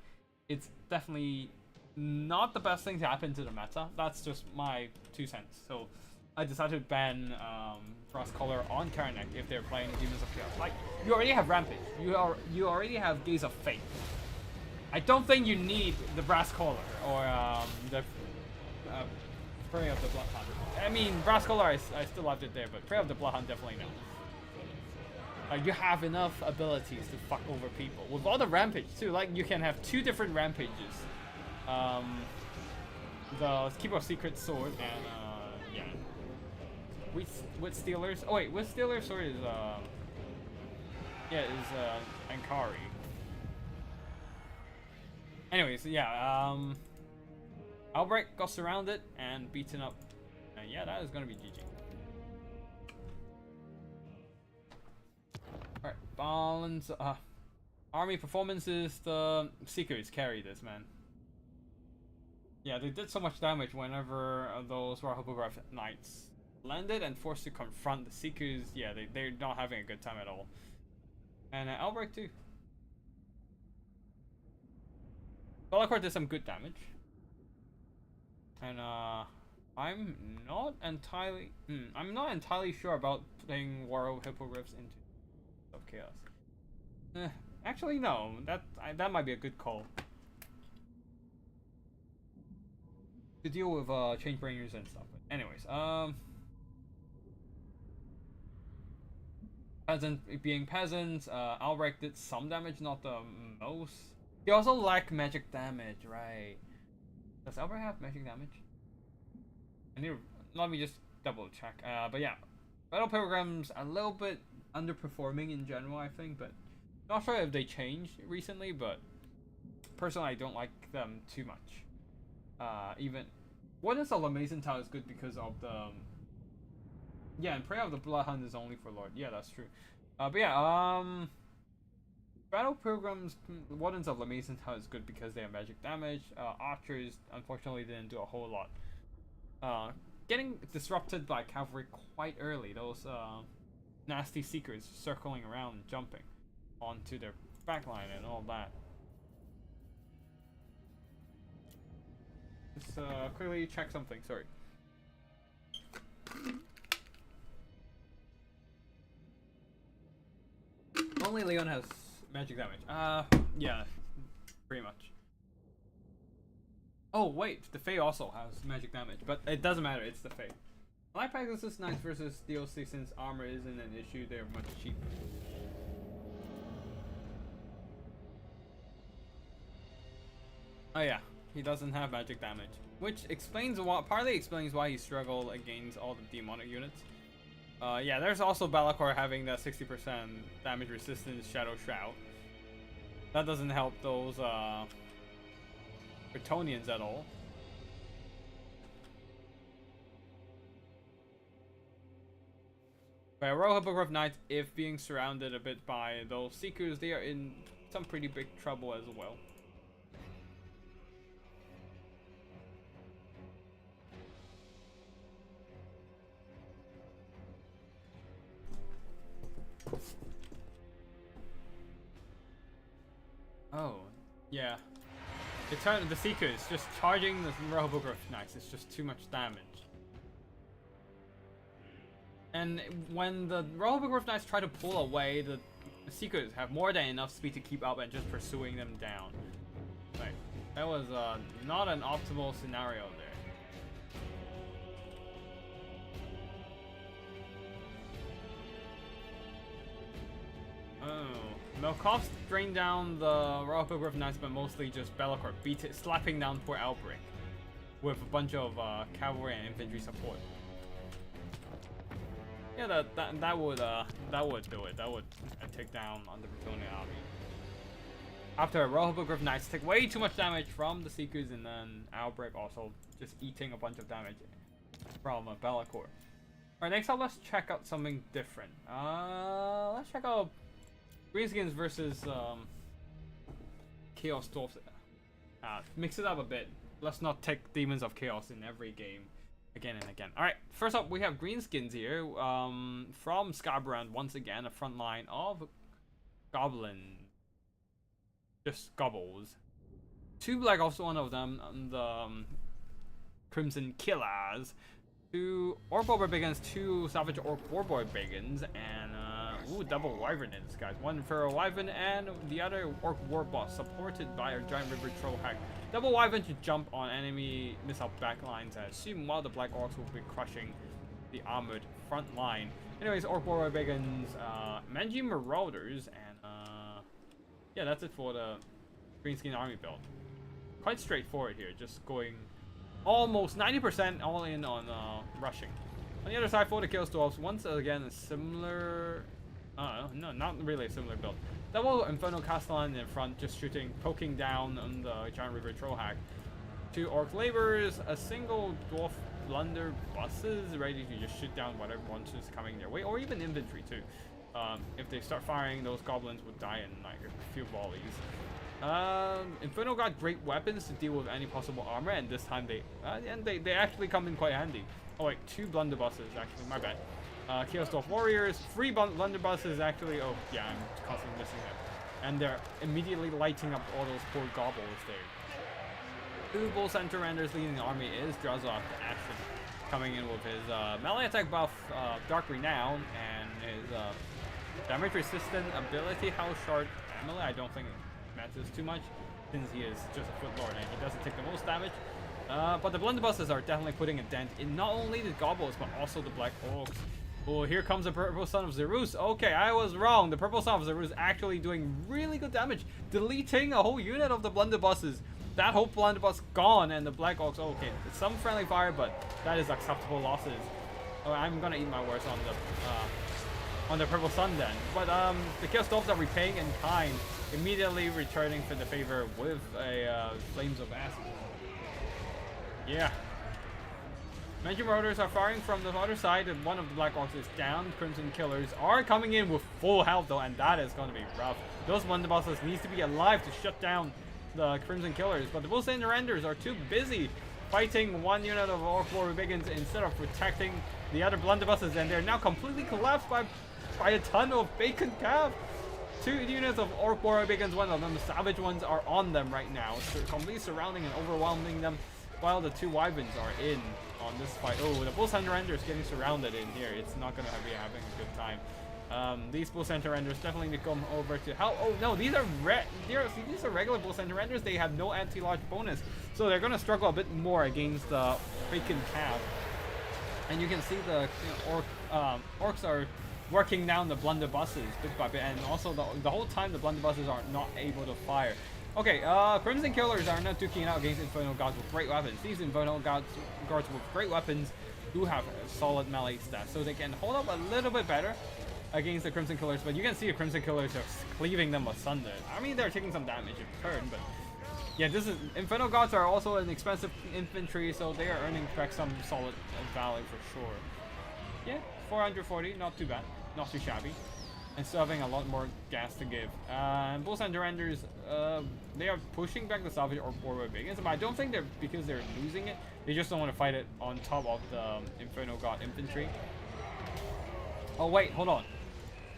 it's definitely not the best thing to happen to the meta. That's just my 2 cents. So I decided to ban Frost Collar on Karanak if they're playing Demons of Chaos. Like, you already have Rampage. You already have Gaze of Fate. I don't think you need the Brass Collar or the Prey of the Bloodhound. I mean, Brass Collar, I still left it there, but Prey of the Bloodhound definitely no. You have enough abilities to fuck over people. With all the rampage too, like you can have 2 different rampages. The Keeper of Secret Sword and yeah. With Steelers. Oh wait, with Steelers Sword is yeah, is Ankari. Anyways, yeah, Albrecht got surrounded and beaten up. And yeah, that is gonna be GG. Alright, balance. Army performances, the Seekers carry this, man. Yeah, they did so much damage whenever those Royal Hippogriff Knights landed and forced to confront the Seekers. Yeah, they're not having a good time at all. And Albrecht too. Bellicor did some good damage. And I'm not entirely sure about putting Warrow Hippogriffs into of Chaos. Actually no, that might be a good call. To deal with Changebringers and stuff. But anyways, being peasants, Albrecht did some damage, not the most. He also lacked magic damage, right? Does Albrecht have magic damage? Let me just double check. But yeah, Battle Pilgrims a little bit underperforming in general, I think, but not sure if they changed recently, but personally I don't like them too much. Even Wardens of the Mason Tower is good because of the yeah, and Prayer of the Bloodhound is only for Lord. Yeah, that's true. But yeah, Battle Pilgrims, Wardens of the Mason Tower is good because they have magic damage. Archers unfortunately didn't do a whole lot. Getting disrupted by cavalry quite early. Those nasty Seekers circling around and jumping onto their backline and all that. Just quickly check something, sorry. Only Leon has magic damage. Yeah, pretty much. Oh wait, the Fae also has magic damage, but it doesn't matter, it's the Fae. I like Pegasus Knights versus DLC since armor isn't an issue, they're much cheaper. Oh yeah, he doesn't have magic damage. Which explains partly explains why he struggled against all the demonic units. Yeah, there's also Bellicor having that 60% damage resistance Shadow Shroud. That doesn't help those Bretonians at all. But Royal Hippogriff Knights, if being surrounded a bit by those Seekers, they are in some pretty big trouble as well. Oh, yeah. The Seekers just charging the Royal Hippogriff Knights is just too much damage. And when the Royal Hippogriff Knights try to pull away, the Seekers have more than enough speed to keep up and just pursuing them down. Like, that was not an optimal scenario there. Oh, Melkoff drained down the Royal Hippogriff Knights, but mostly just Bellicor slapping down poor Albrecht with a bunch of cavalry and infantry support. Yeah, that would do it. That would take down on the Bretonian army. After Royal Hippogriff Knights take way too much damage from the Seekers, and then Albrecht also just eating a bunch of damage from Bellicor. Alright, next up, let's check out something different. Let's check out Greenskins versus Chaos Dwarfs. Mix it up a bit. Let's not take Demons of Chaos in every game again and again. Alright, first up we have Greenskins here from Scarbrand, once again, a front line of goblins. Just gobbles. 2 Black Ops, one of them, the Crimson Killers. 2 Orc Barbarians, 2 Savage Orc Warboy Brigands, and Ooh, double Wyvern in this, guys. One Feral Wyvern and the other Orc War Boss, supported by our Giant River Troll Hack. Double Wyvern to jump on enemy missile backlines, I assume, while the Black Orcs will be crushing the armored front line. Anyways, Orc Warrior Begins, Manji Marauders, and yeah, that's it for the Greenskin Army build. Quite straightforward here, just going almost 90% all in on rushing. On the other side, for the Chaos Dwarves, once again, a similar... no, not really a similar build. Double Infernal Castellan in front, just shooting, poking down on the Giant River Troll Hack. 2 Orc Laborers, a single Dwarf Blunderbusses, ready to just shoot down whatever monsters coming their way, or even infantry too. If they start firing, those goblins would die in like a few volleys. Inferno got great weapons to deal with any possible armor, and this time they actually come in quite handy. Oh wait, 2 blunderbusses actually, my bad. Chaos Dwarf Warriors, 3 blunderbusses actually. Oh yeah, I'm constantly missing them. And they're immediately lighting up all those poor gobbles there. 2 Bull Center Renders leading the army is Drazov the Ashen, coming in with his melee attack buff, Dark Renown, and his damage resistant ability, House Shard Melee. I don't think it matters too much, since he is just a Foot Lord and he doesn't take the most damage. But the blunderbusses are definitely putting a dent in not only the gobbles, but also the Black Orcs. Oh, here comes the Purple Son of Zerus. Okay, I was wrong. The Purple Son of Zerus actually doing really good damage, deleting a whole unit of the blunderbusses. That whole blunderbuss gone, and the Black Orcs, okay, some friendly fire, but that is acceptable losses. Oh, I'm gonna eat my words on the Purple Sun then. But the Chaos Dwarves are repaying in kind, immediately returning for the favor with a Flames of Acid. Yeah. Manji Marauders are firing from the other side, and one of the Black Orcs is down. Crimson Killers are coming in with full health though, and that is going to be rough. Those blunderbusses needs to be alive to shut down the Crimson Killers, but the Bull Center Renders are too busy fighting one unit of Orc Warrior Begins instead of protecting the other blunderbusses, and they're now completely collapsed by a ton of Bacon Calf. 2 units of Orc Warrior Begins, one of them, the Savage ones, are on them right now, so completely surrounding and overwhelming them, while the 2 Wyverns are in on this fight. Oh, the Bull Center Render is getting surrounded in here. It's not going to be having a good time. These Bull Center Renders definitely need to come over to help. Oh no, these are these are regular Bull Center Renders. They have no anti-large bonus, so they're going to struggle a bit more against the Bacon Calf. And you can see the orcs are working down the blunderbusses bit by bit, and also the whole time the blunderbusses are not able to fire. Okay, Crimson Killers are not duking out against Infernal Gods with great weapons. These Infernal Guards with great weapons do have solid melee stats, so they can hold up a little bit better against the Crimson Killers, but you can see the Crimson Killers are cleaving them asunder. I mean, they're taking some damage in turn, but yeah, this is Infernal Gods are also an expensive infantry, so they are earning back some solid value for sure. Yeah, 440, not too bad, not too shabby, and still having a lot more gas to give. Bull Center Renders, they are pushing back the Salvage or Warrior Begins, but I don't think they're because they're losing it. They just don't want to fight it on top of the Infernal God infantry. Oh wait, hold on.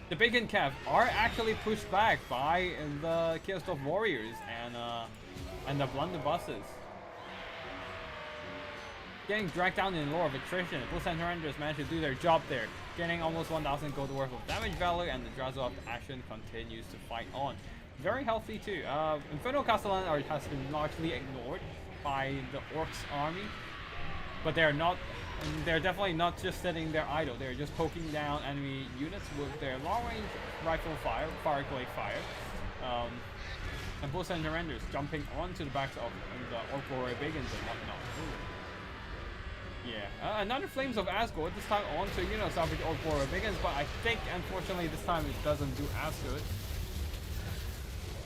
The Bacon Calf are actually pushed back by the Chaos Dwarf Warriors and the blunderbusses. Getting dragged down in lore of attrition, Bull Center Renders managed to do their job there, getting almost 1,000 gold worth of damage value, and the Drazov Ashen continues to fight on. Very healthy too. Infernal Castellan has been largely ignored by the Orcs army, but they're definitely not just sitting there idle. They're just poking down enemy units with their long-range rifle fire, Fireglade fire, and Bull Center Renders jumping onto the backs of the Orc Warrior Begins and whatnot. Ooh. Yeah, another Flames of Asgard, this time onto, Salvage Orc Warrior Begins, but I think, unfortunately, this time it doesn't do as good.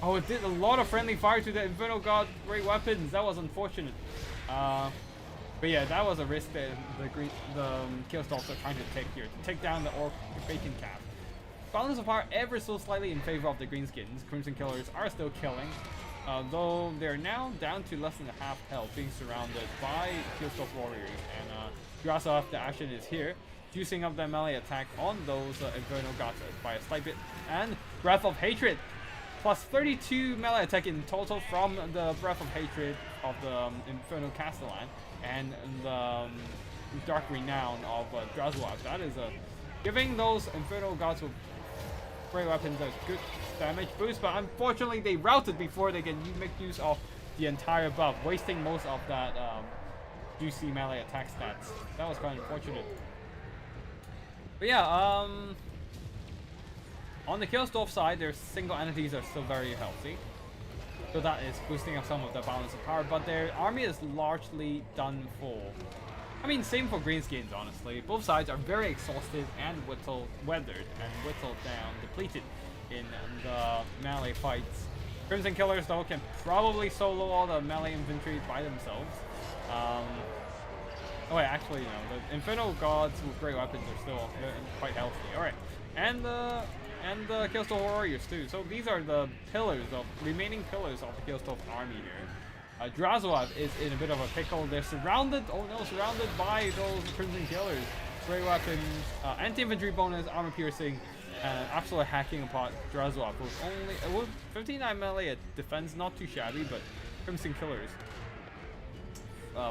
Oh, it did a lot of friendly fire to the Infernal God great weapons. That was unfortunate. But yeah, that was a risk that the Chaos Dwarves are trying to take here, to take down the Orc Bacon Calf. Balance of power ever so slightly in favor of the Greenskins. Crimson Killers are still killing, though they're now down to less than half health, being surrounded by Chaos Dwarf Warriors. And Drazov the Ashen is here, juicing up their melee attack on those Infernal Gods by a slight bit. And Breath of Hatred, plus 32 melee attack in total from the Breath of Hatred of the Infernal Castellan, and the Dark Renown of Drazov. That is giving those Infernal Gods with spray weapons a good damage boost, but unfortunately they routed before they can make use of the entire buff, wasting most of that juicy melee attack stats. That was kind of unfortunate. But yeah, on the Killstorf side, their single entities are still very healthy, so that is boosting up some of the balance of power, but their army is largely done for. I mean, same for Greenskins, honestly. Both sides are very exhausted and weathered and whittled down, depleted in the melee fights. Crimson Killers, though, can probably solo all the melee infantry by themselves. Oh wait, actually, no. The Infernal Gods with great weapons are still quite healthy. Alright, and the Killstorf Warriors, too. So these are the remaining pillars of the Killstorf army here. Drazulov is in a bit of a pickle. They're surrounded, surrounded by those Crimson Killers. Great weapons, anti-infantry bonus, armor piercing, and absolutely hacking apart Drazulov with 59 melee at defense, not too shabby, but Crimson Killers.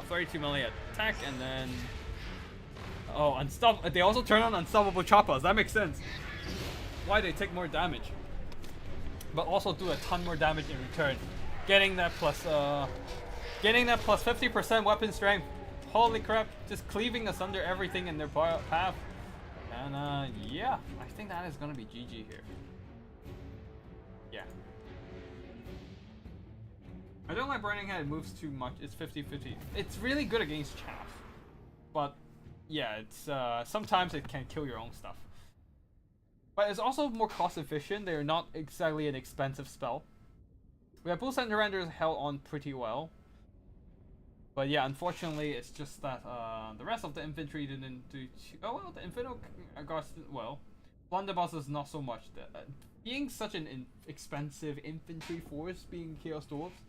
32 melee attack, and then they also turn on unstoppable choppers. That makes sense. Why they take more damage, but also do a ton more damage in return. Getting that plus 50% weapon strength. Holy crap! Just cleaving asunder everything in their path. And yeah, I think that is gonna be GG here. Yeah. I don't like Burning Head, it moves too much. It's 50-50. It's really good against chaff. But yeah, it's sometimes it can kill your own stuff. But it's also more cost efficient. They're not exactly an expensive spell. We have Bull Surrenders held on pretty well. But yeah, unfortunately, it's just that the rest of the infantry didn't do oh well, the Infernal Guards did well. Blunderbusses not so much. Being such an expensive infantry force, being Chaos Dwarves,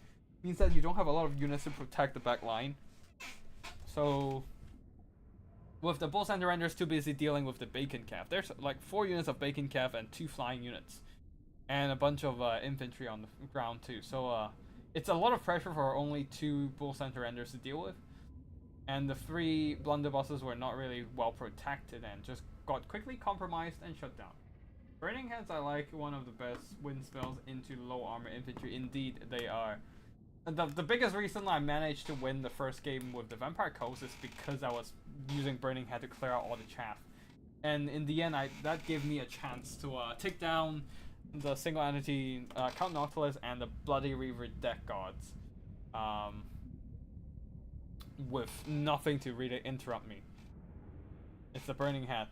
means that you don't have a lot of units to protect the back line. So with the Bull Surrenders too busy dealing with the Bacon Calf. There's like 4 units of Bacon Calf and 2 flying units. And a bunch of infantry on the ground too. So it's a lot of pressure for only 2 Bull Surrenders to deal with. And the 3 blunderbusses were not really well protected and just got quickly compromised and shut down. Burning Hands, I like, one of the best win spells into low armor infantry. Indeed, they are. The biggest reason I managed to win the first game with the Vampire Coast is because I was using Burning Hand to clear out all the chaff. And in the end, that gave me a chance to take down the single entity Count Nautilus and the Bloody Reaver Death Gods with nothing to really interrupt me. It's the Burning Hat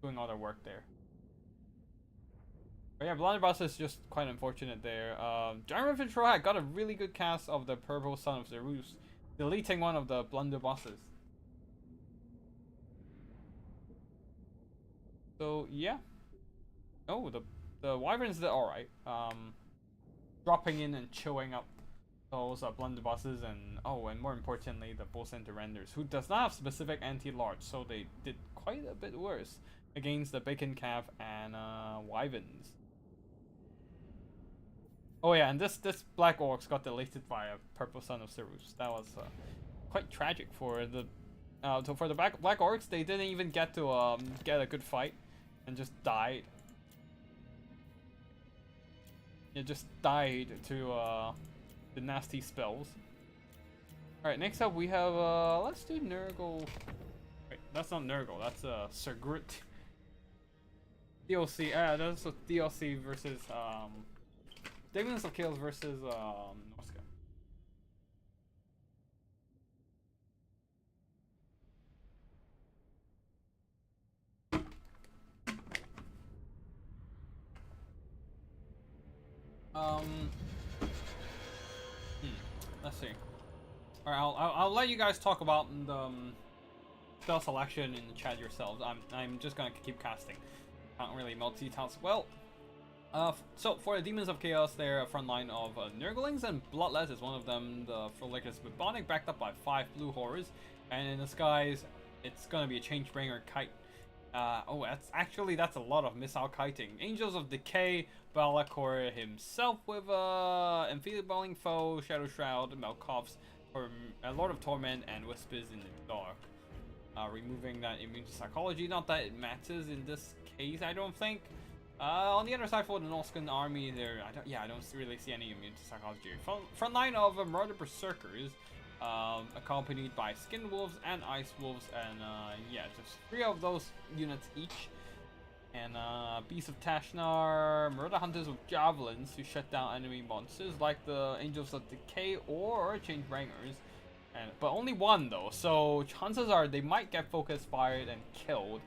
doing all the work there. But yeah, Blunderbuss is just quite unfortunate there. Giant Infantry Hat got a really good cast of the Purple Son of Zerus, deleting one of the blunderbusses. So yeah. Oh, the Wyverns did alright. Dropping in and chewing up those blunderbusses, and more importantly, the Bull Surrenders, who does not have specific anti-large, so they did quite a bit worse against the Bacon Calf and Wyverns. Oh yeah, and this Black Orcs got deleted by a Purple Son of Zerus. That was quite tragic for the Black Orcs. They didn't even get to get a good fight, and just died. It just died to the nasty spells. Alright, next up we have let's do Nurgle. Wait, that's not Nurgle, that's Sergrit. DLC, that's a DLC versus Demons of Chaos versus Norska. Let's see. Alright, I'll let you guys talk about the spell selection in the chat yourselves. I'm just gonna keep casting. Can't really multitask. Well, so for the Demons of Chaos, they're a front line of Nurglings, and Bloodless is one of them. The Frolic is Bubonic, backed up by 5 blue horrors, and in the skies, it's gonna be a Changebringer Kite. That's a lot of missile kiting. Angels of Decay, Balakor himself with Enfeebling Foe, Shadow Shroud, Malkovs, or Lord of Torment, and Whispers in the Dark. Removing that immune to psychology. Not that it matters in this case, I don't think. On the other side for the Norscan army, I don't really see any immune to psychology. Front line of Marauder Berserkers, accompanied by Skin Wolves and Ice Wolves, and yeah, just 3 of those units each. And Beasts of Tashnar, Murder Hunters with Javelins to shut down enemy monsters like the Angels of Decay or Changebringers. But only 1 though, so chances are they might get focus fired and killed.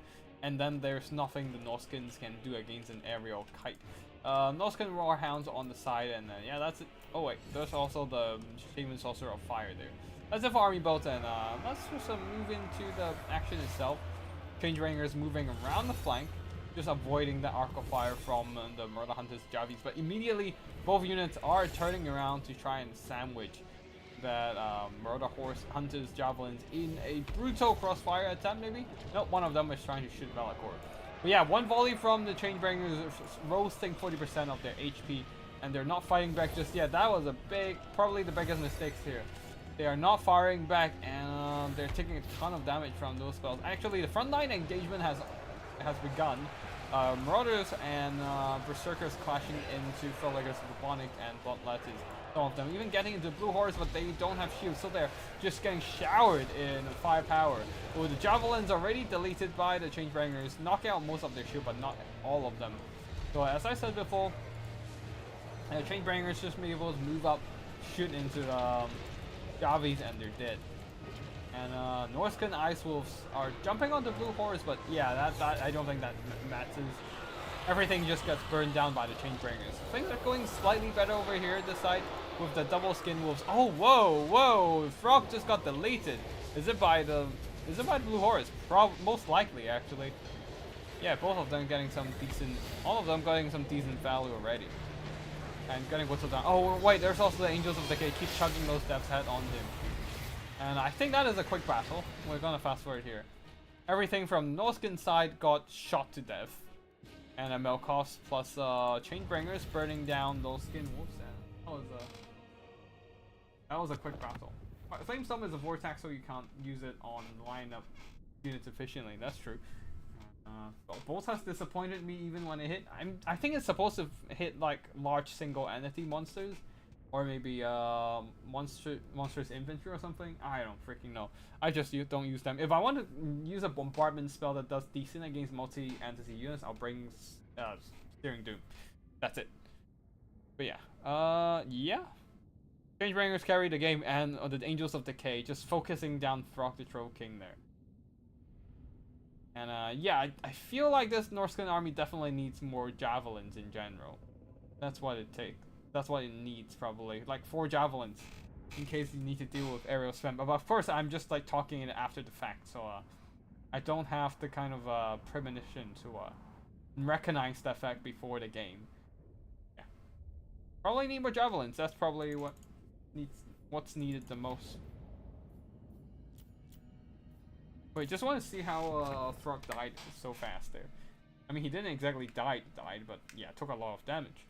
And then there's nothing the Norskins can do against an aerial kite. Norscan Warhounds on the side, and yeah, that's it. Oh wait, there's also the Shaman Sorcerer of Fire there. That's it for Army Boats, and let's just move into the action itself. Changebringers moving around the flank, just avoiding the arc of fire from the Murder Hunters' Javis. But immediately, both units are turning around to try and sandwich that Murder Hunters' Javelins in a brutal crossfire attempt, maybe? Nope, one of them is trying to shoot Valakor. But yeah, 1 volley from the Changebringers, roasting 40% of their HP, and they're not fighting back just yet. That was probably the biggest mistakes here. They are not firing back, and they're taking a ton of damage from those spells. Actually, the frontline engagement has begun. Marauders and Berserkers clashing into Felagers, Bubonic, and Bloodletties. Some of them even getting into Blue Horse, but they don't have shields, so they're just getting showered in firepower. With the Javelins already deleted by the Changebringers, knocking out most of their shield, but not all of them. So as I said before, Changebringers just be able to move up, shoot into Javis, and they're dead. And Norscan Ice Wolves are jumping on the Blue Horse, but yeah, that I don't think that matters. Everything just gets burned down by the Changebringers. Things are going slightly better over here this side with the double Skin Wolves. Oh, whoa! Frog just got deleted. Is it by the Blue Horse? Most likely, actually. Yeah, both of them getting some decent. All of them getting some decent value already. And getting whistled down. Oh wait, there's also the Angels of Decay. Keep chugging those Death's Head on him. And I think that is a quick battle. We're gonna fast forward here. Everything from Norscan side got shot to death. And a Melkos plus Changebringers burning down those Skin Wolves. And that was a quick battle. Flame Storm is a vortex, so you can't use it on lineup units efficiently. That's true. Bolt has disappointed me even when it hit. I think it's supposed to hit like large single entity monsters. Or maybe monstrous infantry or something. I don't freaking know. I just don't use them. If I want to use a bombardment spell that does decent against multi-entity units, I'll bring Steering Doom. That's it. But yeah. Yeah. Changebringers carry the game, and the Angels of Decay just focusing down Frog the Troll King there. And yeah, I feel like this Norscan army definitely needs more javelins in general. That's what it takes. That's what it needs, probably. Like 4 javelins, in case you need to deal with aerial spam. But of course, I'm just like talking it after the fact, so I don't have the kind of premonition to recognize the effect before the game. Yeah, probably need more javelins. That's probably what's needed the most. Wait, just want to see how Throg died so fast there. I mean, he didn't exactly died, but yeah, took a lot of damage.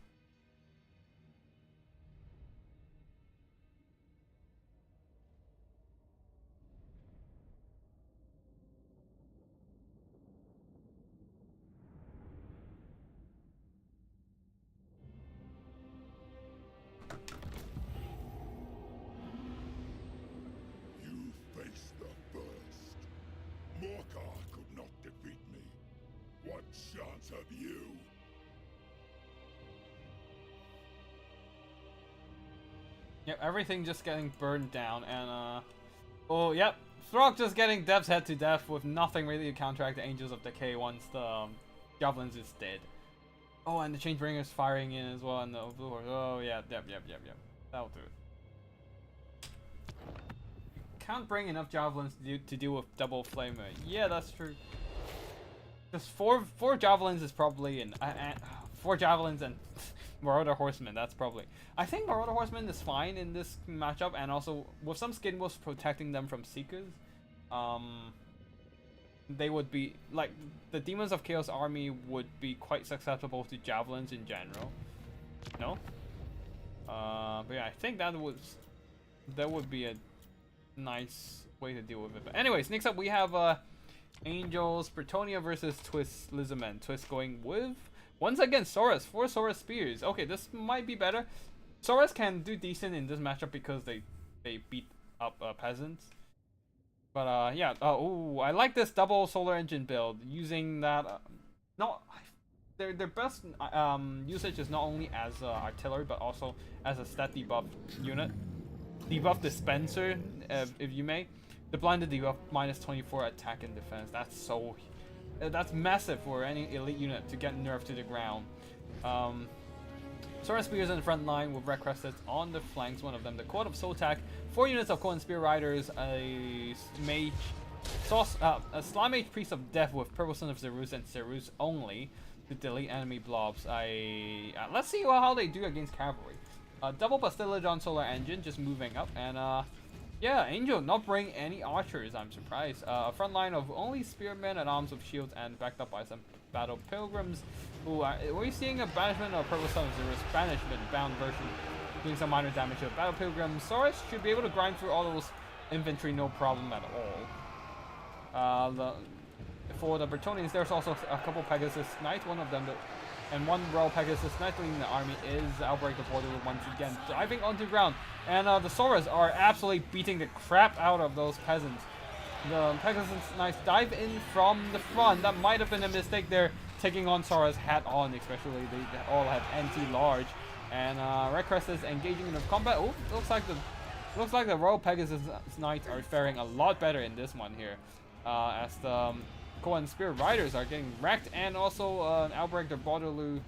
Of you. Yep, everything just getting burned down, and oh yep, Throg just getting Death's Head to death with nothing really to counteract the Angels of Decay once the Javelins is dead. Oh, and the Changebringers firing in as well, and the Blue Horse. Oh yeah, yep. That'll do it. Can't bring enough Javelins to deal with double Flamer. Yeah, that's true. Just four javelins is probably 4 javelins and Marauder Horsemen. That's probably. I think Marauder Horsemen is fine in this matchup, and also with some Skin Wolves protecting them from Seekers, they would be like the Demons of Chaos army would be quite susceptible to javelins in general. No. But yeah, I think that would be a nice way to deal with it. But anyways, next up we have Angels, Bretonia versus Twist Lizardman. Twist going with Once again, Saurus, 4 Saurus spears. Okay, this might be better. Saurus can do decent in this matchup because they beat up peasants. But yeah, ooh, I like this double solar engine build using that. No, their best usage is not only as artillery but also as a stat debuff unit, debuff dispenser, if you may. The blinded debuff minus 24 attack and defense. That's massive for any elite unit to get nerfed to the ground. Saurus Spears in the front line with Red Cresteds on the flanks, one of them the Court of Sotak, 4 units of Cohen Spear Riders, a Mage, a Slime Mage Priest of Death with Purple Son of Zerus and Zerus only to delete enemy blobs. Let's see how they do against cavalry. Double Bastillodon Solar Engine just moving up, and yeah, Angel not bring any archers, I'm surprised. A front line of only spearmen and arms with shields and backed up by some battle pilgrims. Ooh, we're seeing a banishment of Purple Sun of Zerus, banishment bound version, doing some minor damage to battle pilgrims. Saurus should be able to grind through all those infantry no problem at all. For the Bretonnians, there's also a couple Pegasus Knights, one of them and one Royal Pegasus Knight leading the army is Outbreak the Border once again, diving onto the ground. And the Saurus are absolutely beating the crap out of those peasants. The Pegasus Knights dive in from the front. That might have been a mistake there, taking on Saurus hat on, especially they all have anti-large. And Red Crest is engaging in the combat. Oh, looks like the Royal Pegasus Knights are faring a lot better in this one here, as the Cohen Spear Riders are getting wrecked, and also Outbreak the Borderloo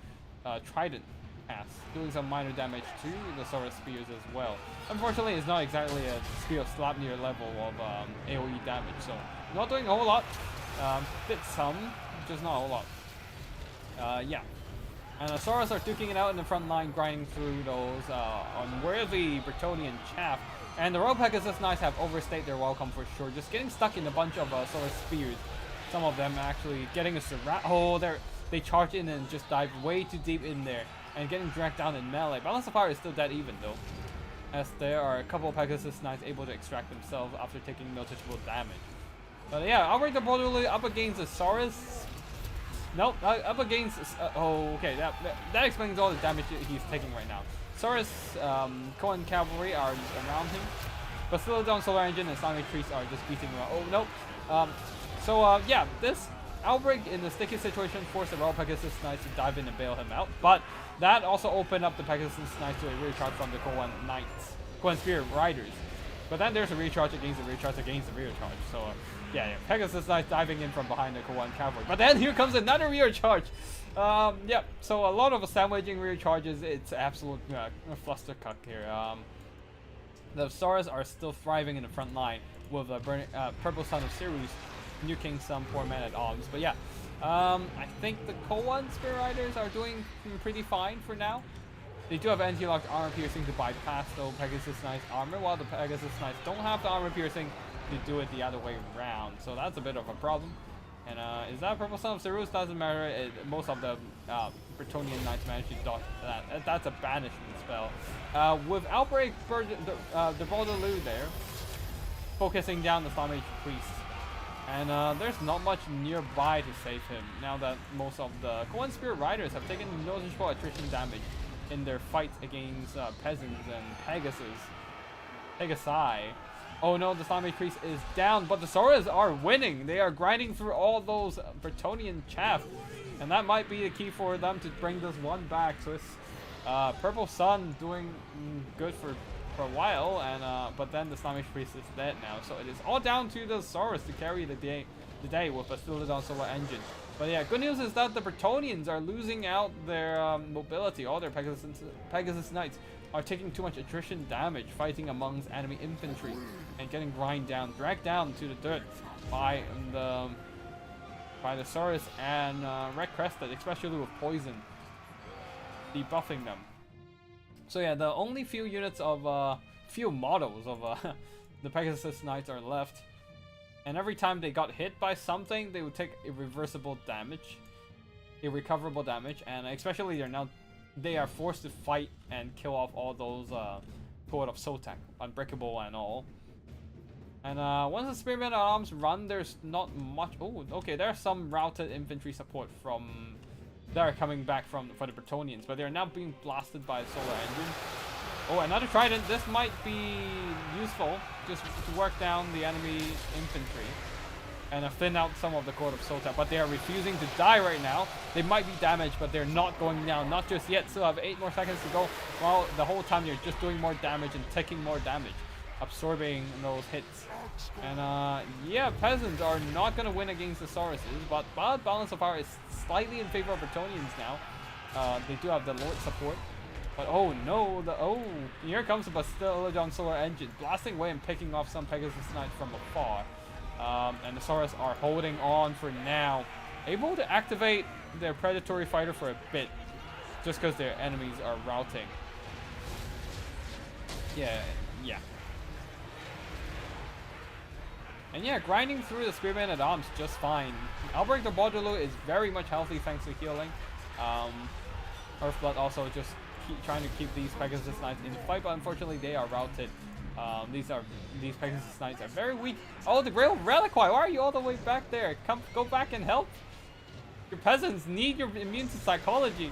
Trident pass, doing some minor damage to the Saurus Spears as well. Unfortunately, it's not exactly a Spear of Slapnir level of AoE damage, so not doing a whole lot. Did some, just not a whole lot. Yeah. And the Saurus are duking it out in the front line, grinding through those unworthy Bretonnian chaff. And the Royal Pegasus Knights have overstayed their welcome for sure, just getting stuck in a bunch of Saurus Spears. Some of them actually getting a surround. Oh, they charge in and just dive way too deep in there and getting dragged down in melee. Balance of Power is still dead even though, as there are a couple of Pegasus Knights able to extract themselves after taking noticeable damage. But yeah, Outbreak the Borderloo up against the Saurus. Nope, up against. Oh, okay, that explains all the damage he's taking right now. Saurus, Cohen Cavalry are around him, but Bastillodon Solar Engine and Sonic Trees are just beating him. Oh nope. So yeah, this Outbreak in the sticky situation forced the Royal Pegasus Knights to dive in and bail him out, but that also opened up the Pegasus Knights to a recharge from the Cohen Spear Riders. But then there's a recharge against the recharge against the recharge. So yeah, Pegasus Knights diving in from behind the Cohen Cavalry. But then here comes another recharge. Yep. So a lot of sandwiching recharges. It's absolute flustercuck here. The Saurus are still thriving in the front line with a Purple Son of Sirius nuking some poor men at arms. But yeah, I think the Cohen Spear Riders are doing pretty fine for now. They do have anti-locked armor piercing to bypass the Pegasus Knights armor, while the Pegasus Knights don't have the armor piercing to do it the other way around. So that's a bit of a problem. And is that Purple Son of Zerus? Doesn't matter. Most of the Bretonnian Knights manage to dodge that. That's a banishment spell. With Outbreak, the Borderloo there, focusing down the Slime Mage Priest. And there's not much nearby to save him, now that most of the Cohen Spear Riders have taken noticeable attrition damage in their fights against peasants and Pegasi. Oh no, the Slime Mage Priest is down, but the Saurus are winning. They are grinding through all those Bretonnian chaff, and that might be the key for them to bring this one back. So it's Purple Sun doing good for a while, and but then the Slime Mage Priest is dead now, so it is all down to the Saurus to carry the day with Bastillodon Solar Engine. But yeah, good news is that the Bretonnians are losing out their mobility. All their Pegasus Knights are taking too much attrition damage fighting amongst enemy infantry and getting dragged down to the dirt by the Saurus and Red Crested, especially with poison debuffing them. So yeah, the only few units of few models of the Pegasus Knights are left, and every time they got hit by something, they would take irreversible damage, irrecoverable damage, and especially they are forced to fight and kill off all those Court of Sotak, Unbreakable and all. And once the Spearmen at Arms run, there's not much. Oh, okay, there's some routed infantry support from that are coming back for the Bretonnians, but they're now being blasted by a solar engine. Oh, another trident. This might be useful just to work down the enemy infantry and thin out some of the Court of Sota, but they are refusing to die right now. They might be damaged, but they're not going down, not just yet. Still have 8 more seconds to go, while the whole time they're just doing more damage and taking more damage, absorbing those hits. And yeah, peasants are not going to win against the Sauruses, but balance of power is slightly in favor of Bretonnians now. They do have the Lord support. But oh no, here comes the Bastillodon Solar Engine, blasting away and picking off some Pegasus Knights from afar. And the Saurus are holding on for now, able to activate their predatory fighter for a bit, just because their enemies are routing. Yeah. And yeah, grinding through the Spearman at Arms just fine. Albrecht the Baudulou is very much healthy thanks to healing. Earthblood also just trying to keep these Pegasus Knights in the fight, but unfortunately they are routed. These Pegasus Knights are very weak. Oh, the Grail Reliquary, why are you all the way back there? Go back and help. Your peasants need your immune to psychology.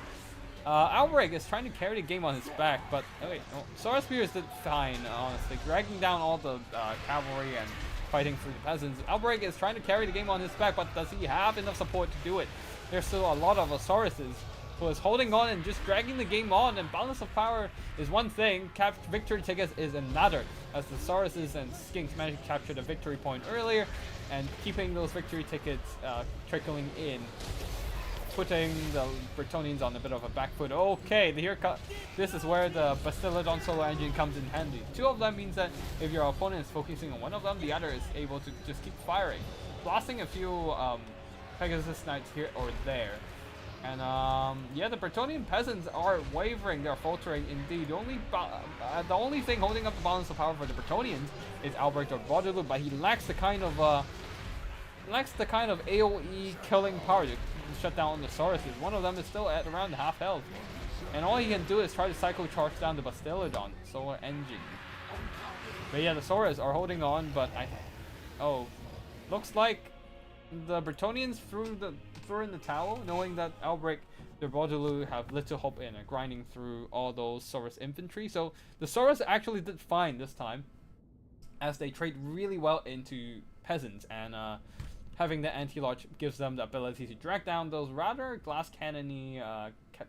Albrecht is trying to carry the game on his back, but wait, Saurus Spears did fine, honestly, dragging down all the cavalry and fighting through the peasants. Albrecht is trying to carry the game on his back, but does he have enough support to do it? There's still a lot of Sauruses who is holding on and just dragging the game on, and balance of power is one thing, victory tickets is another, as the Sauruses and Skinks managed to capture the victory point earlier and keeping those victory tickets trickling in, putting the Bretonnians on a bit of a back foot. Okay, this is where the Bastillodon Solar Engine comes in handy. 2 of them means that if your opponent is focusing on one of them, the other is able to just keep firing, blasting a few Pegasus Knights here or there. And yeah, the Bretonnian peasants are wavering, they're faltering indeed. The only thing holding up the balance of power for the Bretonnians is Albrecht or Baudulou, but he lacks the kind of AoE killing power to shut down the Sauruses. One of them is still at around half health, and all he can do is try to psycho charge down the Bastillodon Solar Engine. But yeah, the Saurus are holding on, but looks like the Bretonnians threw in the towel, knowing that Albrecht the Baudulou have little hope in grinding through all those Saurus infantry. So the Saurus actually did fine this time, as they trade really well into peasants, and having the anti-lodge gives them the ability to drag down those rather glass cannony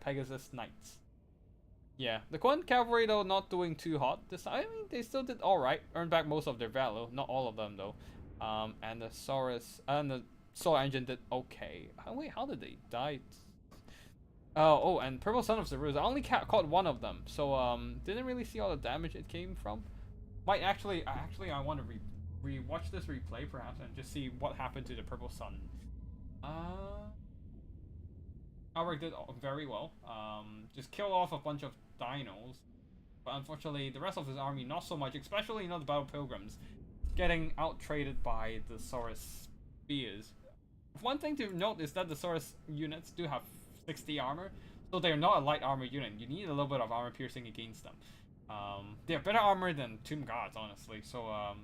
Pegasus Knights. Yeah, the Quen Cavalry though not doing too hot this time. I mean, they still did alright, earned back most of their value, not all of them though. And the Saurus and the Solar Engine did okay. Wait, how did they die? And Purple Son of Zeruz. I only caught one of them, so didn't really see all the damage it came from. Might actually, I want to re-watch this replay perhaps and just see what happened to the Purple Sun. Albrecht did very well. Just killed off a bunch of dinos, but unfortunately the rest of his army not so much, especially the Battle Pilgrims, getting out-traded by the Saurus Spears. One thing to note is that the Saurus units do have 60 armor, so they're not a light armor unit. You need a little bit of armor piercing against them. They have better armor than Tomb Gods, honestly, so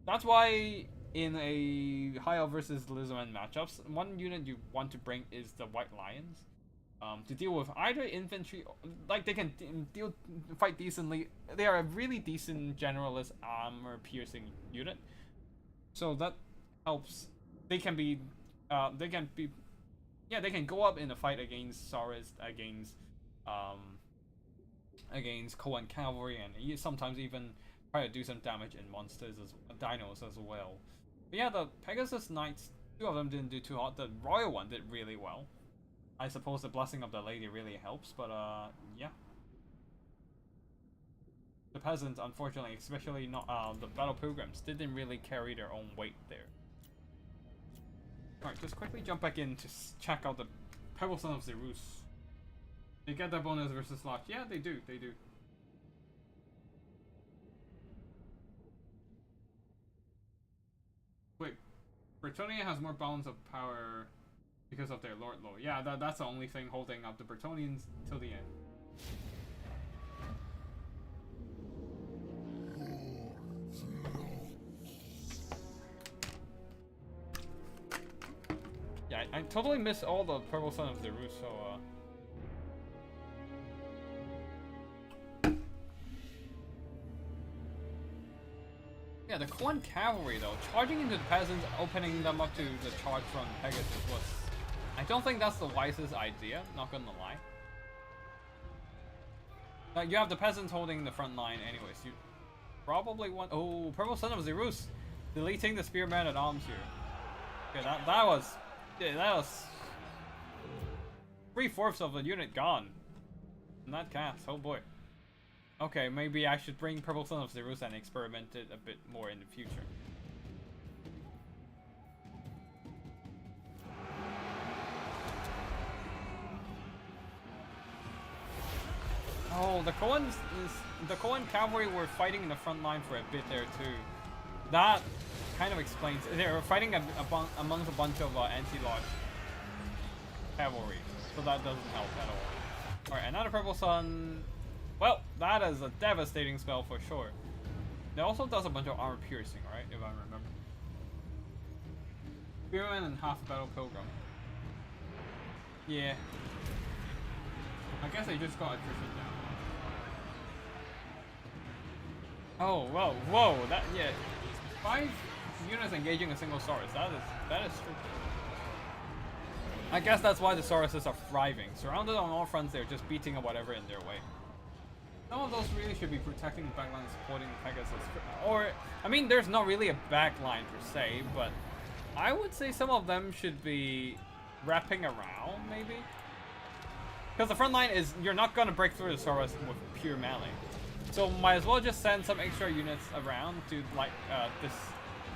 that's why in a High Elf versus Lizardman matchups, one unit you want to bring is the White Lions. To deal with either infantry, like they can fight decently. They are a really decent generalist armor piercing unit, so that helps. They can go up in a fight against Saurus, against Quen Cavalry, and sometimes even try to do some damage in monsters dinos as well. But yeah, the Pegasus Knights, 2 of them didn't do too hot. The Royal one did really well. I suppose the Blessing of the Lady really helps, but yeah. The peasants, unfortunately, especially not the Battle Pilgrims, didn't really carry their own weight there. Alright, just quickly jump back in to check out the Purple Son of Zeruz. They get that bonus versus Lodge. Yeah, they do. Wait, Bretonnia has more balance of power because of their Lord Lore. Yeah, that's the only thing holding up the Bretonnians till the end. Yeah, I totally missed all the Purple Son of Zeru, so yeah, the Quan Cavalry though, charging into the peasants, opening them up to the charge from Pegasus was... I don't think that's the wisest idea, not gonna lie. You have the peasants holding the front line anyways, you probably want... Oh, Purple Son of Zerus! Deleting the Spearman at Arms here. Okay, that was... Yeah, that was... 3/4 of the unit gone. In that cast, oh boy. Okay, maybe I should bring Purple Son of Zerus and experiment it a bit more in the future. Oh, the Cohen Cavalry were fighting in the front line for a bit there too. That kind of explains. They were fighting amongst a bunch of anti-lodge cavalry, so that doesn't help at all. All right, another Purple Sun. Well, that is a devastating spell for sure. It also does a bunch of armor piercing, right? If I remember. Spearman and half battle pilgrim. Yeah. I guess they just got attrition down. Oh, whoa, that, yeah. 5 units engaging a single Saurus, that is true. I guess that's why the Sauruses are thriving. Surrounded on all fronts, they're just beating up whatever in their way. Some of those really should be protecting the backline, supporting Pegasus. Or, I mean, there's not really a backline per se, but I would say some of them should be wrapping around, maybe? Because the front line is, you're not going to break through the Saurus with pure melee. So might as well just send some extra units around to, like,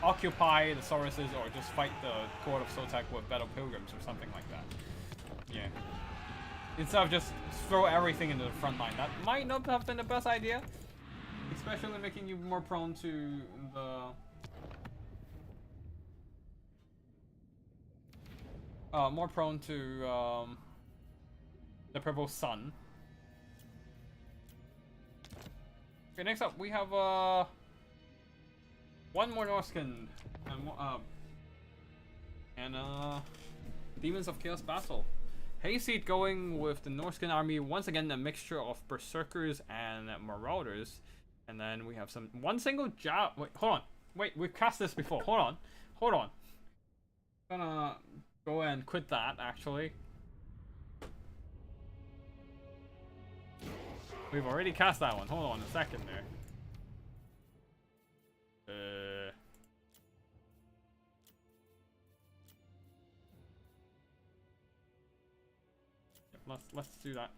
occupy the Sauruses or just fight the Court of Sotek with Battle Pilgrims or something like that. Yeah. Instead of just throw everything into the front line. That might not have been the best idea. Especially making you more prone to the Purple Sun. Okay, next up we have one more Norskin and Demons of Chaos Battle. Hayseed going with the Norskin army, once again a mixture of Berserkers and Marauders. And then we have one single job. Wait, hold on. Wait, we've cast this before. Hold on. Gonna go and quit that actually. We've already cast that one. Hold on a second there. Let's do that.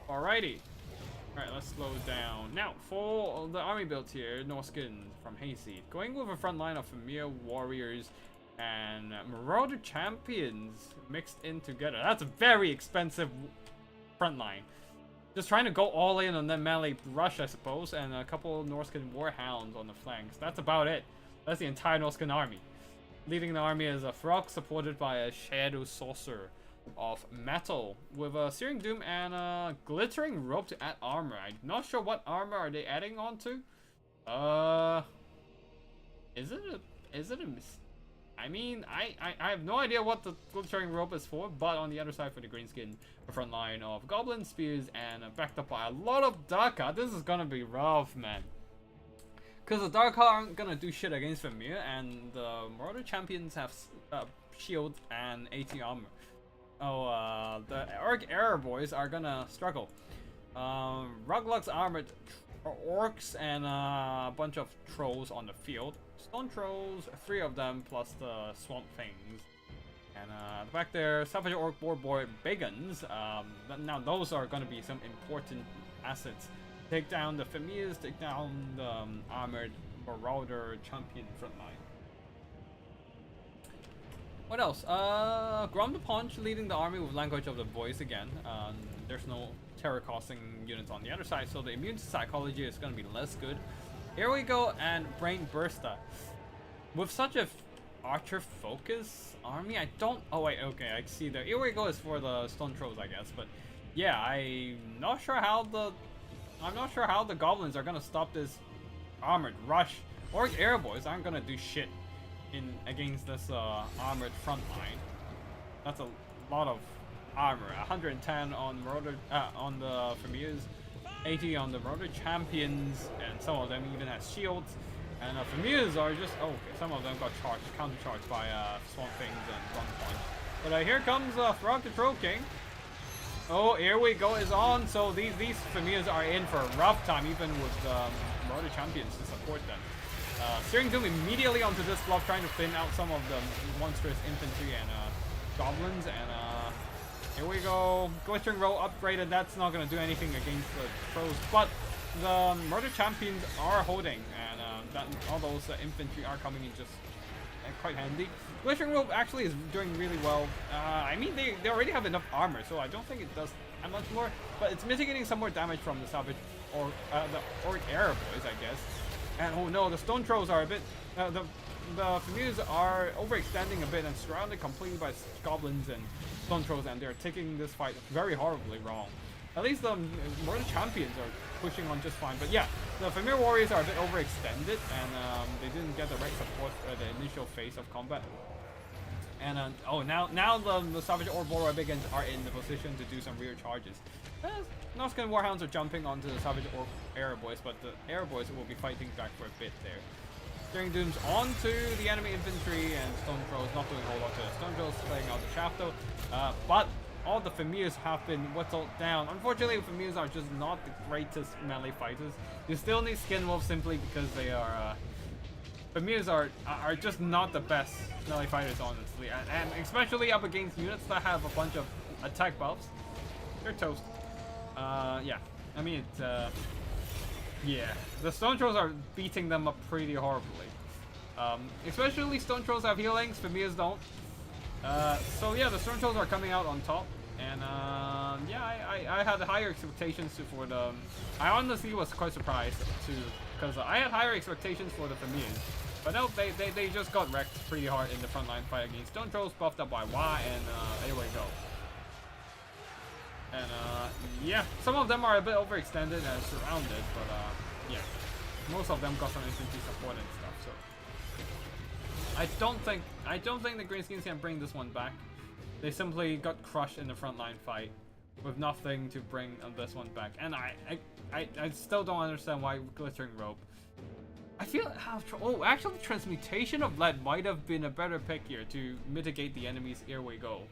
Alrighty. Alright, let's slow down. Now, for the army build here, Norskin from Hayseed. Going with a front line of Familiar Warriors and Marauder Champions mixed in together. That's a very expensive front line. Just trying to go all in on that melee rush, I suppose, and a couple Norskin Warhounds on the flanks. That's about it. That's the entire Norskin army. Leading the army is a Frog supported by a Shadow Sorcerer of metal with a Searing Doom and a Glittering Rope to add armor. I'm not sure what armor are they adding on to. Is it a I mean, I have no idea what the Glittering Rope is for, but on the other side for the Greenskin, a front line of Goblin Spears and backed up by a lot of Darka. This is gonna be rough, man. Because the Darka aren't gonna do shit against Vermeer, and the Marauder Champions have shield and AT armor. Oh, the Orc Error boys are gonna struggle. Ruglug's armored orcs and a bunch of trolls on the field. Stone trolls, 3 of them, plus the swamp things. And back there, Savage Orc Boy Bagons. Now those are gonna be some important assets. Take down the Familiars, take down the armored Marauder Champion frontline. What else? Grom the Punch leading the army with Language of the Voice again. There's no terror causing units on the other side, so the immune psychology is going to be less good. Here we go, and Brain Burster. with such a archer focus army, I don't. Oh wait, okay, I see the here we go is for the stone trolls, I guess. But yeah, I'm not sure how the goblins are gonna stop this armored rush. Or air boys aren't gonna do shit in against this armored front line. That's a lot of armor. 110 on on the Familiars, 80 on the Marauder Champions, and some of them even has shields. And Familiars are just some of them got counter-charged by Swamp Things and Gun Punch. But here comes Throg the Troll King. Oh, here we go is on. So these Familiars are in for a rough time, even with Marauder Champions to support them. Steering Doom immediately onto this bluff, trying to thin out some of the monstrous infantry and goblins. And here we go. Glittering Row upgraded. That's not going to do anything against the trolls, but the Murder Champions are holding, and all those infantry are coming in just quite handy. Glittering Row actually is doing really well. I mean, they already have enough armor, so I don't think it does that much more, but it's mitigating some more damage from the Savage or the Orc Air Boys, I guess. And oh no, the Stone Trolls are a bit... the Familiars are overextending a bit and surrounded completely by Goblins and Stone Trolls, and they're taking this fight very horribly wrong. At least the Murder Champions are pushing on just fine. But yeah, the Familiar Warriors are a bit overextended, and they didn't get the right support at the initial phase of combat. And oh, now the Savage Orc Warriors are in the position to do some rear charges. Noskin Warhounds are jumping onto the Savage Orc Air Boys, but the Air Boys will be fighting back for a bit there. Steering Dooms onto the enemy infantry, and Stone Trolls not doing a whole lot to the Stone Trolls, playing out the shaft though. But all the Familiars have been whittled down. Unfortunately, Familiars are just not the greatest melee fighters. You still need Skin Wolves simply because they are... Familiars are just not the best melee fighters, honestly. And especially up against units that have a bunch of attack buffs. They're toast. Yeah. I mean, yeah. The Stone Trolls are beating them up pretty horribly. Especially Stone Trolls have healings, Familiars don't. So yeah, the Stone Trolls are coming out on top. And yeah, I had higher expectations for the... I honestly was quite surprised too, because I had higher expectations for the Familiars. But no, they just got wrecked pretty hard in the frontline fight against Stone Trolls, buffed up by Y, and there we go. And yeah, some of them are a bit overextended and surrounded, but yeah, most of them got some infantry support and stuff. So I don't think the Greenskins can bring this one back. They simply got crushed in the frontline fight with nothing to bring this one back. And I still don't understand why Glittering Rope. I feel actually Transmutation of Lead might have been a better pick here to mitigate the enemy's Here we go.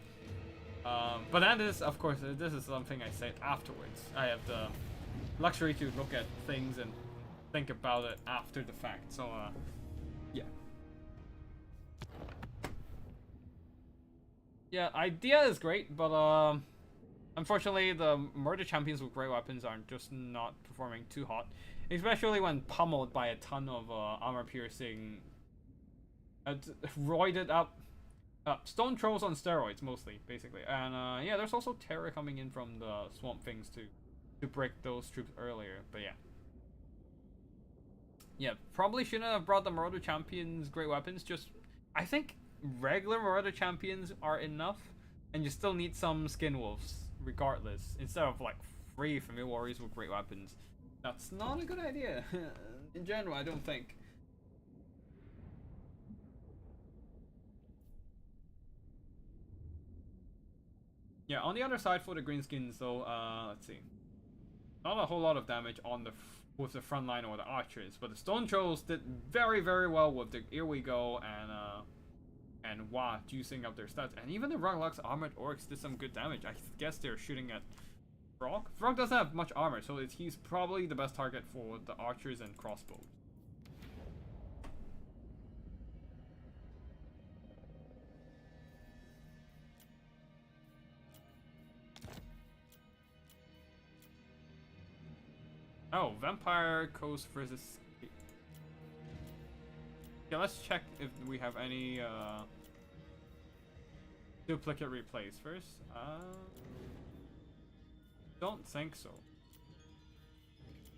But that is, of course, this is something I said afterwards. I have the luxury to look at things and think about it after the fact. So, yeah. Yeah, idea is great, but unfortunately, the Murder Champions with great weapons are just not performing too hot. Especially when pummeled by a ton of armor-piercing, roided up Stone Trolls on steroids, mostly, basically. And yeah, there's also terror coming in from the Swamp Things to break those troops earlier, but yeah. Yeah, probably shouldn't have brought the Marauder Champions great weapons, just... I think regular Marauder Champions are enough, and you still need some Skin Wolves, regardless, instead of, like, 3 Familiar Warriors with great weapons. That's not a good idea. In general, I don't think. Yeah, on the other side for the Greenskins, though, let's see. Not a whole lot of damage on with the front line or the archers, but the Stone Trolls did very, very well with the Here We Go and Wah juicing up their stats. And even the Ruglux Armored Orcs did some good damage. I guess they're shooting at Frog? Frog doesn't have much armor, so he's probably the best target for the archers and crossbows. Oh, Vampire Coast versus... Yeah, let's check if we have any duplicate replays first. Don't think so.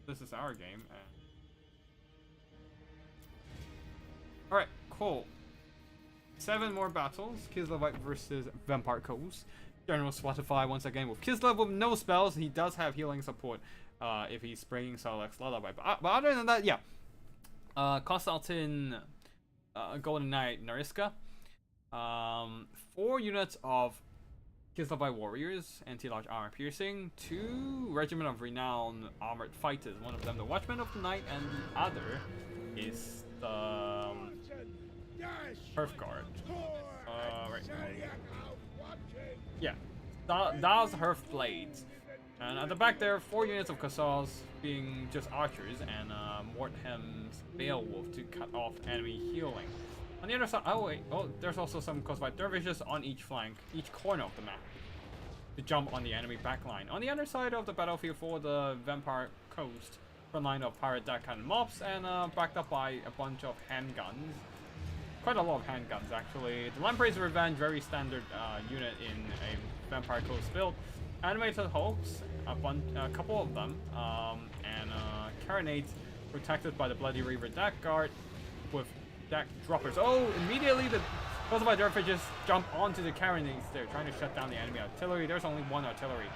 This is our game. Alright, cool. 7 more battles. Kislevite versus Vampire Coast. General Spotify once again with Kislev with no spells. He does have healing support if he's spraying Solix Lullaby. But other than that, yeah. Constantine Golden Knight Nariska. 4 units of Kislevite Warriors, anti-large armor piercing. 2 Regiment of Renowned Armored Fighters. One of them the Watchman of the Night, and the other is the Turf Guard. Right. Yeah, Da's Hearth Blades. And at the back there, 4 units of Khazars being just archers, and Morthem's Beowulf to cut off enemy healing. On the other side, there's also some Khazarite dervishes on each flank, each corner of the map, to jump on the enemy backline. On the other side of the battlefield for the Vampire Coast, front line of pirate deckhand mobs, and backed up by a bunch of handguns. Quite a lot of handguns, actually. The Lamprey's Revenge, very standard unit in a Vampire Coast build. Animated Hulks, a couple of them, and Carronades protected by the Bloody Reaver deck guard with deck droppers. Oh, immediately the Khazarite dervishes jump onto the Carronades. They're trying to shut down the enemy artillery. There's only 1 artillery.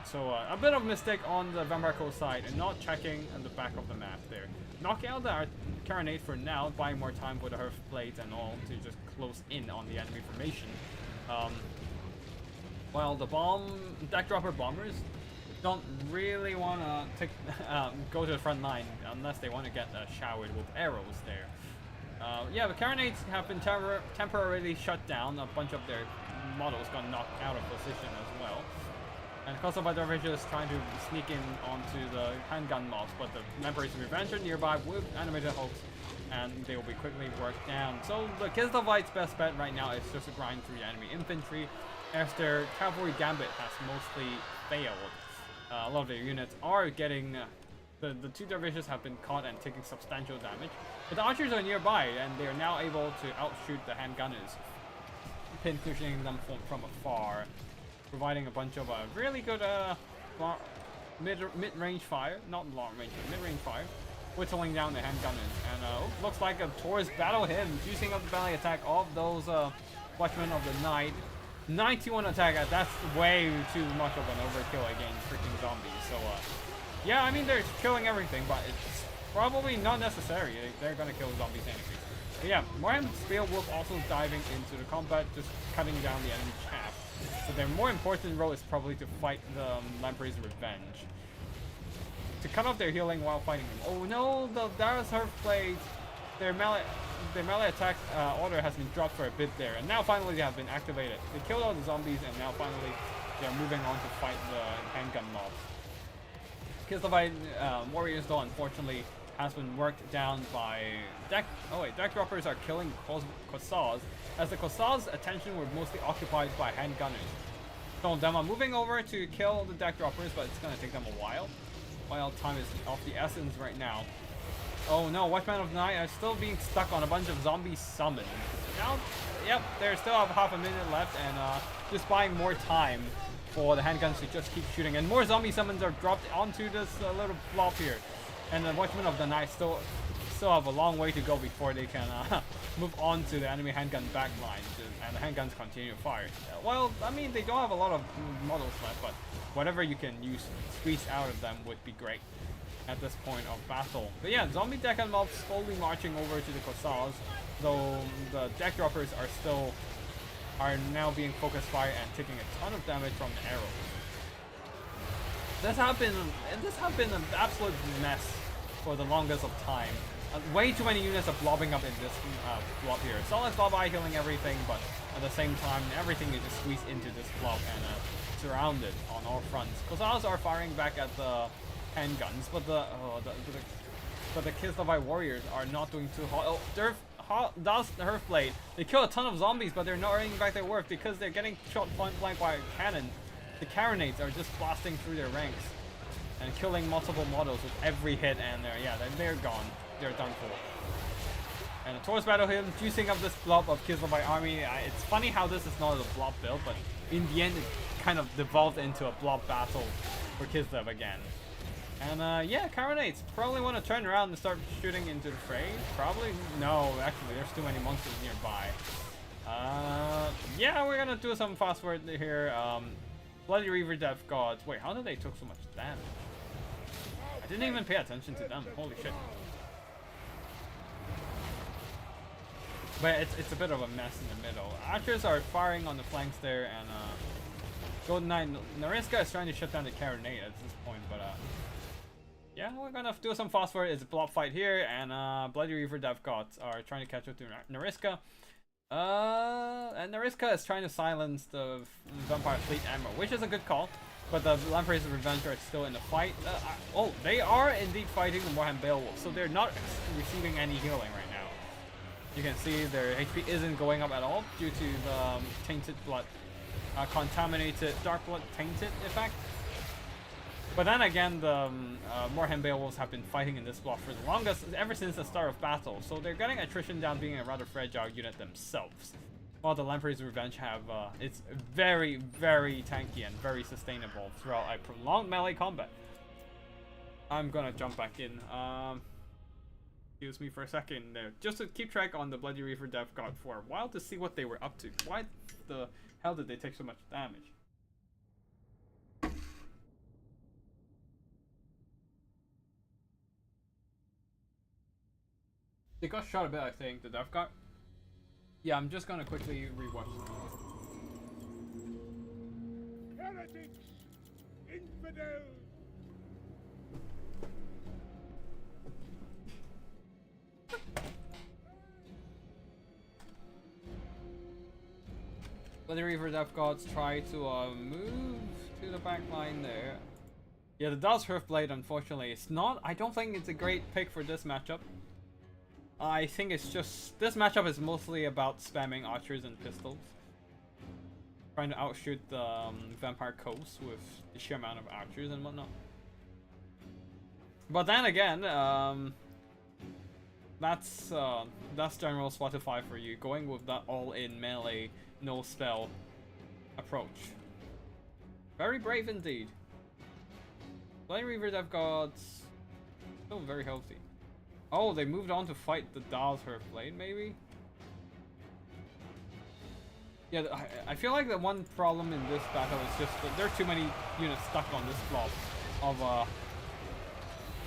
So a bit of mistake on the Vampire Coast side and not checking on the back of the map there. Knock out the Carronade for now, buying more time for the Hearth Blades and all to just close in on the enemy formation. While the deck dropper bombers don't really want to go to the front line unless they want to get showered with arrows there. Yeah, the Carronades have been temporarily shut down. A bunch of their models got knocked out of position as well. And Khazarite dervishes is trying to sneak in onto the handgun mobs, but the Emperor's Revenge are nearby with animated hulks, and they will be quickly worked down. So the Kislevite's best bet right now is just to grind through the enemy infantry, as their cavalry gambit has mostly failed. A lot of their units are getting... The 2 dervishes have been caught and taking substantial damage, but the archers are nearby, and they are now able to outshoot the handgunners, pincushioning them from afar, providing a bunch of really good mid-range fire, not long range, but mid-range fire, whittling down the handgunners. And looks like a Taurus battle hymn, juicing up the melee attack of those Watchmen of the Night. 91 attack, that's way too much of an overkill against freaking zombies. So yeah, I mean they're killing everything, but it's probably not necessary. They're gonna kill zombies anyway. But yeah, Warhammer's Beowulf also diving into the combat, just cutting down the enemy chaff. So their more important role is probably to fight the Lamprey's Revenge, to cut off their healing while fighting them. Oh no, the Dara's Hearth Blades, their melee attack order has been dropped for a bit there, and now finally they have been activated. They killed all the zombies, and now finally they are moving on to fight the handgun mobs. Kislevite warriors, though, unfortunately has been worked down by deck droppers are killing Khazars, as the Khazars' attention were mostly occupied by handgunners. So them are moving over to kill the deck droppers, but it's gonna take them a while. While time is of the essence right now. Oh no, Watchman of the Night are still being stuck on a bunch of zombie summons. Now, yep, they still have half a minute left, and just buying more time for the handguns to just keep shooting. And more zombie summons are dropped onto this little blob here. And the Watchmen of the Night still have a long way to go before they can move on to the enemy handgun backline, and the handguns continue to fire. Well, I mean, they don't have a lot of models left, but whatever you can squeeze out of them would be great at this point of battle. But yeah, zombie deckhand mobs slowly marching over to the Khazars, though the deck droppers are now being focused fire and taking a ton of damage from the arrows. This has been an absolute mess for the longest of time. Way too many units are blobbing up in this blob here. Solid blob eye healing everything, but at the same time, everything is just squeezed into this blob and surrounded on all fronts. Khazars are firing back at the handguns, but the Kislevite warriors are not doing too hot. Oh, does the Hearth Blade. They kill a ton of zombies, but they're not earning back their worth because they're getting shot point blank by a cannon. The Carronades are just blasting through their ranks and killing multiple models with every hit, and they're gone. They're done for. And the Taurus battle hymn, juicing up this blob of Kislevite army. It's funny how this is not a blob build, but in the end it kind of devolved into a blob battle for Kislev again. And yeah, Carronades probably want to turn around and start shooting into the fray. Probably no, actually, there's too many monsters nearby. Yeah, we're gonna do some fast forward here. Bloody Reaver Death Gods. Wait, how did they took so much damage? I didn't even pay attention to them. Holy shit. But it's a bit of a mess in the middle. Archers are firing on the flanks there, and Golden Knight Nariska is trying to shut down the Carronade at this point, but yeah, we're gonna do some fast forward. It's a blob fight here, and Bloody Reaver Death Gods are trying to catch up to Nariska. And Nariska is trying to silence the Vampire Fleet Admiral, which is a good call. But the Lampreys of Revenge are still in the fight. Oh, they are indeed fighting the Warhammer Beowulf, so they're not receiving any healing right now. You can see their HP isn't going up at all due to the tainted blood, contaminated dark blood tainted effect. But then again, the Warhammer Beowulfs have been fighting in this block for the longest, ever since the start of battle, so they're getting attrition down, being a rather fragile unit themselves. While the Lampreys of Revenge have, it's very, very tanky and very sustainable throughout a prolonged melee combat. I'm gonna jump back in. Excuse me for a second there, just to keep track on the Bloody Reaver Death God for a while to see what they were up to. Why the hell did they take so much damage? They got shot a bit, I think, the Death God. Yeah, I'm just gonna quickly rewatch this. Heretics! Infidels! Bloody Reaver Death Gods try to move to the back line there. Yeah, the Daz Blade, unfortunately, it's not. I don't think it's a great pick for this matchup. I think it's just, this matchup is mostly about spamming archers and pistols. Trying to outshoot the Vampire Coast with the sheer amount of archers and whatnot. But then again, that's General Spotify for you, going with that all-in melee, no spell approach. Very brave indeed. Bloody Reaver Death Gods, still very healthy. Oh, they moved on to fight the Daz Blade, maybe? Yeah, I feel like the one problem in this battle is just that there are too many units stuck on this blob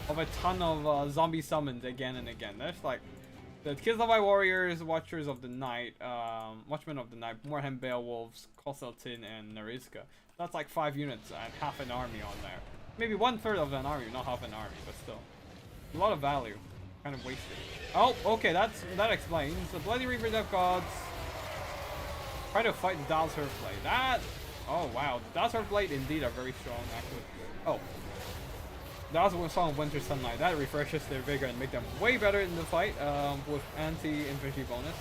of a ton of zombie summons again and again. There's like the Kislevi Warriors, Watchers of the Night, Watchmen of the Night, Warhammer Beowulfs, Kosseltin, and Nariska. That's like 5 units and half an army on there. Maybe 1/3 of an army, not half an army, but still. A lot of value. Kind of wasted. Oh, okay, that explains. The Bloody Reaver Death Gods try to fight the Daz Blade. That, oh wow, the Daz Blade indeed are very strong actually. Oh, Daz Song of Winter Sunlight, that refreshes their vigor and make them way better in the fight with anti-infantry bonus.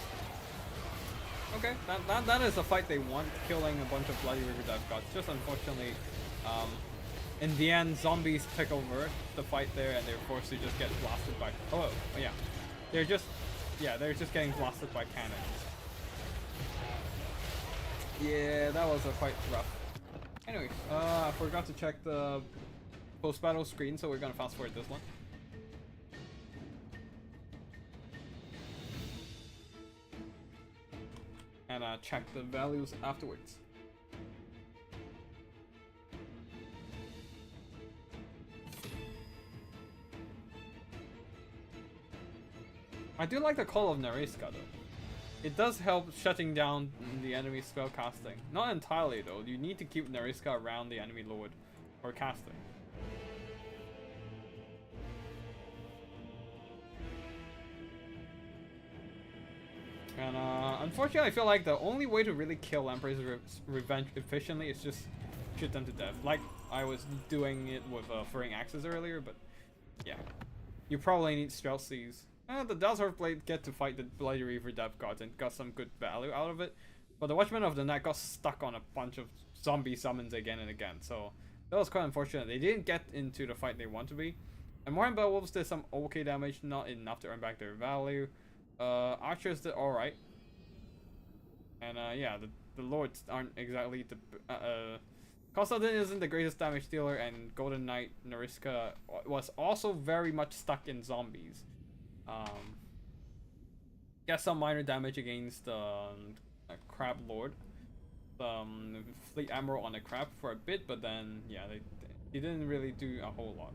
Okay, that is a fight they want, killing a bunch of Bloody Reaver Death Gods. Just unfortunately, in the end, zombies take over the fight there, and they're forced to just get blasted by. Oh yeah, they're just getting blasted by cannons. Yeah, that was quite rough. Anyways, I forgot to check the post-battle screen, so we're gonna fast forward this one. And check the values afterwards. I do like the call of Nariska though. It does help shutting down the enemy spell casting. Not entirely though, you need to keep Nariska around the enemy lord for casting. And unfortunately I feel like the only way to really kill Lamprey's Revenge efficiently is just shoot them to death. Like I was doing it with Furring Axes earlier, but yeah. You probably need Stealth Seize. The Daz Blade get to fight the Bloody Reaver Death Gods and got some good value out of it. But the Watchmen of the Night got stuck on a bunch of zombie summons again and again. So that was quite unfortunate. They didn't get into the fight they want to be. And Warhammer Beowulfs did some okay damage, not enough to earn back their value. Archers did alright. And yeah, the Lords aren't exactly Constantine isn't the greatest damage dealer, and Golden Knight Nariska was also very much stuck in zombies. Get some minor damage against Crab Lord. Fleet Admiral on the Crab for a bit, but then yeah, he didn't really do a whole lot.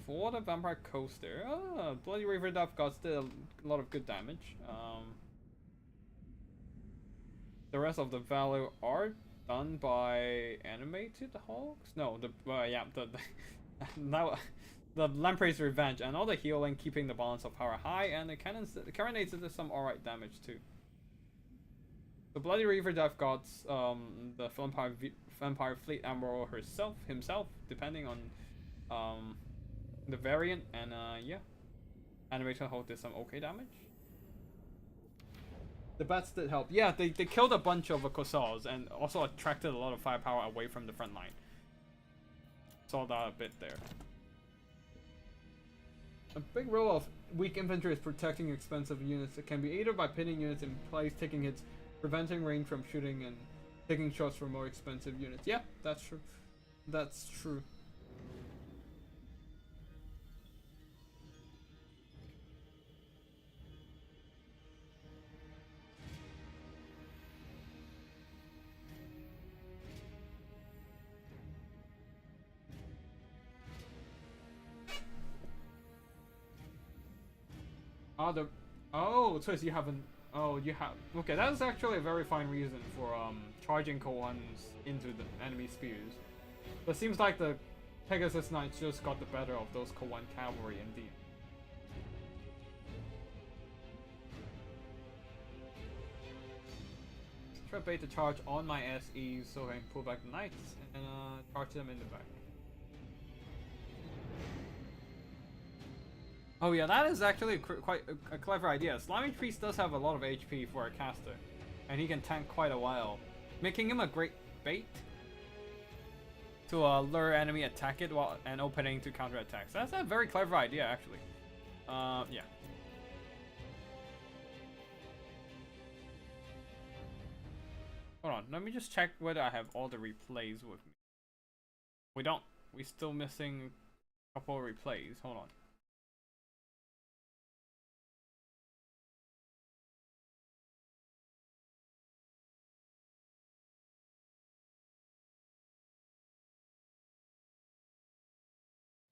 For the Vampire Coaster, Bloody Reaver Dove Gods did a lot of good damage. The rest of the value are done by animated hulks. No, yeah, now the Lamprey's Revenge and all the healing, keeping the balance of power high, and the Carronades did some alright damage too. The Bloody Reaver Death Gods, the Vampire Fleet Admiral himself, depending on the variant, and yeah, animated hulk did some okay damage. The bats did help. Yeah, they killed a bunch of Kossars and also attracted a lot of firepower away from the front line. Saw that a bit there. A big role of weak infantry is protecting expensive units. It can be aided by pinning units in place, taking hits, preventing range from shooting, and taking shots from more expensive units. Yeah, that's true. That's true. Oh, so you haven't. Oh, you have. Okay, that is actually a very fine reason for charging Koans into the enemy spears. But it seems like the Pegasus Knights just got the better of those Koan cavalry indeed. Try bait to charge on my SE so I can pull back the knights and charge them in the back. Oh yeah, that is actually quite a clever idea. Slimy Priest does have a lot of HP for a caster, and he can tank quite a while, making him a great bait to lure enemy attack it while and opening to counter attacks. That's a very clever idea, actually. Yeah. Hold on, let me just check whether I have all the replays with me. We don't. We're still missing a couple of replays. Hold on.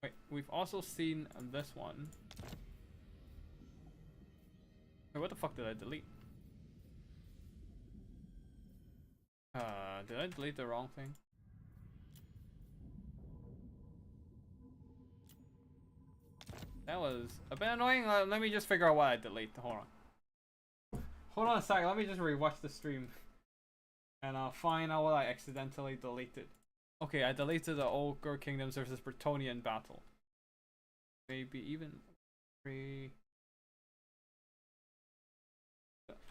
Wait, we've also seen this one. Wait, what the fuck did I delete? Did I delete the wrong thing? That was a bit annoying. Let me just figure out what I deleted. Hold on. Hold on a sec. Let me just rewatch the stream. And I'll find out what I accidentally deleted. Okay, I deleted the Ogre Kingdoms versus Bretonnian battle. Maybe even 3.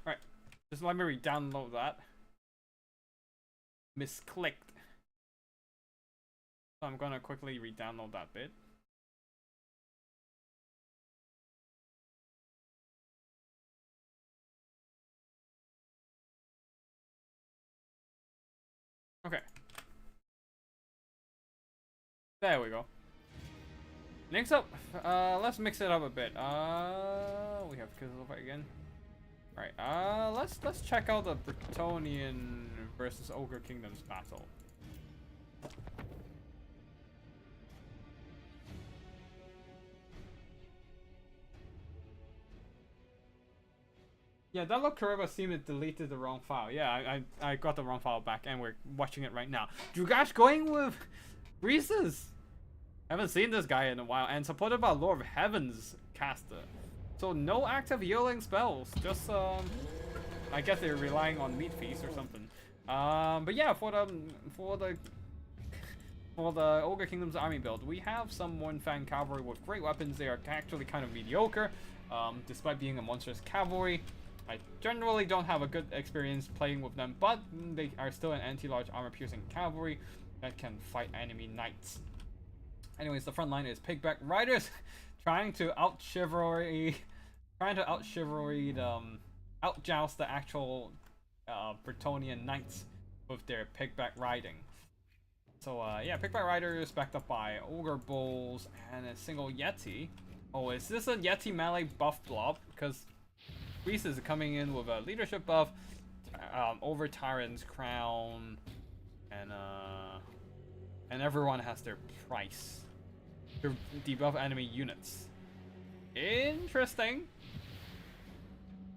Alright. Just let me re-download that. Misclicked. So I'm gonna quickly re-download that bit. Okay. There we go. Next up, let's mix it up a bit. We have Kisilova again. Alright, let's check out the Bretonnian versus Ogre Kingdoms battle. Yeah, that look Kariba seemed to deleted the wrong file. Yeah, I got the wrong file back and we're watching it right now. Drugash going with Reese's. Haven't seen this guy in a while, and supported by Lord of Heaven's caster. So no active healing spells, just I guess they're relying on Meat Feast or something. But yeah, for the Ogre Kingdom's army build, we have some Mournfang cavalry with great weapons. They are actually kind of mediocre, despite being a monstrous cavalry. I generally don't have a good experience playing with them, but they are still an anti-large armor-piercing cavalry that can fight enemy knights. Anyways, the front line is Pigback Riders trying to out-chivalry out-joust the actual Bretonnian knights with their Pigback riding. So yeah, Pickback Riders backed up by Ogre Bulls and a single Yeti. Oh, is this a Yeti melee buff blob? Because Grease is coming in with a leadership buff, over Tyrant's Crown, and everyone has their price to debuff enemy units. Interesting.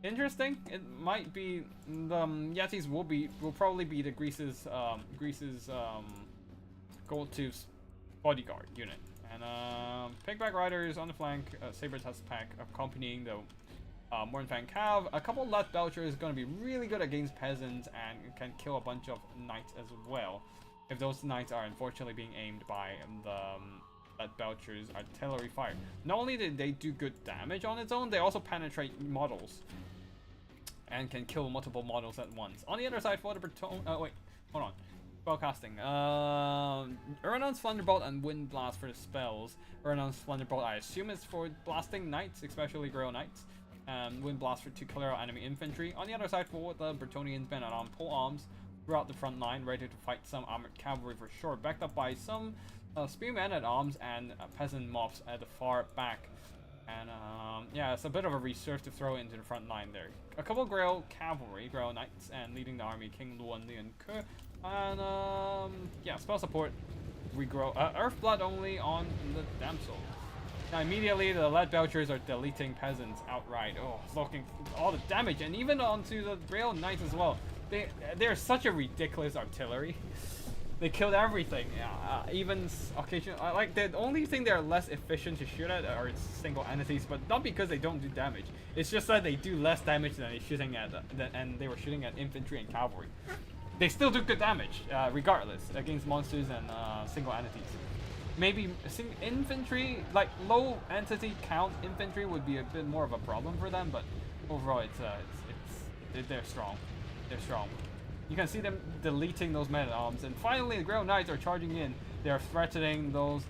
Interesting. It might be the Yetis will probably be the Grease's go-to bodyguard unit. And Pigback Riders on the flank, Saber Tusk Pack accompanying the Mornfang Cav. A couple Let Belcher is going to be really good against peasants and can kill a bunch of knights as well. If those knights are unfortunately being aimed by the Let Belcher's artillery fire. Not only did they do good damage on its own, they also penetrate models and can kill multiple models at once. On the other side, for the Breton, wait, hold on. Spellcasting. Uranon's Thunderbolt and Wind Blast for the spells. Uranon's Thunderbolt, I assume, is for blasting knights, especially Grail Knights. Wind Blast to clear out enemy infantry. On the other side, for the Bretonians, been on pole arms throughout the front line, ready to fight some armored cavalry for sure, backed up by some spearmen at arms and peasant mobs at the far back. And yeah, it's a bit of a reserve to throw into the front line there. A couple Grail cavalry, Grail Knights, and leading the army, King Luan Lian Ke. And yeah, spell support, regrow Earthblood only on the Damsel. Now immediately the Lead Belchers are deleting peasants outright. Oh, looking all the damage, and even onto the Grail Knights as well. They're such a ridiculous artillery. They killed everything. Even occasionally, like the only thing they're less efficient to shoot at are single entities, but not because they don't do damage. It's just that they do less damage than they're shooting at, and they were shooting at infantry and cavalry. They still do good damage, regardless, against monsters and single entities. Maybe infantry, like low entity count infantry, would be a bit more of a problem for them, but overall, they're strong. They're strong. You can see them deleting those men-at-arms, and finally the Grail Knights are charging in. They're threatening those,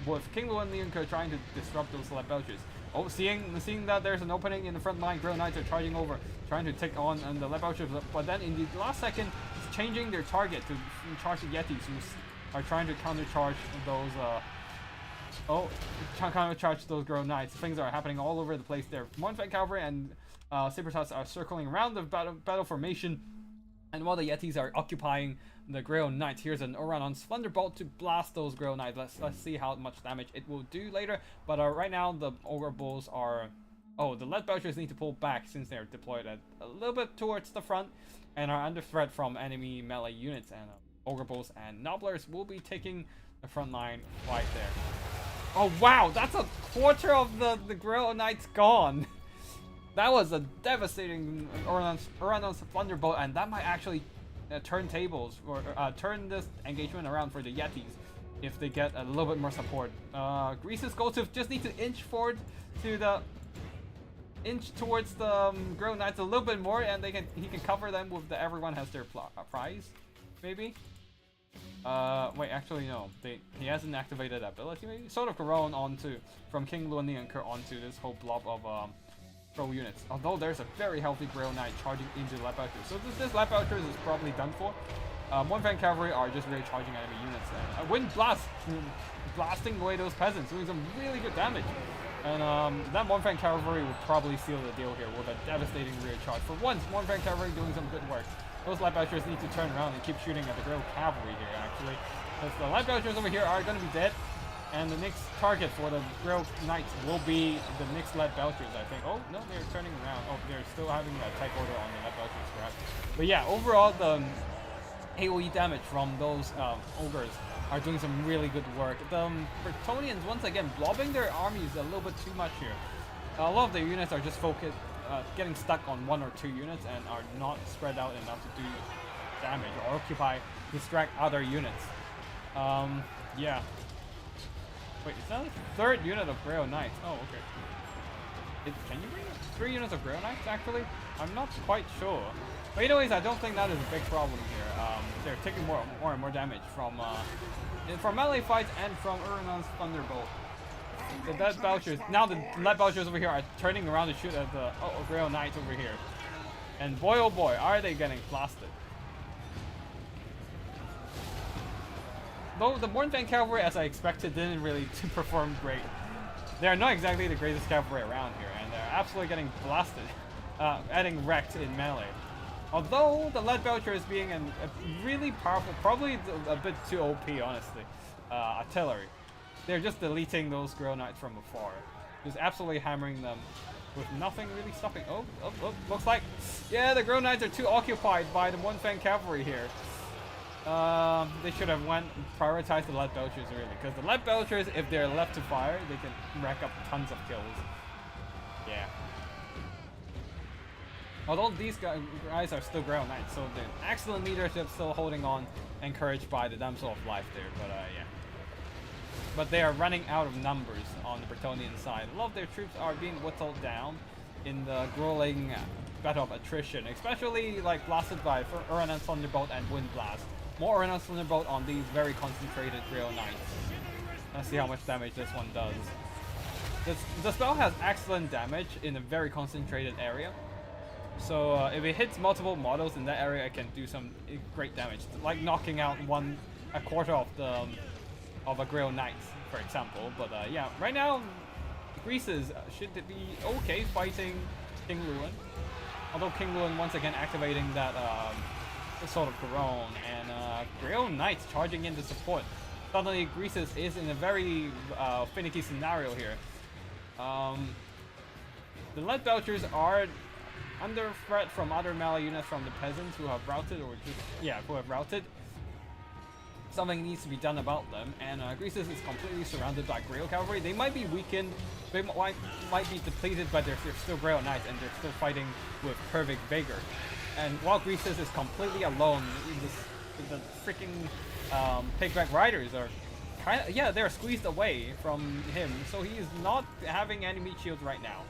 with King Luan Lianke trying to disrupt those Let Belchers. Oh, seeing that there's an opening in the front line, Grail Knights are charging over, trying to take on the Let Belchers, but then in the last second, changing their target to charge the Yetis, who are trying to countercharge those, countercharge those Grail Knights. Things are happening all over the place there. Mornfang Cavalry and Saber Tusks are circling around the battle formation. And while the Yetis are occupying the Grail Knights, here's an Uranon's Thunderbolt to blast those Grail Knights. Let's see how much damage it will do later. But right now, the Ogre Bulls are... Oh, the Let Belchers need to pull back since they're deployed at a little bit towards the front and are under threat from enemy melee units. And Ogre Bulls and Nobblers will be taking the front line right there. Oh, wow! That's a quarter of the Grail Knights gone! That was a devastating Uranon's Thunderbolt, and that might actually turn tables, or turn this engagement around for the Yetis if they get a little bit more support. Grease's go-to just need to inch forward to towards the Grail Knights a little bit more, and he can cover them with the everyone has their prize, maybe. Wait, actually no, he hasn't activated that ability. Maybe sort of Corone from King Luan Lianke onto this whole blob of Pro units, although there's a very healthy Grail Knight charging into the Let Belchers. So this Let Belchers is probably done for. Mornfang Cavalry are just really charging enemy units. And Wind Blast, blasting away those peasants, doing some really good damage. And that Mornfang Cavalry would probably seal the deal here with a devastating rear charge. For once, Mornfang Cavalry doing some good work. Those Let Belchers need to turn around and keep shooting at the Grail Cavalry here, actually. Because the Let Belchers over here are going to be dead. And the next target for the Grail Knights will be the next Let Belchers, I think. Oh, no, they're turning around. Oh, they're still having a type order on the Let Belchers, perhaps. But yeah, overall, the AoE damage from those ogres are doing some really good work. The Bretonians, once again, blobbing their armies a little bit too much here. A lot of their units are just focused, getting stuck on 1 or 2 units and are not spread out enough to do damage or distract other units. Yeah. Wait, is that a 3rd unit of Grail Knights? Oh, okay. Can you bring up 3 units of Grail Knights, actually? I'm not quite sure. But anyways, I don't think that is a big problem here. They're taking more and more damage from melee fights and from Uranon's Thunderbolt. The Let Belchers, now the Let Belchers over here are turning around to shoot at the Grail Knights over here. And boy oh boy, are they getting blasted. though the Mornfang Cavalry, as I expected, didn't really perform great. They're not exactly the greatest cavalry around here, and they're absolutely getting blasted, getting wrecked in melee. Although the Lead Belcher is being a really powerful, probably a bit too OP, honestly, artillery. They're just deleting those Grill Knights from afar, just absolutely hammering them with nothing really stopping. Oh, looks like, yeah, the Grill Knights are too occupied by the Mornfang Cavalry here. They should have prioritized the Lead Belchers really, because the Lead Belchers, if they're left to fire, they can rack up tons of kills. Yeah. Although these guys are still Grail Knights, so the excellent leadership still holding on, encouraged by the Damsel of Life there, but yeah. But they are running out of numbers on the Bretonnian side. A lot of their troops are being whittled down in the grueling battle of attrition, especially like blasted by Uranus Thunderbolt and Wind Blast. More Uranus Thunderbolt on these very concentrated Grail Knights. Let's see how much damage this one does. The spell has excellent damage in a very concentrated area. So if it hits multiple models in that area, it can do some great damage, like knocking out a quarter of a Grail Knight, for example. But yeah, right now, Greases should be okay fighting King Luan. Although King Luan once again activating that sort of groan, and Grail Knights charging in to support. Suddenly, Greases is in a very finicky scenario here. The Lead Belchers are under threat from other melee units from the peasants who have routed, or just, yeah, who have routed. Something needs to be done about them, and Greases is completely surrounded by Grail Cavalry. They might be weakened, they might be depleted, but they're still Grail Knights, and they're still fighting with perfect vigor. And while Greases is completely alone, the freaking Pigback Riders are kind of, yeah, they're squeezed away from him, so he is not having any meat shields right now.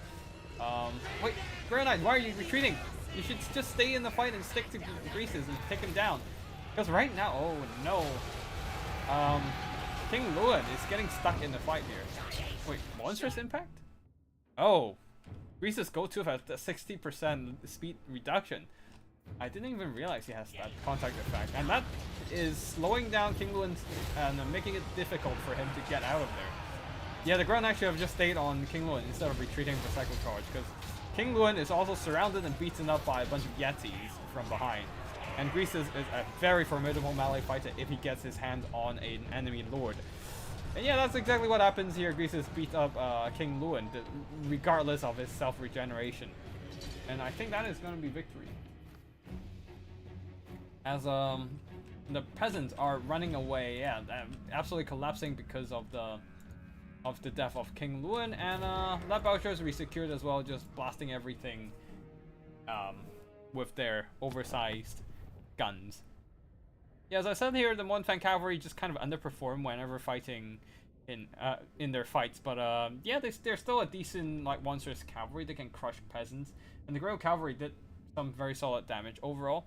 Wait, Grail Knight, why are you retreating? You should just stay in the fight and stick to Greases and take him down. Because right now, oh no, King Luan is getting stuck in the fight here. Wait, monstrous impact? Oh, Greases go to have a 60% speed reduction. I didn't even realize he has that contact effect, and that is slowing down King Luan and making it difficult for him to get out of there. Yeah, the ground actually have just stayed on King Luan instead of retreating for Cycle Charge, because King Luan is also surrounded and beaten up by a bunch of Yetis from behind. And Greases is a very formidable melee fighter if he gets his hands on an enemy lord. And yeah, that's exactly what happens here. Greases beat up King Luan, regardless of his self-regeneration. And I think that is going to be victory. As the peasants are running away, yeah, absolutely collapsing because of the death of King Luan, and Lead Belchers resecured as well, just blasting everything with their oversized guns. Yeah, as I said here, the Mornfang Cavalry just kind of underperform whenever fighting in their fights, but yeah, they're still a decent, like, monstrous cavalry. They can crush peasants, and the Grail Cavalry did some very solid damage overall.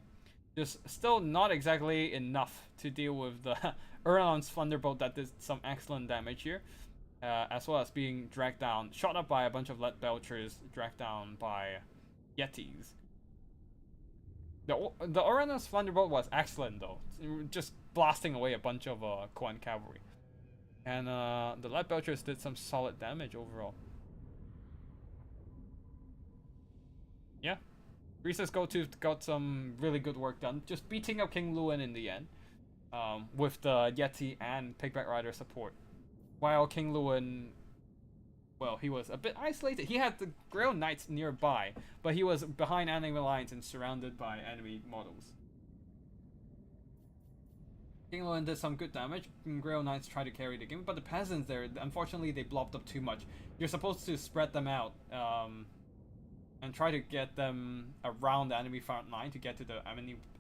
Just still not exactly enough to deal with the Uranus Thunderbolt that did some excellent damage here, as well as being dragged down, shot up by a bunch of Lead Belchers, dragged down by Yetis. The Uranus Thunderbolt was excellent though, just blasting away a bunch of Quan Cavalry. And the Lead Belchers did some solid damage overall. Yeah, Greases got some really good work done, just beating up King Luan in the end, with the Yeti and Pigback Rider support. While King Luan, well, he was a bit isolated. He had the Grail Knights nearby, but he was behind enemy lines and surrounded by enemy models. King Luan did some good damage. Grail Knights tried to carry the game, but the peasants there, unfortunately, they blobbed up too much. You're supposed to spread them out and try to get them around the enemy front line to get to the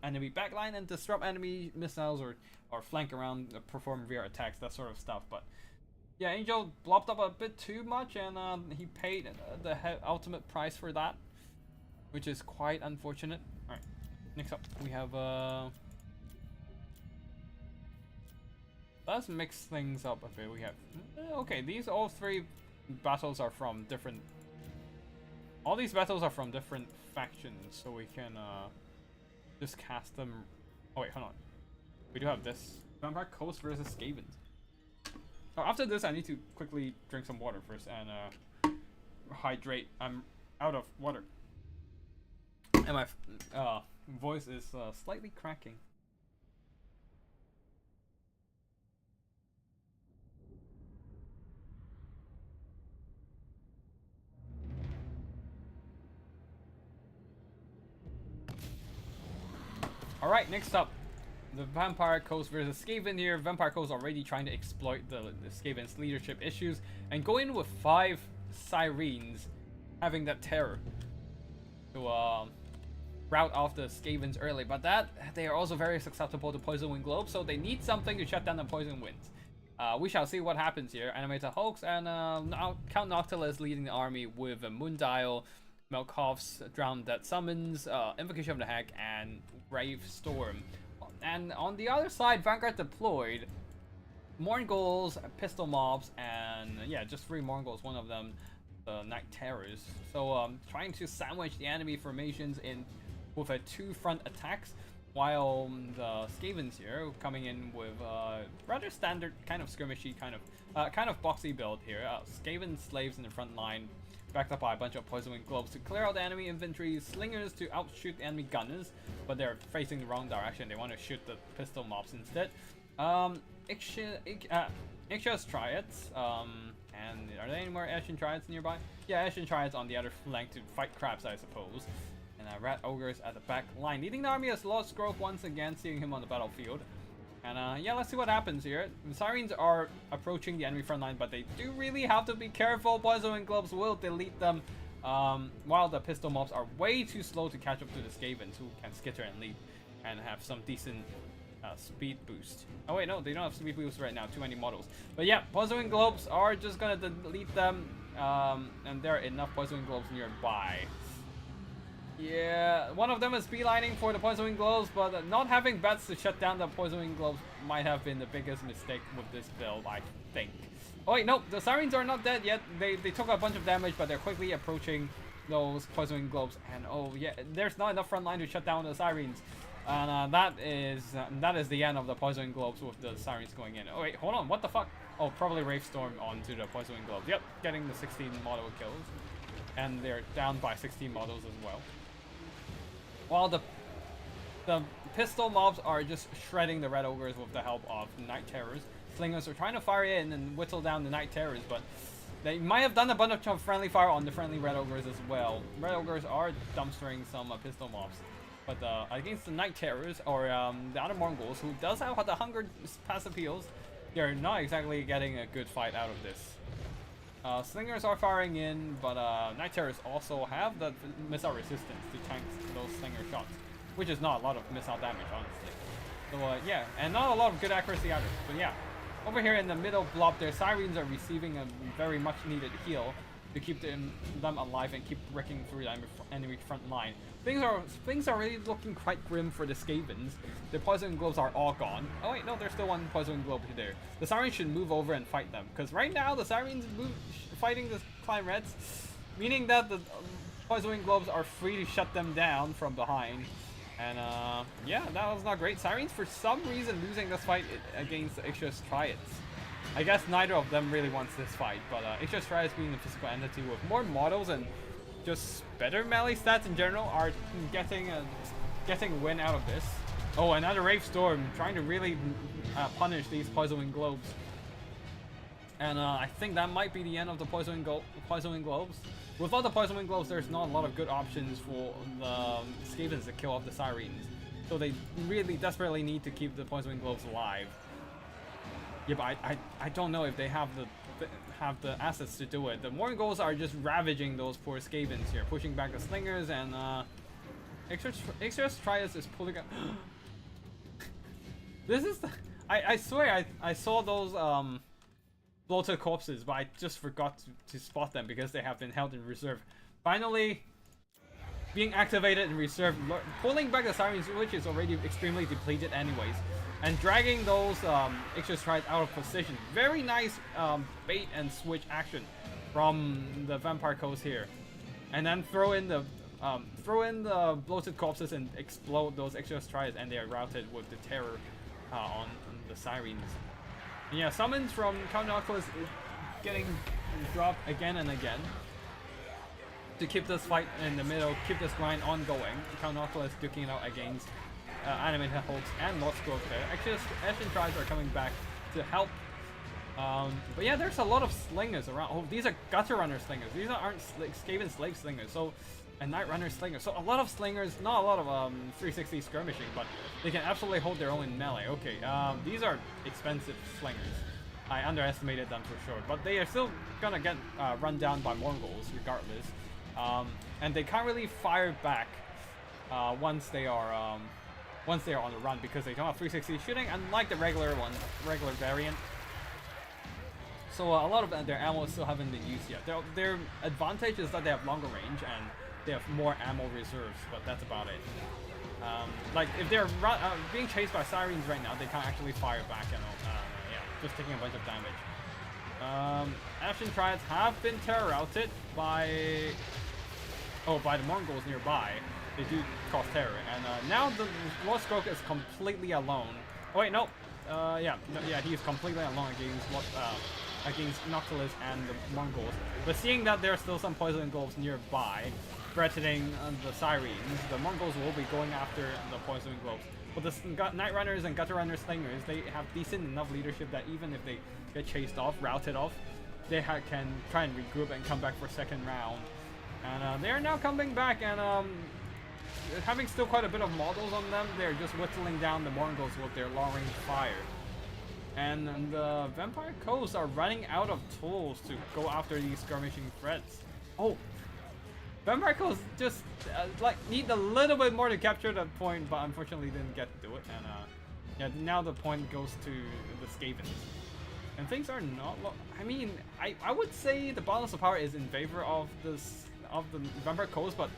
enemy backline and disrupt enemy missiles or flank around, perform rear attacks, that sort of stuff. But yeah, Angel blobbed up a bit too much, and he paid the ultimate price for that, which is quite unfortunate. Alright, next up we have let's mix things up a bit. We have okay, these all three battles are from different, all these battles are from different factions, so we can just cast them. Oh wait, hold on, we do have this Vampire Coast versus Skavens. Oh, after this, I need to quickly drink some water first and hydrate. I'm out of water. And my voice is slightly cracking. Alright, next up. The Vampire Coast versus Skaven here. Vampire Coast already trying to exploit the Skaven's leadership issues and go in with 5 Sirens having that terror to rout off the Skavens early. But that, they are also very susceptible to Poison Wind Globes, so they need something to shut down the Poison Winds. We shall see what happens here. Animator Hulks and Count Noctilus leading the army with Moondial, Melkov's Drowned Dead Summons, Invocation of the Heck, and Brave Storm. And on the other side, Vanguard deployed Morghuls, Pistol Mobs, and yeah, just 3 Morghuls, one of them the Night Terrors. So trying to sandwich the enemy formations in with a 2-front attacks, while the Skavens here coming in with rather standard kind of skirmishy kind of boxy build here. Skaven slaves in the front line, backed up by a bunch of Poison Wind Globes to clear out the enemy infantry, slingers to outshoot the enemy gunners, but they're facing the wrong direction. They want to shoot the pistol mobs instead. Ixchia's Triads, and are there any more Ashen Triads nearby? Yeah, Ashen Triads on the other flank to fight crabs, I suppose. And Rat Ogres at the back line, leading the army as Lost Grove once again, seeing him on the battlefield. And yeah, let's see what happens here. The Sirens are approaching the enemy front line, but they do really have to be careful. Poison Wind Globes will delete them, while the pistol mobs are way too slow to catch up to the Skavens, who can skitter and leap and have some decent speed boost. Oh wait, no, they don't have speed boost right now, too many models. But yeah, Poison Wind Globes are just gonna delete them, and there are enough Poison Wind Globes nearby. Yeah, one of them is beelining for the Poison Wind Globes, but not having bats to shut down the Poison Wind Globes might have been the biggest mistake with this build, I think. Oh wait, no, the Sirens are not dead yet. They took a bunch of damage, but they're quickly approaching those Poison Wind Globes. And oh yeah, there's not enough front line to shut down the Sirens. And that is the end of the Poison Wind Globes with the Sirens going in. Oh wait, hold on, what the fuck? Oh, probably Wraith Storm onto the Poison Wind Globes. Yep, getting the 16 model kills. And they're down by 16 models as well. While the pistol mobs are just shredding the Red Ogres with the help of Night Terrors. Slingers are trying to fire in and whittle down the Night Terrors, but they might have done a bunch of friendly fire on the friendly Red Ogres as well. Red Ogres are dumpstering some pistol mobs, but against the Night Terrors or the other Morghuls, who does have the Hunger passive heals, they're not exactly getting a good fight out of this. Slingers are firing in, but Night Terrors also have the missile resistance to tank those slinger shots, which is not a lot of missile damage, honestly. So yeah, and not a lot of good accuracy either. But yeah, over here in the middle blob, their Sirens are receiving a very much needed heal to keep them alive and keep wrecking through the enemy front line. Things are really looking quite grim for the Skavens. The Poison Globes are all gone. Oh wait, no, there's still one Poison Globe there. The Sirens should move over and fight them, because right now the Sirens fighting the Climb Reds, meaning that the Poison Globes are free to shut them down from behind. And yeah, that was not great. Sirens for some reason losing this fight against the Ixchia's Triads. I guess neither of them really wants this fight, but Ixchia's Triads being a physical entity with more models and just better melee stats in general are getting a win out of this. Oh, another Wraith Storm trying to really punish these Poison Wind Globes. And I think that might be the end of the Poison Wind Globes. Without the Poison Wind Globes, there's not a lot of good options for the Skavens to kill off the Sirens. So they really desperately need to keep the Poison Wind Globes alive. Yeah, but I don't know if they have the assets to do it. The Morghuls are just ravaging those poor Skavens here, pushing back the Slingers, and Ixchia's Triads is pulling up. This is the, I swear I saw those bloated corpses, but I just forgot to spot them because they have been held in reserve. Finally being activated in reserve, pulling back the Sirens, which is already extremely depleted anyways, and dragging those Ixchia's Triads out of position. Very nice bait and switch action from the Vampire Coast here. And then throw in the bloated corpses and explode those Ixchia's Triads, and they are routed with the terror on the Sirens. And yeah, summons from Count Noctilus getting dropped again and again to keep this fight in the middle, keep this grind ongoing. Count Noctilus duking it out against Animated Hulks and Lord Stroke there. Actually, Ashen Tribes are coming back to help. But yeah, there's a lot of slingers around. Oh, these are Gutter Runner slingers. These aren't Skaven Slave slingers. So, and Night Runner slingers. So a lot of slingers, not a lot of 360 skirmishing, but they can absolutely hold their own in melee. Okay, these are expensive slingers. I underestimated them for sure, but they are still gonna get run down by Mongols regardless. And they can't really fire back once they are on the run because they don't have 360 shooting, unlike the regular variant. So a lot of their ammo still haven't been used yet. Their advantage is that they have longer range and they have more ammo reserves, but that's about it. Like if they're being chased by Sirens right now, they can't actually fire back and yeah, just taking a bunch of damage. Ashen Triads have been terror routed by the Mongols nearby. They do cause terror, and now the Lord Stroke is completely alone. Oh wait, no. Yeah, he's completely alone against Noctilus and the Mongols. But seeing that there are still some poison globes nearby, threatening the Sirens, the Mongols will be going after the poison globes. But the Night Runners and Gutter Runner slingers, they have decent enough leadership that even if they get chased off, routed off, they can try and regroup and come back for second round. And they are now coming back and having still quite a bit of models on them. They're just whittling down the Mongols with their long-range fire. And the Vampire Coast are running out of tools to go after these skirmishing threats. Oh, Vampire Coast just like need a little bit more to capture that point, but unfortunately didn't get to do it. And yeah, now the point goes to the Skavens. And things are not. I mean, I would say the balance of power is in favor of the Vampire Coast, but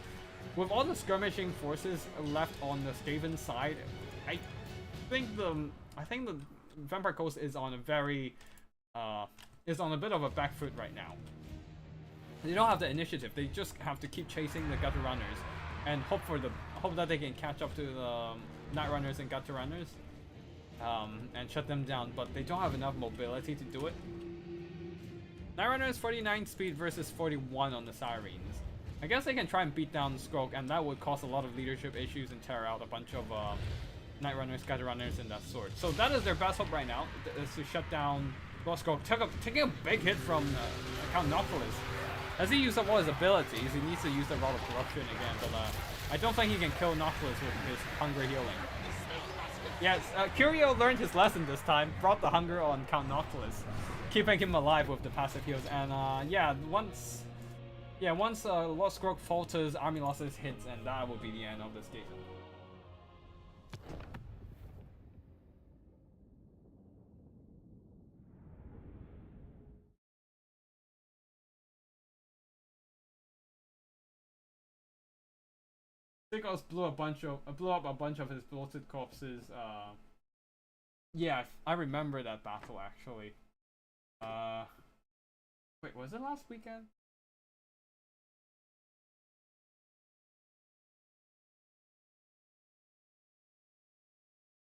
with all the skirmishing forces left on the Skaven side, I think the Vampire Coast is on a very is on a bit of a back foot right now. They don't have the initiative. They just have to keep chasing the Gutter Runners and hope that they can catch up to the Night Runners and Gutter Runners and shut them down. But they don't have enough mobility to do it. Night Runners 49 speed versus 41 on the Sirens. I guess they can try and beat down Stroke, and that would cause a lot of leadership issues and tear out a bunch of Night Runners, Gutter Runners, and that sort. So that is their best hope right now, is to shut down Lord Stroke. Taking a big hit from Count Noctilus. As he used up all his abilities, he needs to use the Rod of Corruption again, but I don't think he can kill Noctilus with his Hunger healing. Yes, Curio learned his lesson this time, brought the Hunger on Count Noctilus, keeping him alive with the passive heals, and yeah, once Lord Stroke falters, army losses hits, and that will be the end of this game. Sigos blew up a bunch of his bloated corpses. Yeah, I remember that battle actually. Wait, was it last weekend?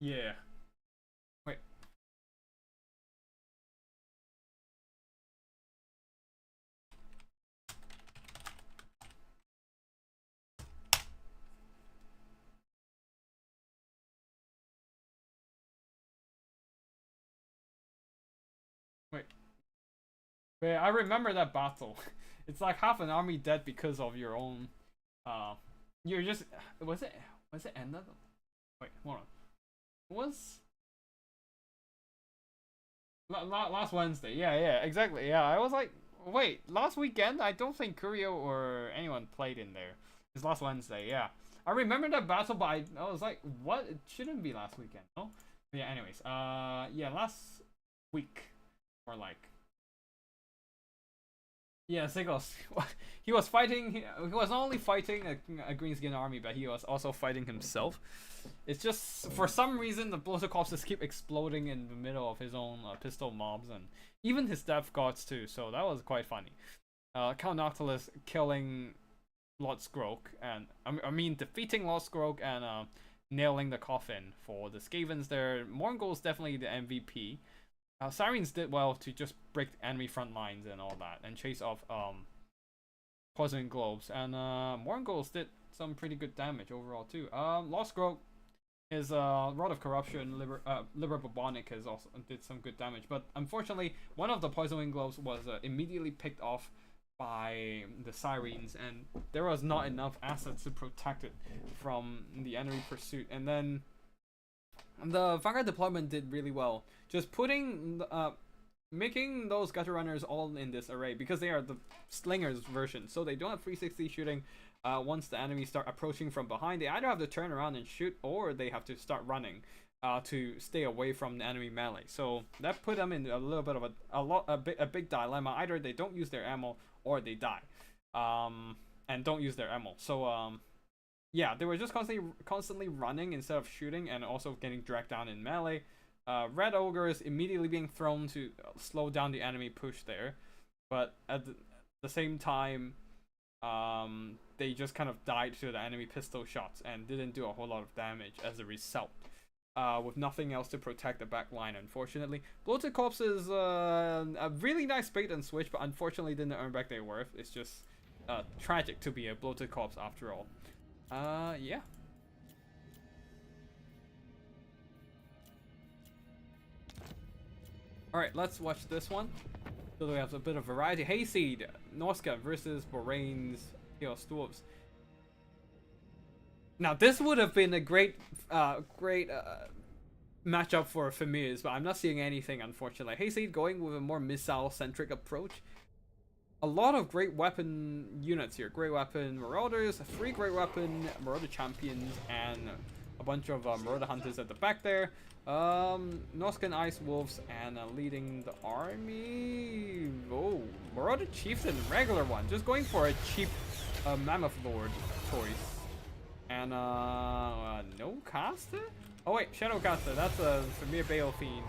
Yeah. Wait. Wait, I remember that battle. It's like half an army dead because of your own. You're just. Was it ended? Wait, hold on. Was last Wednesday? Yeah, exactly. Yeah, I was like, wait, last weekend? I don't think Curio or anyone played in there. It's last Wednesday. Yeah, I remember that battle, but I was like, what? It shouldn't be last weekend, no? But yeah. Anyways, yeah, last week or like. Yeah, Sigos. He was fighting. He was not only fighting a greenskin army, but he was also fighting himself. It's just for some reason the bloated corpses keep exploding in the middle of his own pistol mobs, and even his death gods too. So that was quite funny. Count Noctilus killing Lord Stroke, and I mean defeating Lord Stroke and nailing the coffin for the Skavens there. Morgul's definitely the MVP. Sirens did well to just break enemy front lines and all that, and chase off poison globes. And Morgul's did some pretty good damage overall too. Lost Grove, his Rod of Corruption, Liber Bubonic has also did some good damage, but unfortunately one of the poison globes was immediately picked off by the Sirens, and there was not enough assets to protect it from the enemy pursuit. And then the Vanguard deployment did really well, just putting making those gutter runners all in this array, because they are the slingers version, so they don't have 360 shooting. Once the enemies start approaching from behind, they either have to turn around and shoot, or they have to start running to stay away from the enemy melee. So that put them in a little bit of a big dilemma. Either they don't use their ammo or they die, and don't use their ammo. So yeah, they were just constantly running instead of shooting, and also getting dragged down in melee. Red Ogres immediately being thrown to slow down the enemy push there, but at the same time, they just kind of died to the enemy pistol shots and didn't do a whole lot of damage as a result. With nothing else to protect the back line, unfortunately. Bloated Corpse is a really nice bait and switch, but unfortunately didn't earn back their worth. It's just tragic to be a Bloated Corpse after all. Yeah. Alright, let's watch this one. So we have a bit of variety. Hayseed, Norska versus Boraine's Chaos Dwarves. Now this would have been a great matchup for Famirs, but I'm not seeing anything, unfortunately. Hayseed going with a more missile-centric approach. A lot of great weapon units here. Great weapon Marauders, 3 great weapon Marauder champions, and a bunch of Marauder hunters at the back there. Norscan Ice Wolves, and leading the army. Oh, Marauder Chieftain, regular one. Just going for a cheap Mammoth Lord choice. And no caster? Oh wait, Shadow Caster. That's a Famir Bale Fiend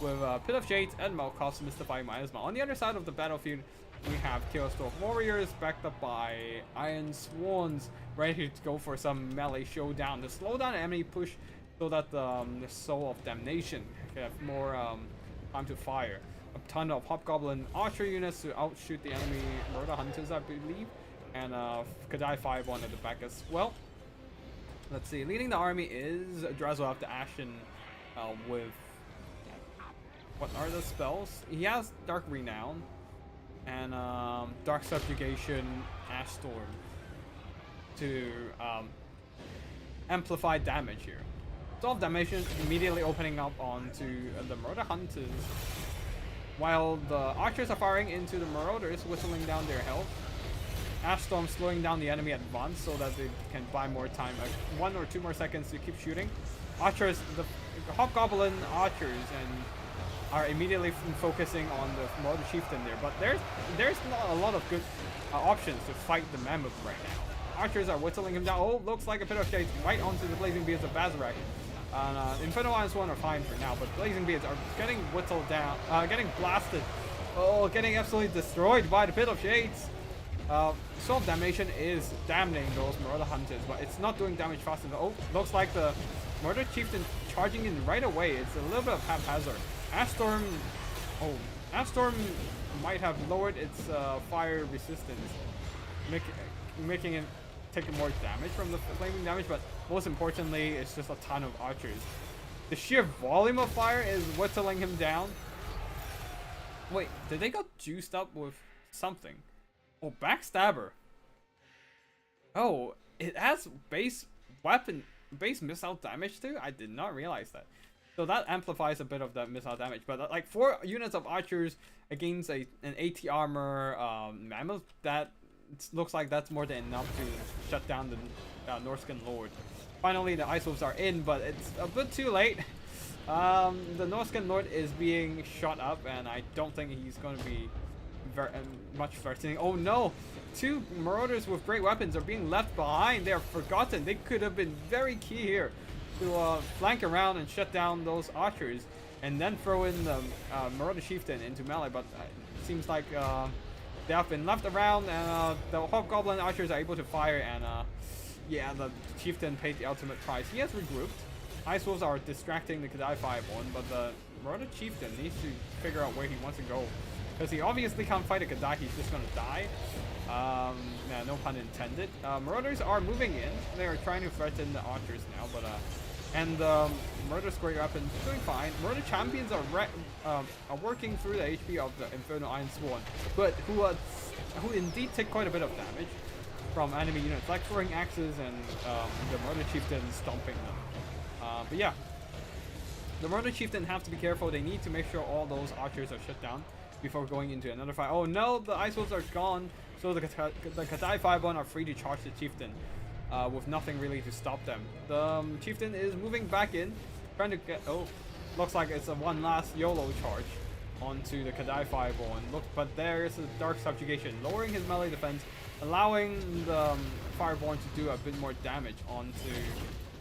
with Pit of Shades and Malkoff Mystifying Miasma. On the other side of the battlefield, we have Chaos Dwarf Warriors backed up by Iron Swans, ready to go for some melee showdown to slow down the enemy push, so that the Soul of Damnation can have more time to fire. A ton of Hobgoblin Archer units to outshoot the enemy Murder Hunters, I believe, and Kadai 5-1 at the back as well. Let's see, leading the army is Drazoav the Ashen with, what are the spells? He has Dark Renown and Dark Subjugation, Ash Storm to amplify damage here. Soul Damnation immediately opening up onto the Marauder Hunters, while the Archers are firing into the Marauders, whistling down their health. Ash Storm slowing down the enemy advance so that they can buy more time, like 1 or 2 more seconds to keep shooting. Archers, the Hobgoblin Archers, and are immediately focusing on the Marauder Chieftain there, but there's not a lot of good options to fight the Mammoth right now. Archers are whittling him down. Oh, looks like a Pit of Shades right onto the Blazing Beards of Bazarak. Inferno Iron Sworn are fine for now, but Blazing Beards are getting whittled down, getting blasted. Oh, getting absolutely destroyed by the Pit of Shades. Soul of Damnation is damning those Marauder Hunters, but it's not doing damage fast enough. Oh, looks like the Marauder Chieftain charging in right away. It's a little bit of haphazard. Ash Storm might have lowered its fire resistance, making it take more damage from the flaming damage, but most importantly, it's just a ton of archers. The sheer volume of fire is whittling him down. Wait, did they got juiced up with something? Oh, Backstabber. Oh, it has base missile damage too? I did not realize that. So that amplifies a bit of the missile damage, but like 4 units of archers against an 80 armor Mammoth, that looks like that's more than enough to shut down the Norscan Lord. Finally, the Ice Wolves are in, but it's a bit too late. The Norscan Lord is being shot up, and I don't think he's going to be very much threatening. Oh no! 2 Marauders with great weapons are being left behind. They're forgotten. They could have been very key here to flank around and shut down those archers, and then throw in the Marauder Chieftain into melee, but it seems like they have been left around, and the Hobgoblin Archers are able to fire, and yeah, the Chieftain paid the ultimate price. He has regrouped. Ice Wolves are distracting the Kadai 5-1, but the Marauder Chieftain needs to figure out where he wants to go. Because he obviously can't fight a Kadai, he's just gonna die. Yeah, no pun intended. Marauders are moving in. They are trying to threaten the archers now, but and Marauders great weapons doing fine. Marauder champions are working through the HP of the Infernal Iron Sworn, but who indeed take quite a bit of damage from enemy units, like throwing axes and the Marauder Chieftain stomping them. But yeah, the Marauder Chieftain have to be careful. They need to make sure all those archers are shut down before going into another fight. Oh no, the Ice Wolves are gone. So the Kadai 5-1 are free to charge the Chieftain with nothing really to stop them. The Chieftain is moving back in, trying to get... Oh, looks like it's a one last YOLO charge onto the Kadai 5-1. Look, but there is a Dark Subjugation, lowering his melee defense, allowing the Fireborn to do a bit more damage onto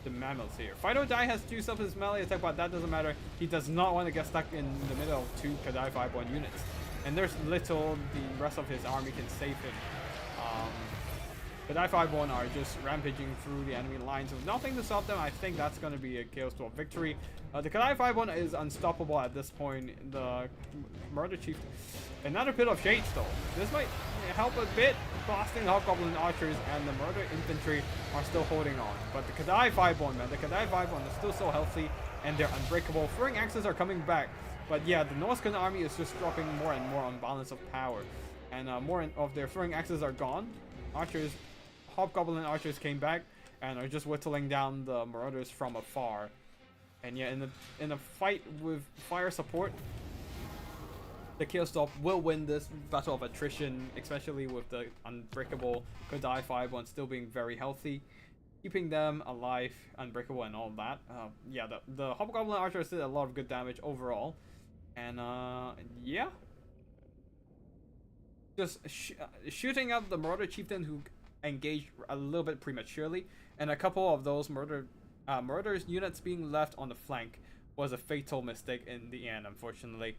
the Mammoths here. Fido Die has juiced up his melee attack, but that doesn't matter. He does not want to get stuck in the middle of two Kadai 5-1 units. And there's little the rest of his army can save him. Kadai 5-1 are just rampaging through the enemy lines with nothing to stop them. I think that's going to be a Chaos Dwarf victory. The Kadai 5-1 is unstoppable at this point. The Murder Chief, another Pit of Shades though. This might help a bit. Blasting the Hobgoblin Archers and the Murder Infantry are still holding on. But the Kadai 5-1, man, the Kadai 5-1 is still so healthy and they're unbreakable. Throwing axes are coming back. But yeah, the Norscan army is just dropping more and more on balance of power. And more of their throwing axes are gone. Archers, Hobgoblin Archers came back and are just whittling down the Marauders from afar. And yeah, in a fight with fire support, the Chaos Dwarf will win this battle of attrition, especially with the unbreakable Kadai 5-1 still being very healthy, keeping them alive, unbreakable and all that. Yeah, the Hobgoblin Archers did a lot of good damage overall. And yeah, just shooting up the Marauder Chieftain who engaged a little bit prematurely, and a couple of those Marauders units being left on the flank was a fatal mistake in the end, unfortunately.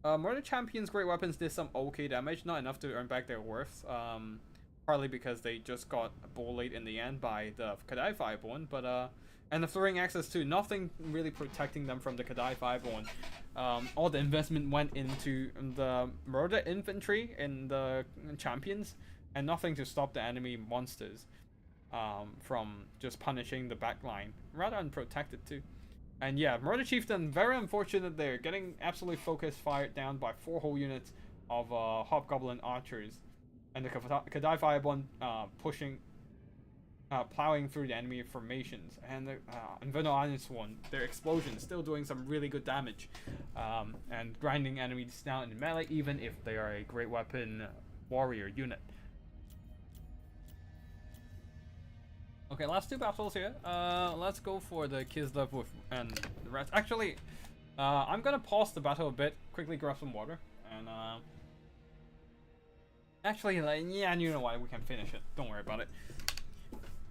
Marauder Champion's great weapons did some okay damage, not enough to earn back their worth, partly because they just got bullied in the end by the Kadai 5-1, but and the throwing axes too, nothing really protecting them from the Kadai 5-1. All the investment went into the Marauder Infantry and the Champions, and nothing to stop the enemy monsters from just punishing the backline. Rather unprotected too. And yeah, Marauder Chieftain, very unfortunate they're getting absolutely focused fired down by 4 whole units of Hobgoblin Archers. And the Kadai 5-1 pushing, plowing through the enemy formations. And the Infernal Iron Sworn, their explosions still doing some really good damage. And grinding enemies down in melee, even if they are a great weapon warrior unit. Okay, last 2 battles here. Let's go for the Kislev with and the rest. Actually, I'm gonna pause the battle a bit, quickly grab some water, and actually, like, yeah, you know what? We can finish it. Don't worry about it.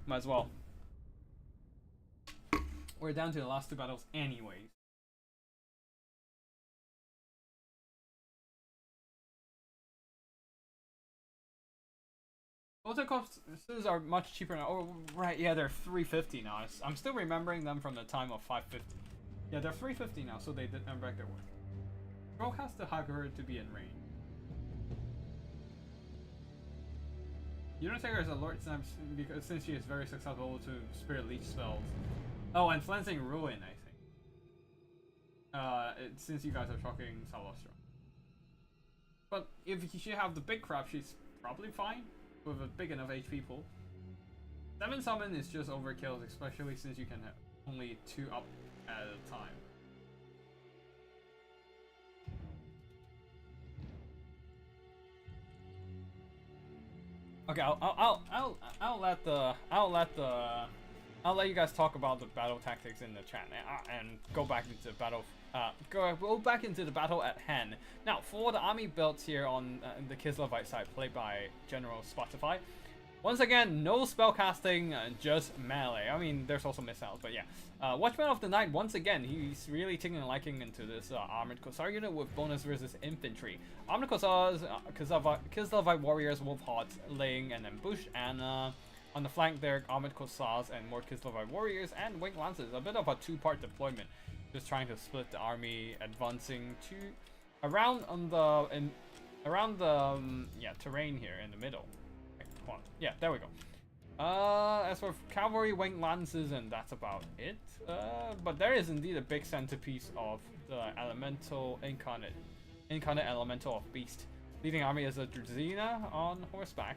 Might as well. We're down to the last 2 battles, anyways. Auto costs are much cheaper now. Oh, right, yeah, they're 350 now. I'm still remembering them from the time of 550. Yeah, they're 350 now, so they did earn back their worth. Rogue has to hug her to be in range. Unitaker is a Lord Snap because since she is very susceptible to Spirit Leech spells. Oh, and Flensing Ruin, I think. Since you guys are talking Salostra. But if she have the big crap, she's probably fine. With a big enough HP pool. 7 summon is just overkill, especially since you can have only 2 up at a time. Okay, I'll let you guys talk about the battle tactics in the chat and go back into battle. Go back into the battle at hand. Now, for the army builds here on the Kislevite side, played by General Spotify. Once again, no spellcasting, just melee. I mean, there's also missiles, but yeah. Watchman of the Night, once again, he's really taking a liking into this Armored Kossar unit with bonus versus infantry. Armored Kossars, Kislevite warriors, wolf hearts, laying an ambush, and On the flank there, Armored Cossars and more Kislev warriors and Winged Lancers. A bit of a two-part deployment. Just trying to split the army, advancing to around on the terrain here in the middle. Okay, hold on. Yeah, there we go. As for cavalry, Winged Lancers, and that's about it. But there is indeed a big centerpiece of the incarnate elemental of Beast. Leading army is a Drazina on horseback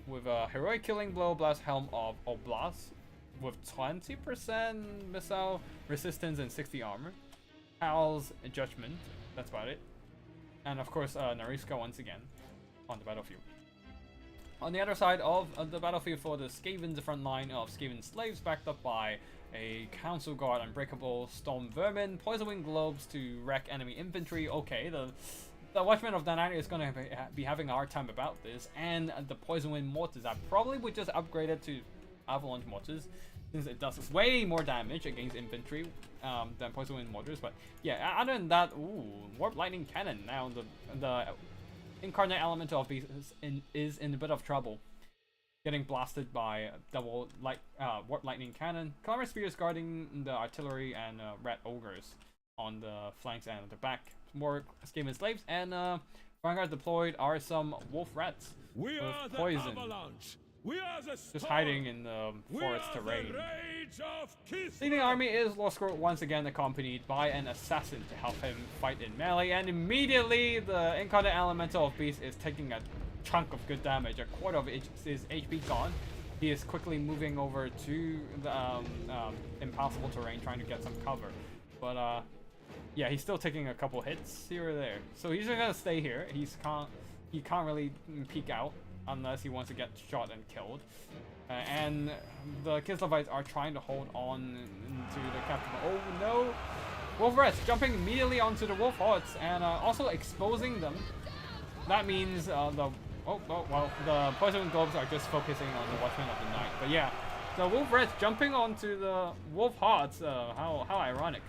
with a heroic killing blow blast helm of Oblast with 20% missile resistance and 60 armor. Hal's Judgment, that's about it. And of course, Nariska once again on the battlefield. On the other side of the battlefield for the Skaven's front line of Skaven slaves, backed up by a Council Guard, Unbreakable Storm Vermin, Poison Wind Globes to wreck enemy infantry. Okay, the Watchman of the Night is going to be having a hard time about this, and the Poison Wind Mortars. I probably would just upgrade it to Avalanche Mortars, since it does way more damage against infantry than Poison Wind Mortars. But yeah, other than that, ooh, Warp Lightning Cannon. Now the Incarnate Elemental of Beast is in a bit of trouble, getting blasted by double Warp Lightning Cannon. Climber Spears guarding the artillery and Rat Ogres on the flanks and the back. More Skaven slaves, and Vanguard deployed are some Wolf Rats with poison. We are the just hiding in the forest terrain. The Leading army is Lost Scroll once again accompanied by an assassin to help him fight in melee, and immediately the Incarnate Elemental of Beast is taking a chunk of good damage. A quarter of his HP gone. He is quickly moving over to the impassable terrain, trying to get some cover. But yeah, he's still taking a couple hits here or there. So he's just gonna stay here. He can't really peek out unless he wants to get shot and killed. And the Kislevites are trying to hold on to the captain. Oh no! Wolf Rats jumping immediately onto the Wolf Hordes and also exposing them. That means the Poison Wind Globes are just focusing on the Watchmen of the Night. But yeah, the Wolf Rats jumping onto the Wolf Hordes. How ironic.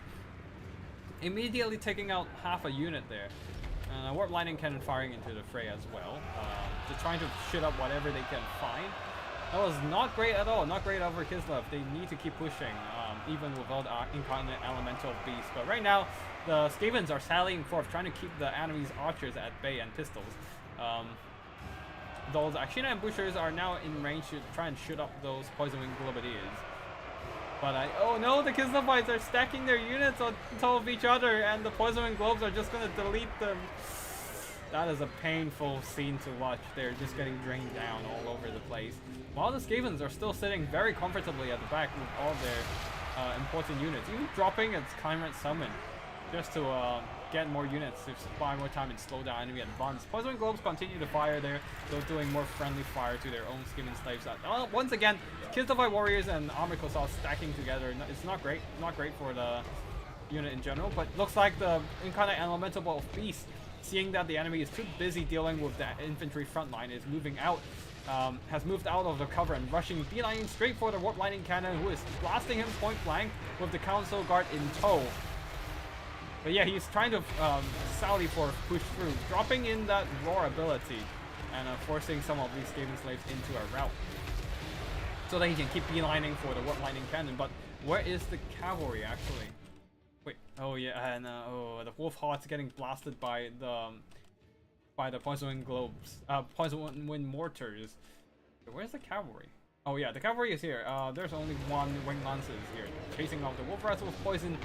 Immediately taking out half a unit there. Warp Lightning Cannon firing into the fray as well. Just trying to shit up whatever they can find. That was not great at all. Not great over Kislev. They need to keep pushing, even without Incarnate Elemental Beast. But right now, the Skavens are sallying forth, trying to keep the enemy's archers at bay and pistols. Those Akshina ambushers are now in range to try and shoot up those Poison Wing Globadiers. But oh no, the Kislevites are stacking their units on top of each other, and the Poison Wind Globes are just gonna delete them. That is a painful scene to watch. They're just getting drained down all over the place. While the Skavens are still sitting very comfortably at the back with all their important units, even dropping its Climate Summon just to get more units to buy more time and slow down enemy advance. Poison Wind Globes continue to fire there, though doing more friendly fire to their own Skaven slaves. Once again, Kislevi warriors and Armored Cossars stacking together. It's not great for the unit in general, but looks like the Incarnate Elemental of Beast, seeing that the enemy is too busy dealing with the infantry front line, is moving out, has moved out of the cover and rushing, beelining straight for the Warp Lightning Cannon, who is blasting him point blank with the Council Guard in tow. But yeah, he's trying to sally forth, push through, dropping in that roar ability and forcing some of these Skaven slaves into a rout, so that he can keep beelining for the Warp Lightning Cannon. But where is the cavalry actually? Wait, oh yeah, and the Wolf Hordes getting blasted by the Poison Wind Globes, Poison Wind Mortars. Where's the cavalry? Oh yeah, the cavalry is here. There's only one Winged Lancers here, chasing off the Wolf Rats with poison,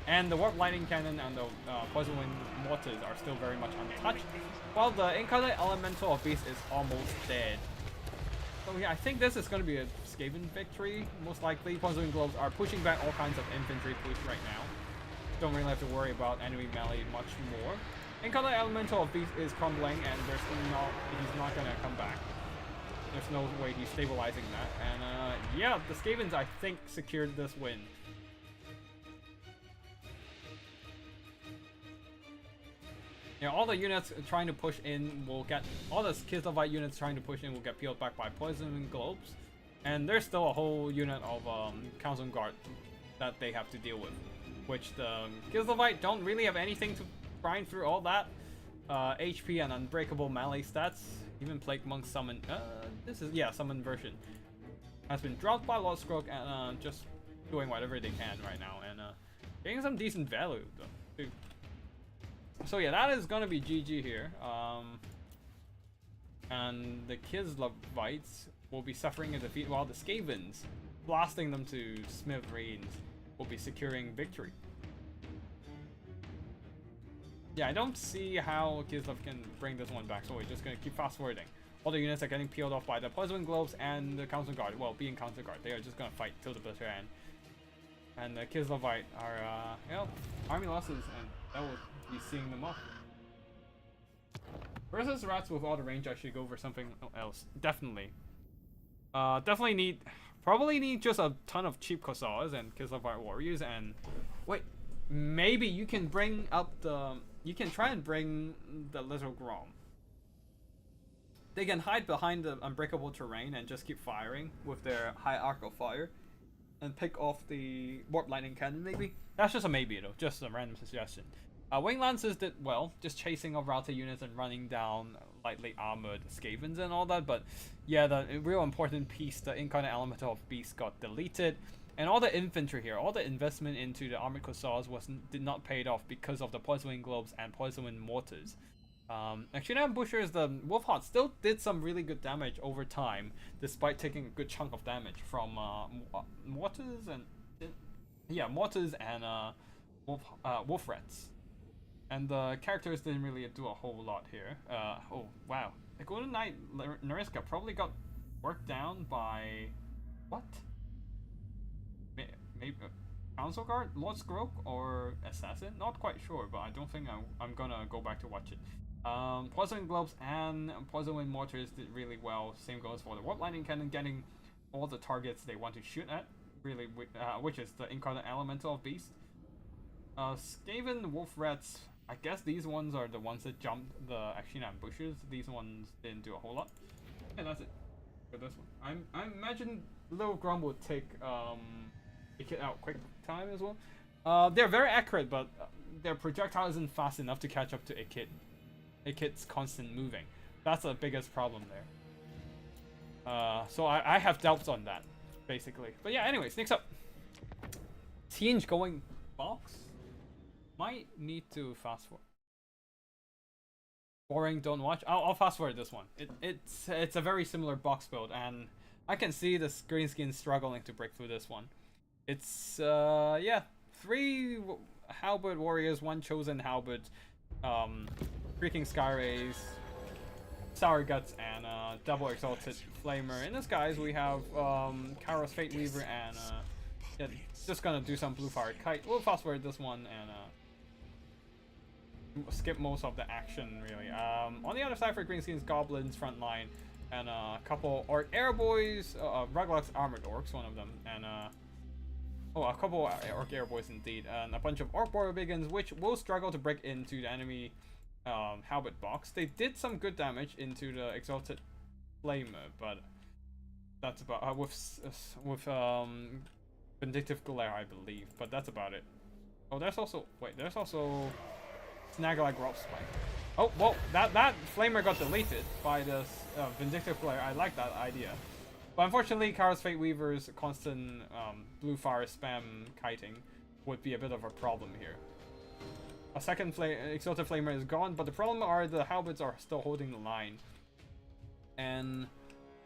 and the Warp Lightning Cannon and the Poison Wind Mortars are still very much untouched, while the Incarnate Elemental of Beast is almost dead. So yeah, I think this is going to be a Skaven victory, most likely. Poison Wind Globes are pushing back all kinds of infantry push right now. Don't really have to worry about enemy melee much more. Incarnate Elemental of Beast is crumbling, and he's not going to come back. There's no way he's stabilizing that. And yeah, the Skavens, I think, secured this win. Yeah, all the units trying to push in will get, all the Kislevite units trying to push in will get peeled back by Poison Wind Globes. And there's still a whole unit of Council Guard that they have to deal with, which the Kislevite don't really have anything to grind through all that. HP and unbreakable melee stats. Even Plague Monk summon. This is, yeah, summon version. has been dropped by Lord Scroak and just doing whatever they can right now and getting some decent value though, too. So yeah, that is gonna be GG here. And the Kislevites will be suffering a defeat while the Skavens, blasting them to smithereens, will be securing victory. Yeah, I don't see how Kislev can bring this one back, so we're just gonna keep fast forwarding. All the units are getting peeled off by the Poison Globes and the Council Guard. Well, being Council Guard, they are just gonna fight till the bitter end. And the Kislevite are, you know, army losses, and that will be seeing them off. Versus Rats with all the range, I should go for something else. Definitely. Probably need just a ton of cheap Kossars and Kislevite Warriors, and wait, maybe you can bring up the, you can try and bring the Little Grom. They can hide behind the unbreakable terrain and just keep firing with their high arc of fire and pick off the Warp Lightning Cannon, maybe? That's just a maybe, though. Just a random suggestion. Wing Lancers did well, just chasing off router units and running down lightly armored Skavens and all that, but yeah, the real important piece, the Incarnate Elemental of Beast, got deleted. And all the infantry here, all the investment into the armored Kossars did not pay off because of the Poison Globes and Poison Mortars. Actually, Ambushers, the Wolfheart still did some really good damage over time, despite taking a good chunk of damage from mortars and wolf rats. And the characters didn't really do a whole lot here. Oh wow, the Golden Knight Nariska probably got worked down by what? Maybe Council Guard, Lord Scroak, or Assassin? Not quite sure, but I don't think I'm gonna go back to watch it. Poison Globes and Poison Wind Mortars did really well. Same goes for the Warp Lightning Cannon, getting all the targets they want to shoot at, really, which is the Incarnate Elemental of Beast. Skaven Wolf Rats, I guess these ones are the ones that jumped the Action Ambushers. These ones didn't do a whole lot. And that's it for this one. I imagine Little Grom will take it out quick time as well. They're very accurate, but their projectile isn't fast enough to catch up to Ikit. Ikit's constant moving. That's the biggest problem there. So I have doubts on that, basically. But yeah, anyways, next up. Siege going box? Might need to fast forward. Boring, don't watch. I'll fast forward this one. It's a very similar box build, and I can see the Greenskin struggling to break through this one. It's yeah, 3 Halberd Warriors, 1 Chosen Halberd, Freaking Skyrays, Sour Guts, and double Exalted Flamer. In this guys we have Kairos Fate Weaver and yeah, just gonna do some Blue Fire Kite. We'll fast forward this one and skip most of the action really. On the other side for Greenskin's Goblins front line and a couple Orc Air Boys, Ruglux Armored Orcs, one of them, and a couple Orc Air Boys indeed, and a bunch of Orc Warrior Biggins, which will struggle to break into the enemy Halberd box. They did some good damage into the Exalted Flamer, but that's about with Vindictive Glare, I believe, but that's about it. Oh, there's also Snaggle-like Rob Spike. Oh, well, that Flamer got deleted by the Vindictive Glare. I like that idea. But unfortunately, Kairos Fate Weaver's constant blue fire spam kiting would be a bit of a problem here. A second Exalted Flamer is gone, but the problem are the Halberds are still holding the line. And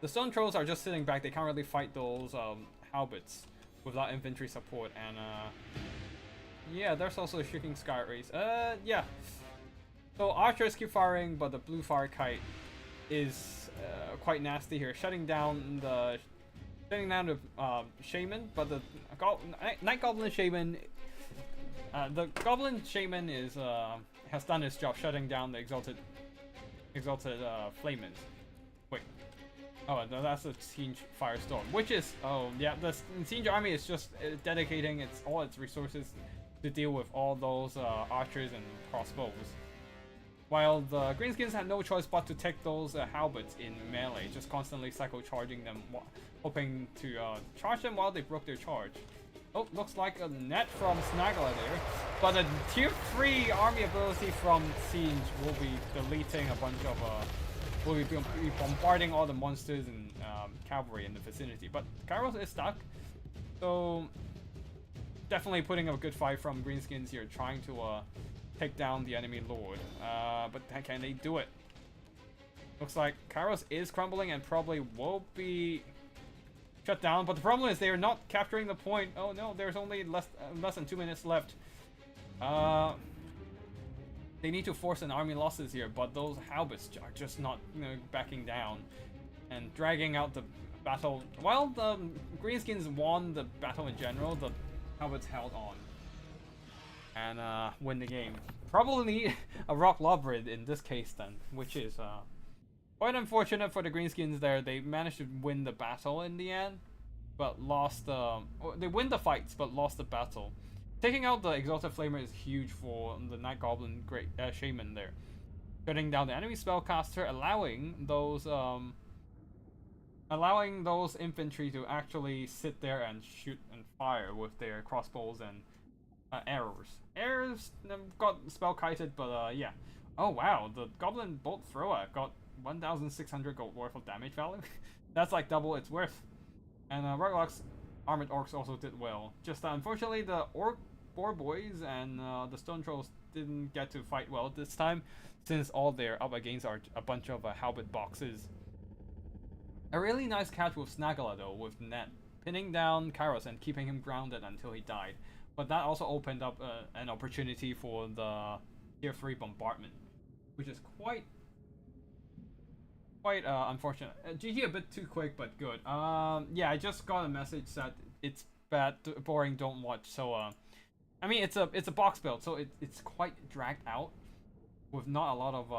the Stone Trolls are just sitting back. They can't really fight those Halberds without infantry support. And yeah, there's also Shrieking Sky Rays. Yeah. So Archers keep firing, but the blue fire kite is quite nasty here, shutting down the Shaman. But the Night Goblin Shaman, the Goblin Shaman is has done his job shutting down the Exalted Flamens. Wait. Oh, no, that's the Siege Firestorm, which is, oh yeah, the Siege army is just dedicating all its resources to deal with all those archers and crossbows, while the Greenskins had no choice but to take those halberds in melee, just constantly cycle charging them, hoping to charge them while they broke their charge. Oh, looks like a net from Snaggler there, but a tier 3 army ability from Siege will be deleting a bunch of will be bombarding all the monsters and cavalry in the vicinity. But Kairos is stuck, so definitely putting up a good fight from Greenskins here, trying to take down the enemy lord. But can they do it? Looks like Kairos is crumbling and probably will be shut down. But the problem is they are not capturing the point. Oh no, there's only less than 2 minutes left. They need to force an army losses here, but those halberds are just not, backing down and dragging out the battle. While the Greenskins won the battle in general, the halberds held on and win the game. Probably a rock lobrid in this case then, which is quite unfortunate for the Greenskins there. They managed to win the battle in the end, but lost they win the fights but lost the battle. Taking out the Exalted Flamer is huge for the Night Goblin Great Shaman there. Shutting down the enemy spellcaster, allowing those infantry to actually sit there and shoot and fire with their crossbows and arrows. Arrows got spell kited, but yeah. Oh wow, the Goblin Bolt Thrower got 1,600 gold worth of damage value. That's like double its worth. And Ruglock's Armored Orcs also did well. Just unfortunately, the Boar Boys and the Stone Trolls didn't get to fight well this time, since all they're up against are a bunch of halberd boxes. A really nice catch with Snagala though, with Net pinning down Kairos and keeping him grounded until he died. But that also opened up an opportunity for the Tier 3 bombardment, which is quite unfortunate. GG a bit too quick, but good. Yeah, I just got a message that it's bad, boring, don't watch. So I mean, it's a box build, so it's quite dragged out with not a lot of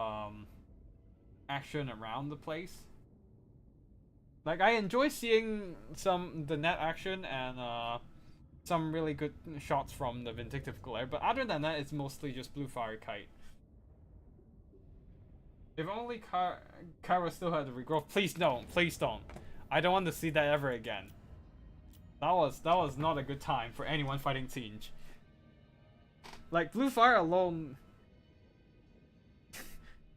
action around the place. Like, I enjoy seeing the net action and some really good shots from the Vindictive Glare, but other than that, it's mostly just Blue Fire Kite. If only Kairos still had the regrowth. Please don't. Please don't. I don't want to see that ever again. That was not a good time for anyone fighting Siege. Like, Blue Fire alone...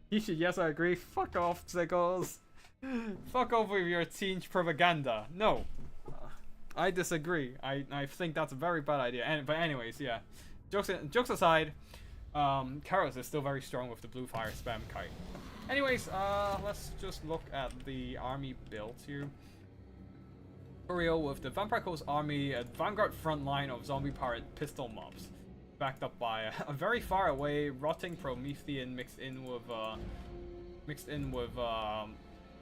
Yes, I agree. Fuck off, Ziggles. Fuck off with your Siege propaganda. No. I disagree. I think that's a very bad idea. But anyways, yeah. Jokes aside, Kairos is still very strong with the Blue Fire spam kite. Anyways, let's just look at the army builds here. Oriole with the Vampire Coast army, a vanguard front line of zombie pirate pistol mobs, backed up by a very far away rotting Promethean mixed in with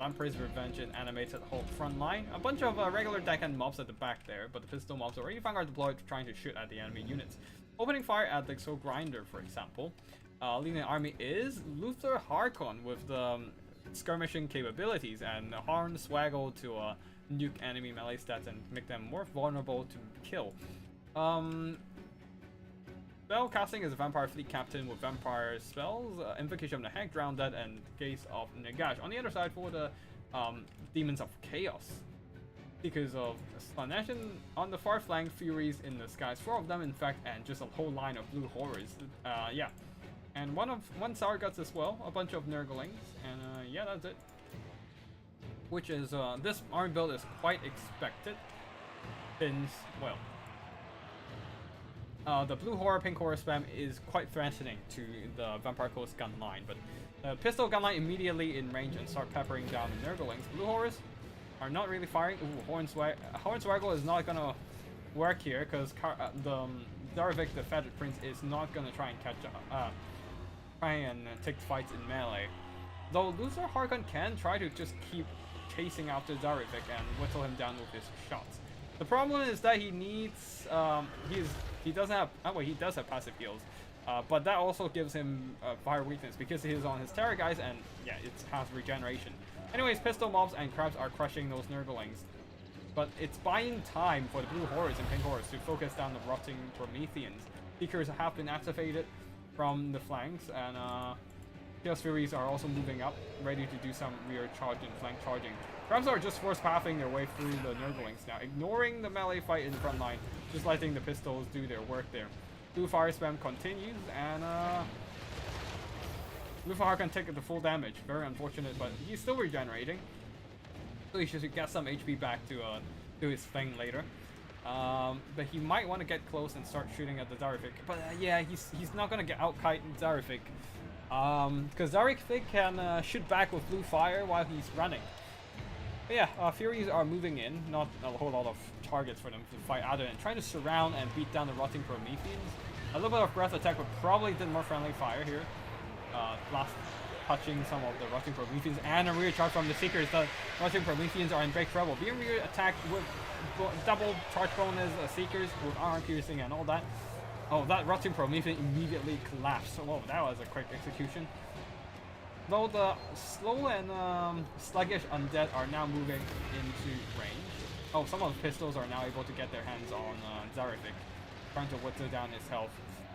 Lamprey's Revenge and animated Hulk front line. A bunch of regular deckhand mobs at the back there, but the pistol mobs are already vanguard deployed, trying to shoot at the enemy units. Opening fire at the Soul Grinder, for example. Leading the army is Luther Harkon with the skirmishing capabilities and Hornswaggle to nuke enemy melee stats and make them more vulnerable to kill. Spell casting is a Vampire Fleet Captain with Vampire spells, Invocation of the Hag, Drown Dead, and Gaze of Nagash. On the other side, for the Demons of Chaos, because of Slanesh, on the far flank, Furies in the skies, 4 of them in fact, and just a whole line of blue horrors. Yeah. And one Sour Guts as well, a bunch of Nurglings, and yeah, that's it. Which is, this army build is quite expected, since, well, the blue horror, pink horror spam is quite threatening to the Vampire Coast gun line, but pistol gun line immediately in range and start peppering down the Nurglings. Blue horrors are not really firing. Ooh, Hornswaggle is not gonna work here, because the Darvik, the Feathered Prince, is not gonna try and catch up. Try and take fights in melee. Though Luther Harkon can try to just keep chasing after Darvik and whittle him down with his shots. The problem is that he needs he does have passive heals, but that also gives him fire weakness because he is on his Terror guys, and yeah, it has regeneration. Anyways, pistol mobs and crabs are crushing those Nurglings, but it's buying time for the blue horrors and pink horrors to focus down the rotting Prometheans. Seekers have been activated from the flanks, and Chaos Furies are also moving up, ready to do some rear charge and flank charging. Crabs are just force pathing their way through the Nurglings now, ignoring the melee fight in the front line, just letting the pistols do their work there. Blue fire spam continues, and Luthor can take the full damage. Very unfortunate, but he's still regenerating. So he should get some HP back to do his thing later. But he might want to get close and start shooting at the Zarifik. But yeah, he's not gonna get out-kite Zarifik. Because Zarifik can shoot back with blue fire while he's running. But yeah, Furies are moving in. Not a whole lot of targets for them to fight other than trying to surround and beat down the rotting Prometheans. A little bit of breath attack would probably did more friendly fire here. Blast touching some of the rotting Prometheans and a rear charge from the Seekers. The rotting Prometheans are in big trouble. Being rear attacked with double charge bonus Seekers with armor piercing and all that. Oh, that rotting Promethean immediately collapsed. Whoa, that was a quick execution. Though the slow and sluggish undead are now moving into range. Oh, some of the pistols are now able to get their hands on Zarifik, trying to whittle down his health.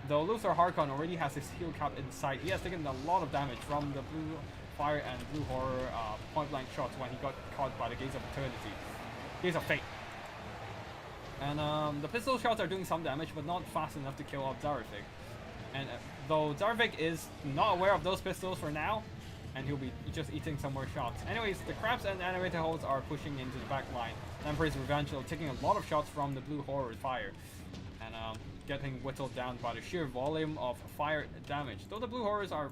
Though Luthor Harkon already has his heal cap in sight, he has taken a lot of damage from the blue fire and blue horror point blank shots when he got caught by the Gaze of Eternity. Gaze of Fate. And the pistol shots are doing some damage, but not fast enough to kill off Zarifik. And though Zarifik is not aware of those pistols for now, and he'll be just eating some more shots. Anyways, the Crabs and Animator Holes are pushing into the back line. Emperor's Revenge taking a lot of shots from the blue horror fire. And getting whittled down by the sheer volume of fire damage. Though the blue horrors are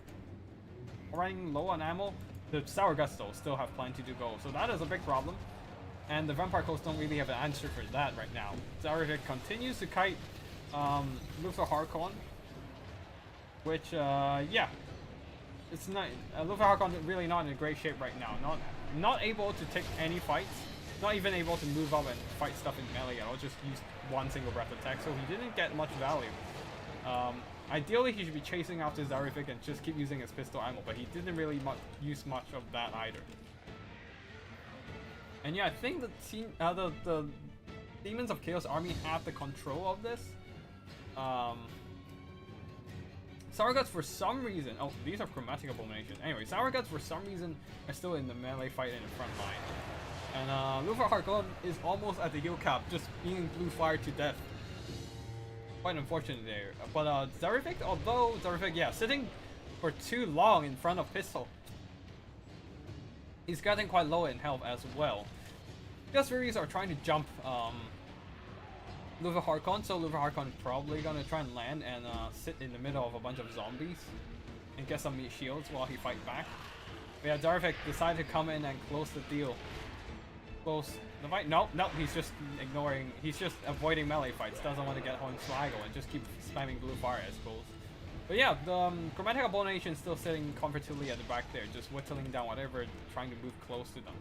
running low on ammo, the Sour Guts though still have plenty to go. So that is a big problem. And the Vampire Coast don't really have an answer for that right now. Zarifik continues to kite Luthor Harkon. Which, yeah. It's not... Luthor Harkon really not in great shape right now. Not able to take any fights. Not even able to move up and fight stuff in melee at all. Just use one single breath attack. So he didn't get much value. Ideally, he should be chasing after Zarifik and just keep using his pistol ammo. But he didn't really use much of that either. And yeah, I think the Demons of Chaos army have the control of this. Sour Guts for some reason... Oh, these are Chromatic Abominations. Anyway, Sour Guts for some reason are still in the melee fight in the front line. And Luthor Harkon is almost at the heal cap, just being blue fire to death. Quite unfortunate there. But Zarifik, although Zarifik, yeah, sitting for too long in front of Pistol, he's getting quite low in health as well. Chaos Furies are trying to jump Luthor Harkon, so Luthor Harkon is probably gonna try and land and sit in the middle of a bunch of zombies and get some meat shields while he fight back. But yeah, Zarifik decided to come in and close the deal. Close the fight. Nope, he's just ignoring. He's just avoiding melee fights. Doesn't want to get Hornswaggle and just keep spamming blue fire, I suppose. But yeah, the Chromatic Abomination is still sitting comfortably at the back there, just whittling down whatever, trying to move close to them.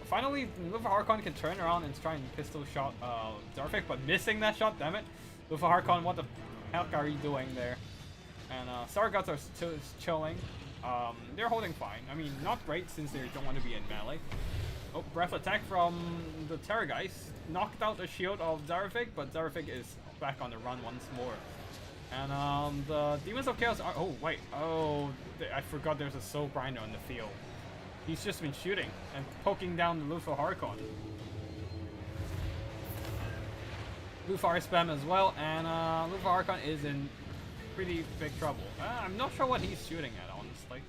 Finally, Luthor Harkon can turn around and try and pistol shot Zarifik, but missing that shot, damn it. Luthor Harkon, what the heck are you doing there? And Sour Guts are still chilling. They're holding fine. I mean, not great since they don't want to be in melee. Oh, breath attack from the Terrorgeist. Knocked out the shield of Zarifik, but Zarifik is back on the run once more. And the Demons of Chaos are... Oh, wait. Oh, I forgot there's a Soul Grinder on the field. He's just been shooting and poking down the Luthor Harkon. Blue fire spam as well, and Luthor Harkon is in pretty big trouble. I'm not sure what he's shooting at, honestly.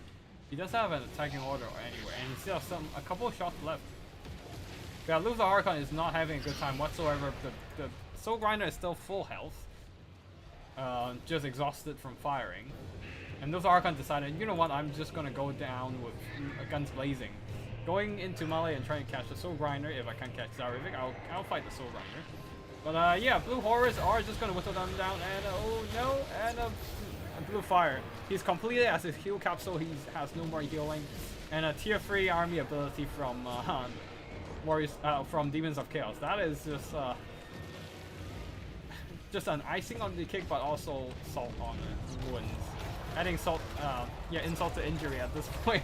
He does have an attacking order anyway, and he still has a couple of shots left. Yeah, Luthor Harkon is not having a good time whatsoever. The Soul Grinder is still full health, just exhausted from firing. And Luthor Harkon decided, you know what, I'm just gonna go down with guns blazing. Going into melee and trying to catch the Soul Grinder. If I can't catch Zarifik, I'll fight the Soul Grinder. But yeah, blue horrors are just gonna whittle them down, and oh no, and blue fire. He's completed as his heal cap, so he has no more healing. And a tier 3 army ability from Warriors, from Demons of Chaos. That is just an icing on the cake, but also salt on the wounds. Adding salt, yeah, insult to injury at this point.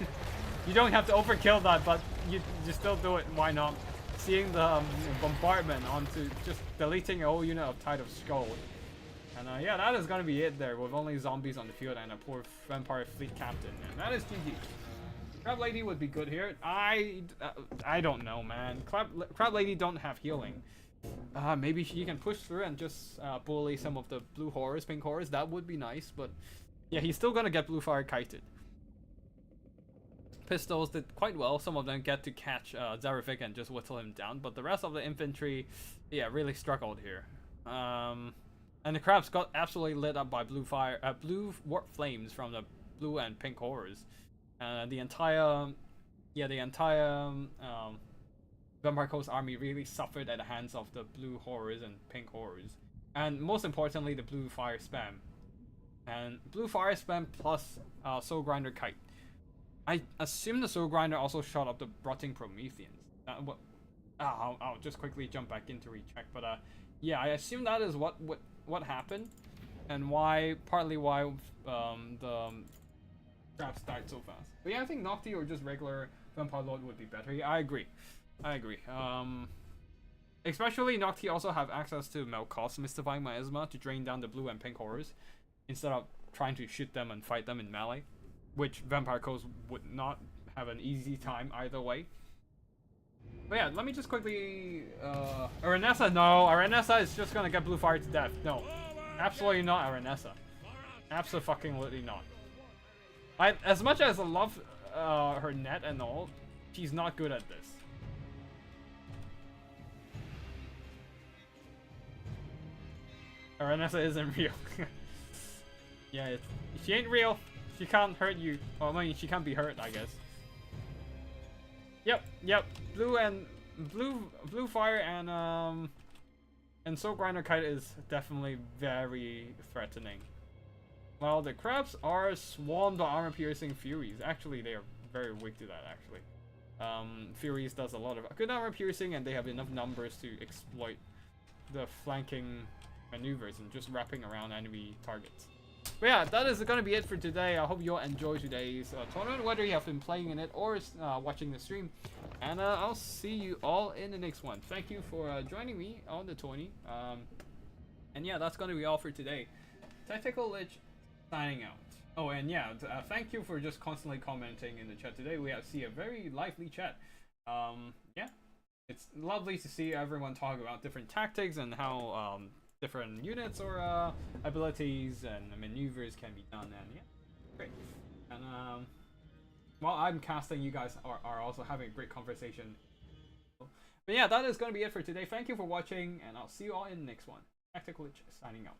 You don't have to overkill that, but you still do it. Why not? Seeing the bombardment onto just deleting a whole unit of Tide of Skull. And yeah, that is gonna be it there, with only zombies on the field and a poor Vampire Fleet Captain. And that is GG. Crab Lady would be good here. I don't know, man. Crab Lady don't have healing. Maybe she can push through and just bully some of the blue horrors, pink horrors. That would be nice, but yeah, he's still gonna get blue fire kited. pistols did quite well. Some of them get to catch Zarevik and just whittle him down, but the rest of the infantry, yeah, really struggled here. And the crabs got absolutely lit up by blue warp flames from the blue and pink horrors. The entire Vampire Coast army really suffered at the hands of the blue horrors and pink horrors, and most importantly, the blue fire spam. And blue fire spam plus Soul Grinder Kite. I assume the Soul Grinder also shot up the Rotting Prometheans. I'll just quickly jump back in to recheck, but yeah, I assume that is what happened, and partly why the traps died so fast. But yeah, I think Nocti or just regular Vampire Lord would be better. Yeah, I agree. Especially Nocti also have access to Melkos Mystifying Miasma to drain down the blue and pink horrors, instead of trying to shoot them and fight them in melee, which Vampire Coast would not have an easy time either way. But yeah, let me just quickly... Aranessa, no! Aranessa is just gonna get blue fire to death. No. Absolutely not Aranessa. Abso-fucking-lutely not. As much as I love her net and all, she's not good at this. Aranessa isn't real. Yeah, she ain't real. She can't hurt you. Well, I mean, she can't be hurt, I guess. Yep. Blue fire and Soul Grinder Kite is definitely very threatening. While the crabs are swarmed by armor-piercing Furies. Actually, they are very weak to that, actually. Furies does a lot of good armor-piercing, and they have enough numbers to exploit the flanking maneuvers and just wrapping around enemy targets. But yeah, that is going to be it for today. I hope you all enjoy today's tournament, whether you have been playing in it or watching the stream. And I'll see you all in the next one. Thank you for joining me on the tourney. And yeah, that's going to be all for today. Tactical Lich signing out. Oh, and yeah, thank you for just constantly commenting in the chat today. We see a very lively chat. Yeah, it's lovely to see everyone talk about different tactics and how different units or abilities and maneuvers can be done. And yeah, great. And while I'm casting, you guys are also having a great conversation. But yeah, that is going to be it for today. Thank you for watching, and I'll see you all in the next one. Tactical Lich signing out.